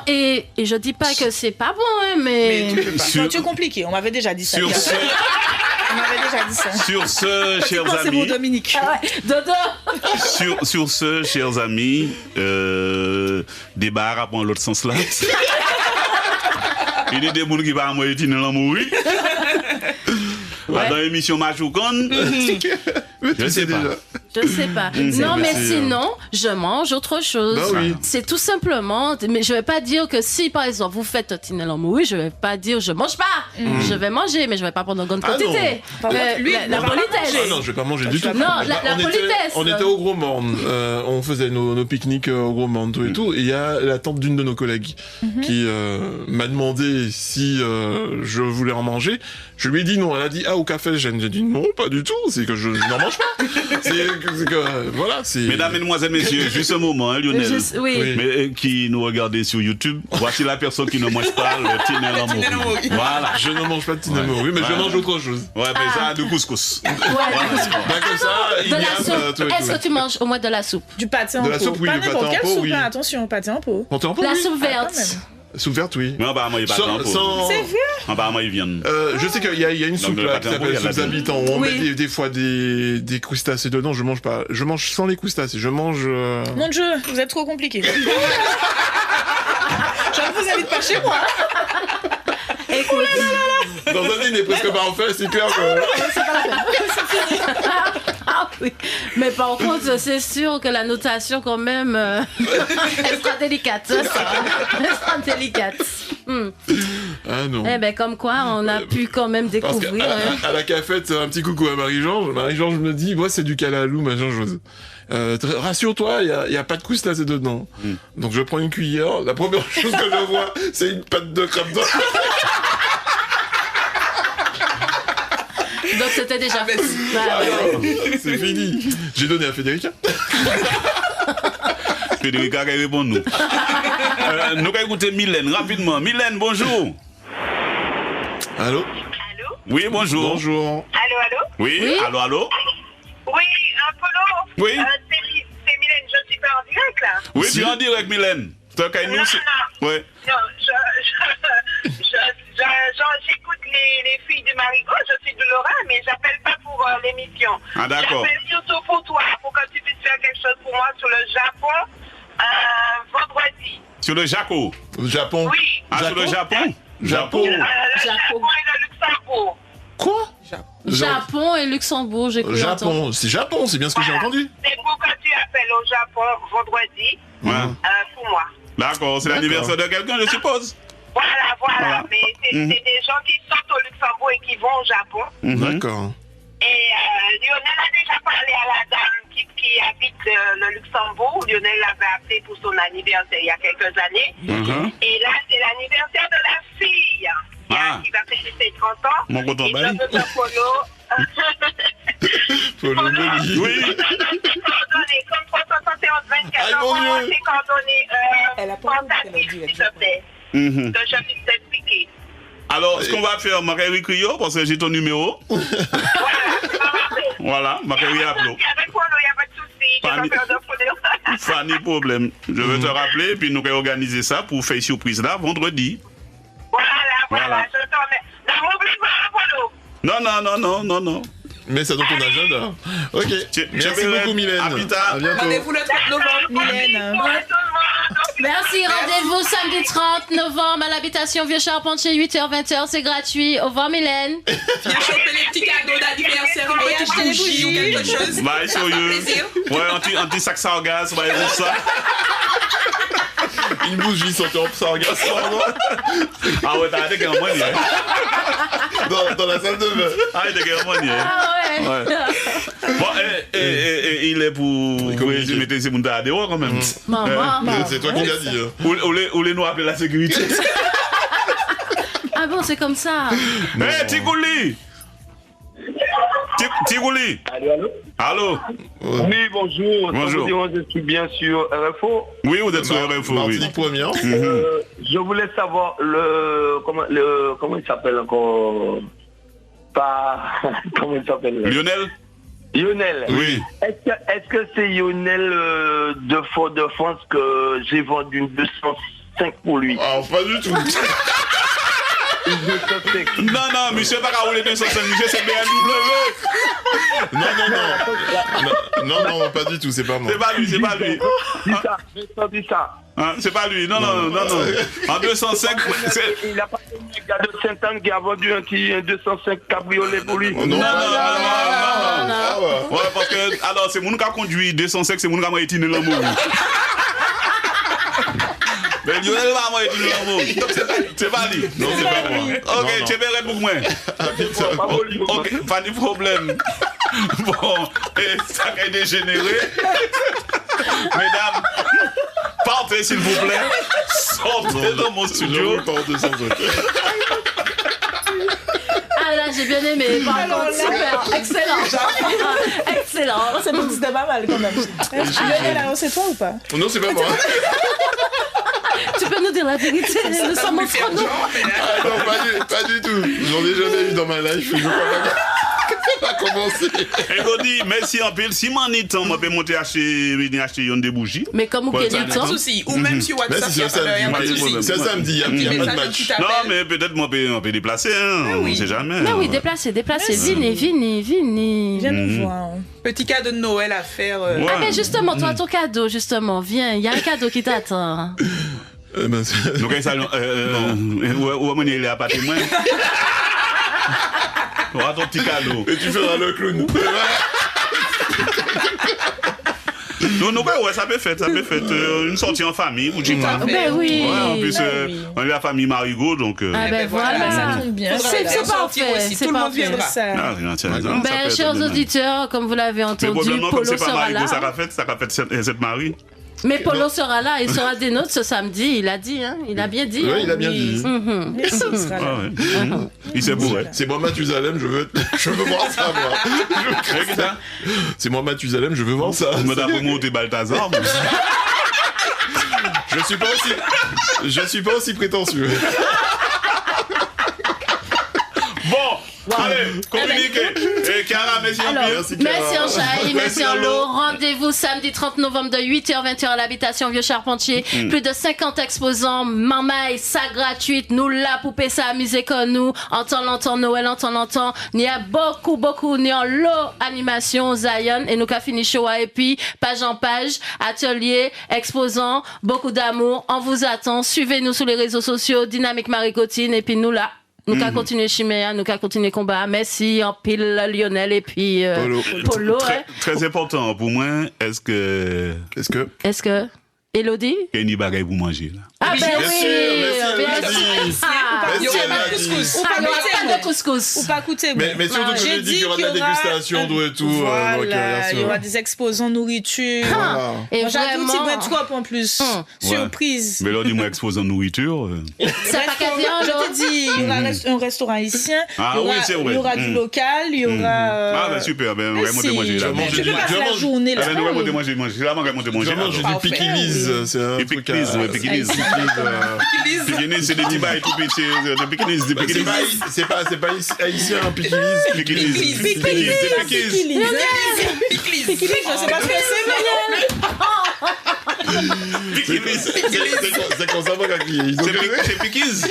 S7: et je dis pas que c'est pas bon, hein, mais...
S6: Mais tu fais pas.
S1: Sur-
S5: Non, tu es compliqué. On m'avait déjà dit ça.
S1: Sur ce,
S5: On m'avait déjà dit ça.
S1: sur ce, chers
S5: C'est bon,
S1: amis,
S5: Dominique.
S7: Ah ouais, Dodo.
S1: sur ce, chers amis, débat à prendre l'autre sens là. Il y a des gens qui vont me dire l'amour. Dans l'émission Machoukan,
S3: Mais
S1: je
S3: tu
S1: sais
S3: sais
S1: pas.
S3: déjà.
S7: Je sais pas. Non, mais sinon, je mange autre chose.
S3: Bah oui.
S7: C'est tout simplement. Mais je vais pas dire que si, par exemple, vous faites un tinel en mouru, je vais pas dire je mange pas. Je vais manger, mais je vais pas prendre une grande quantité. La politesse.
S3: Ah non, je vais pas manger du tout.
S7: Non, la politesse.
S3: On était au Gros Monde. On faisait nos pique-niques au Gros Monde, tout et tout. Et il y a la tante d'une de nos collègues qui m'a demandé si je voulais en manger. Je lui ai dit non. Elle a dit au café. J'ai dit non, pas du tout. C'est que je n'en mange pas. Voilà, c'est...
S1: Mesdames, Mesdemoiselles, Messieurs, juste un moment, hein, Lionel,
S7: Oui.
S1: mais, qui nous regardait sur YouTube. Voici la personne qui ne mange pas le tinel en mouru. Voilà.
S3: Je ne mange pas de tinel mouru, mais je mange autre chose.
S1: Ouais, mais ça, du couscous.
S3: Comme ça, il
S7: De la soupe. Est-ce que tu manges au moins de la soupe?
S5: Du pâté en
S3: De
S5: pot.
S3: la soupe, oui,
S5: Pas
S3: du pâté
S5: n'importe
S3: en
S5: quelle
S3: pot,
S5: soupe,
S3: oui.
S5: hein, attention, pâté en pot.
S3: Pâté en pot,
S7: La
S3: oui.
S7: soupe
S5: Quand
S7: verte.
S5: même.
S3: Soupe verte, oui.
S1: Mais apparemment, il n'y a pas de pot.
S3: Sans...
S5: C'est vrai?
S1: Apparemment, ils viennent.
S3: Je sais qu'il y a une soupe
S1: le
S3: là,
S1: pâté
S3: qui
S1: en pot,
S3: s'appelle
S1: il y a
S3: soupe
S1: la
S3: d'habitants où on
S7: Oui.
S3: met des fois des crustacés dedans. Je mange pas. Je mange sans les crustacés. Je mange.
S5: Mon Dieu, vous êtes trop compliqué. Je ne vous invite pas chez moi.
S7: Écoute.
S3: Dans un dîner presque parfait, c'est clair que.
S7: Ah oui. Mais par contre, c'est sûr que la notation, quand même, elle sera délicate. Elle sera délicate.
S3: Ah non.
S7: Eh ben, comme quoi, on a pu quand même
S3: Parce
S7: découvrir.
S3: qu'à la cafette, un petit coucou à Marie-Georges. Marie-Georges me dit, moi, c'est du calalou, machin chose. Rassure-toi, il y a pas de crustacés dedans. Donc je prends une cuillère. La première chose que je vois, c'est une pâte de crème d'or.
S7: Donc c'était déjà fait. Ouais.
S3: C'est fini. J'ai donné à Federica.
S1: Federica, qui répond nous. Nous allons écouter Mylène rapidement. Mylène, bonjour.
S3: Allô?
S8: Allô?
S1: Oui, bonjour.
S3: Bonjour.
S8: Allô?
S1: Oui,
S7: Oui.
S1: allô, allô.
S8: Oui, Apollo.
S1: Oui.
S8: C'est Mylène, je suis pas en direct là.
S1: Oui, tu es en direct, Mylène. Toi, quand nous, ouais.
S8: Non, j'écoute les filles de Marigot, je suis de Laura, mais j'appelle pas pour l'émission.
S1: Ah, d'accord.
S8: J'appelle surtout pour toi, pour que tu puisses faire quelque chose pour moi sur le Japon vendredi.
S1: Sur le Jaco.
S3: Au Japon.
S8: Oui.
S1: Ah, sur le Japon.
S3: Japon.
S8: Le Japon et le Luxembourg.
S3: Quoi?
S7: Japon et Luxembourg, j'ai cru entendre.
S3: Japon. C'est Japon, c'est bien ce que j'ai entendu.
S8: C'est pour que tu appelles au Japon vendredi
S1: Ouais.
S8: pour moi.
S1: D'accord, c'est l'anniversaire de quelqu'un, je suppose.
S8: Voilà. Mais c'est des gens qui sortent au Luxembourg et qui vont au Japon.
S3: D'accord.
S8: Et Lionel a déjà parlé à la dame qui habite le Luxembourg. Lionel l'avait appelé pour son anniversaire il y a quelques années. Et là, c'est l'anniversaire de la fille qui va fêter ses 30 ans.
S1: Mon content,
S8: et je veux que
S3: Polo Moli.
S1: Oui.
S8: c'est coordonné comme 371 24.
S3: Aïe, mon Dieu.
S8: C'est coordonné
S6: Elle a pas compris qu'elle a dit
S8: s'il te plaît. Que je puisse t'expliquer.
S1: Alors, ce qu'on va faire, Marie Cryo, parce que j'ai ton numéro. Voilà, Marie appelé.
S8: Avec Polo, il n'y a pas de souci. Je vais faire de Polo.
S1: Pas de problème. Je vais te rappeler, puis nous allons organiser ça pour faire surprise là, vendredi.
S8: Voilà. Je t'en mets. Non, m'oublie pas, Polo.
S1: Non.
S3: Mets ça dans ton agenda. Ok. Merci beaucoup, Mylène.
S1: À plus tard.
S3: À bientôt.
S6: Rendez-vous le 30 novembre.
S5: Mylène.
S7: Merci, rendez-vous samedi 30 novembre à l'habitation Vieux-Charpentier, 8h-20h, c'est gratuit. Au revoir, Mylène.
S6: Viens choper les petits cadeaux d'anniversaire, une petite bougie ou quelque chose.
S1: Bye,
S6: Ça va faire plaisir.
S1: Ouais, un petit sac sargasse, ouais, pour ça.
S3: Une bougie sortie en sargasse.
S1: Ah ouais, t'as arrêté qu'un mois,
S3: Dans la salle de bain.
S1: Ah, il était qu'un mois,
S7: Ah ouais.
S1: Bon, et il est pour résumer ces montagnes à dehors quand même.
S7: Maman.
S3: C'est toi qui l'as dit.
S1: Ou les nous appeler la sécurité.
S7: Ah bon, c'est comme ça.
S1: Hé, Tigouli! Tigouli! Allô?
S9: Oui, bonjour.
S1: Bonjour.
S9: Ça veut dire que je suis bien sur RFO.
S1: Oui, vous êtes sur RFO, oui.
S3: Martinique Première.
S9: Je voulais savoir comment il s'appelle encore. Comment il s'appelle?
S1: Lionel?
S9: Lionel.
S1: Oui.
S9: Est-ce que c'est Lionel de Fort-de-France que j'ai vendu une 205 pour lui?
S3: Ah, pas du tout.
S1: Non, monsieur pas qu'à rouler 205, monsieur c'est BMW.
S3: Non, pas du tout, c'est pas moi.
S1: C'est pas lui.
S9: Dis ça.
S1: Hein, c'est pas lui, non. En 205,
S9: Il n'a pas un gars de Saint-Anne qui a vendu un 205 cabriolet pour lui.
S1: Non.
S7: non.
S1: Ouais, parce que, alors, c'est mon qui a conduit 205, c'est mon qui a été dans l'amour. Mais Lionel va moi étudier l'amour. C'est pas lui. Non, c'est pas moi. Ok, tu es bête pour moi. Ok, pas de problème. Bon, et ça a dégénéré. Mesdames, partez s'il vous plaît. Sortez dans mon studio.
S7: Ah là, j'ai bien aimé. Par contre, super. Excellent. Excellent.
S5: C'était pas mal quand même. Lionel, alors c'est toi ou pas?
S3: Non, c'est pas moi.
S7: Tu peux nous dire la vérité, nous sommes entre nous.
S3: Ah non, pas du tout. J'en ai jamais eu dans ma life. Je crois pas commencer.
S1: Et on dit, merci en pile. Si mon temps, on peut monter acheter une des bougies.
S7: Mais comme vous gagnez du temps.
S6: Ou même sur WhatsApp, il n'y a pas de souci.
S3: C'est samedi, il n'y a pas de match.
S1: Non, mais peut-être on peut déplacer, on ne sait jamais.
S7: Mais oui, déplacer. Venez.
S5: Viens nous voir.
S6: Petit cadeau de Noël à faire.
S7: Ah, mais justement, toi, ton cadeau, justement, viens, il y a un cadeau qui t'attend.
S1: Donc, ça, où est-ce qu'il est à pas témoin? Tu auras ton petit cadeau.
S3: Et tu feras le clown.
S1: Non, ouais, ça peut faire une sortie en famille, ou tu
S7: Ah, ben oui.
S1: Ouais, en plus, on est la famille Marigot, donc.
S7: Ah, ben voilà.
S5: Ça tombe bien.
S7: C'est parfait.
S6: Tout le monde viendra.
S7: Ben, chers auditeurs, comme vous l'avez entendu, Polo sera là.
S1: Ça a fait cette Marie.
S7: Mais Polo sera là, il sera des nôtres ce samedi, il a dit, hein, il a bien dit.
S3: Oui,
S7: hein.
S3: il a bien dit.
S5: Merci, il sera là.
S1: Il s'est bourré.
S3: C'est moi Mathusalem, je veux voir ça, moi. C'est moi Mathusalem, je veux voir ça.
S1: Je me dis pour monter Balthazar.
S3: Je suis pas aussi prétentieux.
S1: Bon, allez, communiquez. Et Chiara, merci en pile.
S7: Merci en Chaï, merci en l'eau. Rendez-vous samedi 30 novembre de 8h à 20h à l'habitation Vieux Charpentier. Plus de 50 exposants. Maman, ça gratuite. Nous là, poupée, ça amuser comme nous. En temps longtemps, Noël, en temps longtemps. Il y a beaucoup, il y a l'eau animation, Zion. Et nous qu'a fini show. Et puis, page en page, atelier, exposants, beaucoup d'amour. On vous attend. Suivez-nous sur les réseaux sociaux, Dynamique Marie-Cotine. Et puis nous là. Nous qu'à continuer Chimère, nous qu'à continuer combat. Merci en pile Lionel et puis Polo.
S1: Très important pour moi, est-ce que
S7: Elodie?
S1: Il y a une bagaille pour manger là.
S7: Ah ben oui,
S6: Il y aura pas de couscous.
S7: Ou
S5: pas coûter.
S3: Mais surtout que j'ai dit qu'il y aura de la dégustation d'eau et tout.
S5: Voilà, il y aura des exposants nourriture.
S7: Et
S5: j'ai un
S7: vraiment...
S5: petit bread trop en plus. Surprise.
S1: Mais là, dis-moi exposant nourriture.
S7: C'est pas qu'à dire,
S5: je te dis, il y aura un restaurant haïtien.
S1: Ah oui, c'est vrai.
S5: Il y aura du local, il y aura...
S1: Ah ben super, ben on va monter manger là.
S5: Tu peux passer la journée là.
S1: On va monter manger. Là, on va monter manger.
S3: J'ai du piquilise. C'est un truc
S1: Piquilise, c'est des petits bails tout petits.
S3: C'est pas haïtien, piquilise.
S5: Piquilise, je sais pas ce que c'est,
S3: c'est comme ça, moi,
S1: c'est piquilise.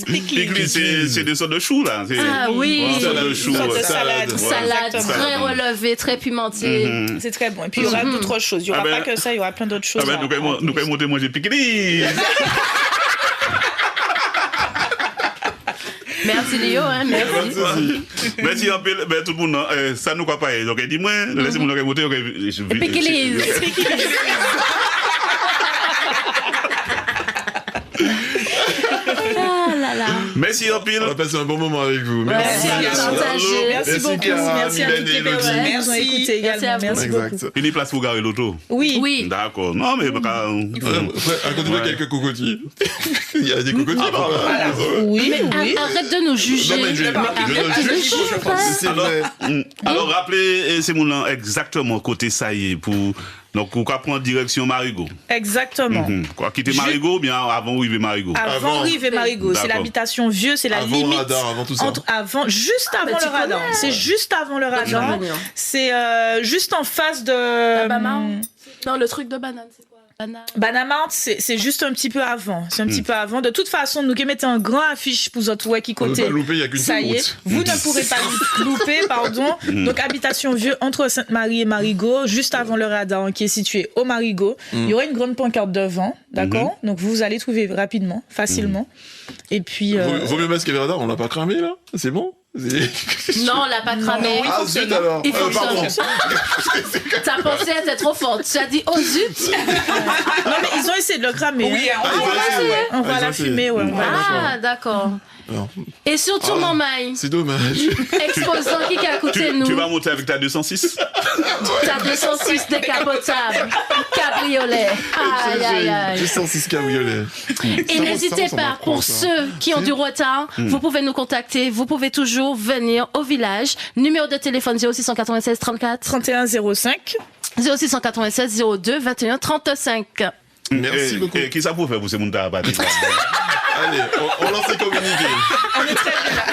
S1: Piquilise, c'est des sortes de choux, là.
S7: Ah oui.
S5: Salade
S7: très relevée, très pimentée.
S5: C'est très bon. Et puis, il y aura d'autres choses. Il n'y aura pas que ça, il y aura plein d'autres choses.
S1: Nous pouvons monter manger piquilise.
S7: Merci Léo, hein, merci.
S1: Merci un peu, tout le monde, ça nous croit pas. Donc, dis-moi, laissez-moi monter.
S7: Piquilise. Ah là là.
S1: Merci en pile.
S3: On a passé un bon moment avec vous.
S7: Merci
S5: beaucoup. Merci à toutes les personnes qui nous ont écoutés également. Merci beaucoup.
S1: Il y a des places pour garer l'auto?
S7: Oui.
S1: D'accord. Non, mais
S3: à côté de quelques cocotiers. Il y a des cocotiers par là.
S7: Oui. Arrête de nous juger.
S1: Alors, rappelez, c'est mon exactement côté ça y est pour. Donc, on va prendre direction Marigot.
S5: Exactement.
S1: Quoi, quitter Marigot ou bien avant arriver Marigot?
S5: Avant arriver Marigot. C'est l'habitation Vieux, c'est la limite.
S3: Avant tout ça.
S5: Juste avant le radar. C'est juste avant le radar. C'est juste en face de.
S7: Non, le truc de banane, c'est quoi?
S5: Banamart, c'est juste un petit peu avant. C'est un petit peu avant. De toute façon, nous qui mettons un grand affiche pour votre ouais qui côté.
S3: On ne peut pas louper, il n'y a qu'une
S5: ça y est, vous ne pourrez pas louper, pardon. Donc, habitation Vieux entre Sainte-Marie et Marigot, juste avant le radar qui est situé au Marigot. Il y aura une grande pancarte devant, d'accord? Donc, vous allez trouver rapidement, facilement. Et puis.
S3: Vaut mieux mettre ce qu'il y avait radar, on l'a pas cramé là? C'est bon?
S7: Non, on l'a pas cramé.
S3: Ah zut alors.
S7: Il fonctionne.
S3: Pardon.
S7: Ta pensée était trop forte. Tu as dit oh zut.
S5: Non, mais ils ont essayé de le cramer.
S6: Oui,
S5: hein.
S6: on
S5: On voit la fumée, ouais.
S7: Ah, d'accord.
S3: Alors.
S7: Et surtout, mon maille,
S3: C'est dommage.
S7: exposant qui a coûté
S1: Tu
S7: nous.
S1: vas monter avec ta 206?
S7: Ta 206 décapotable. Cabriolet. Aïe, aïe, aïe.
S3: 206 cabriolet.
S7: Et n'hésitez pas, pour ceux qui ont du retard, vous pouvez nous contacter. Vous pouvez toujours venir au village. Numéro de téléphone 0696 34
S5: 31 05.
S7: 0696 02 21 35.
S3: Merci beaucoup.
S1: Et qui ça pour faire pour ces gens-là?
S3: Allez, on lance les communiqués.
S5: On est très bien là.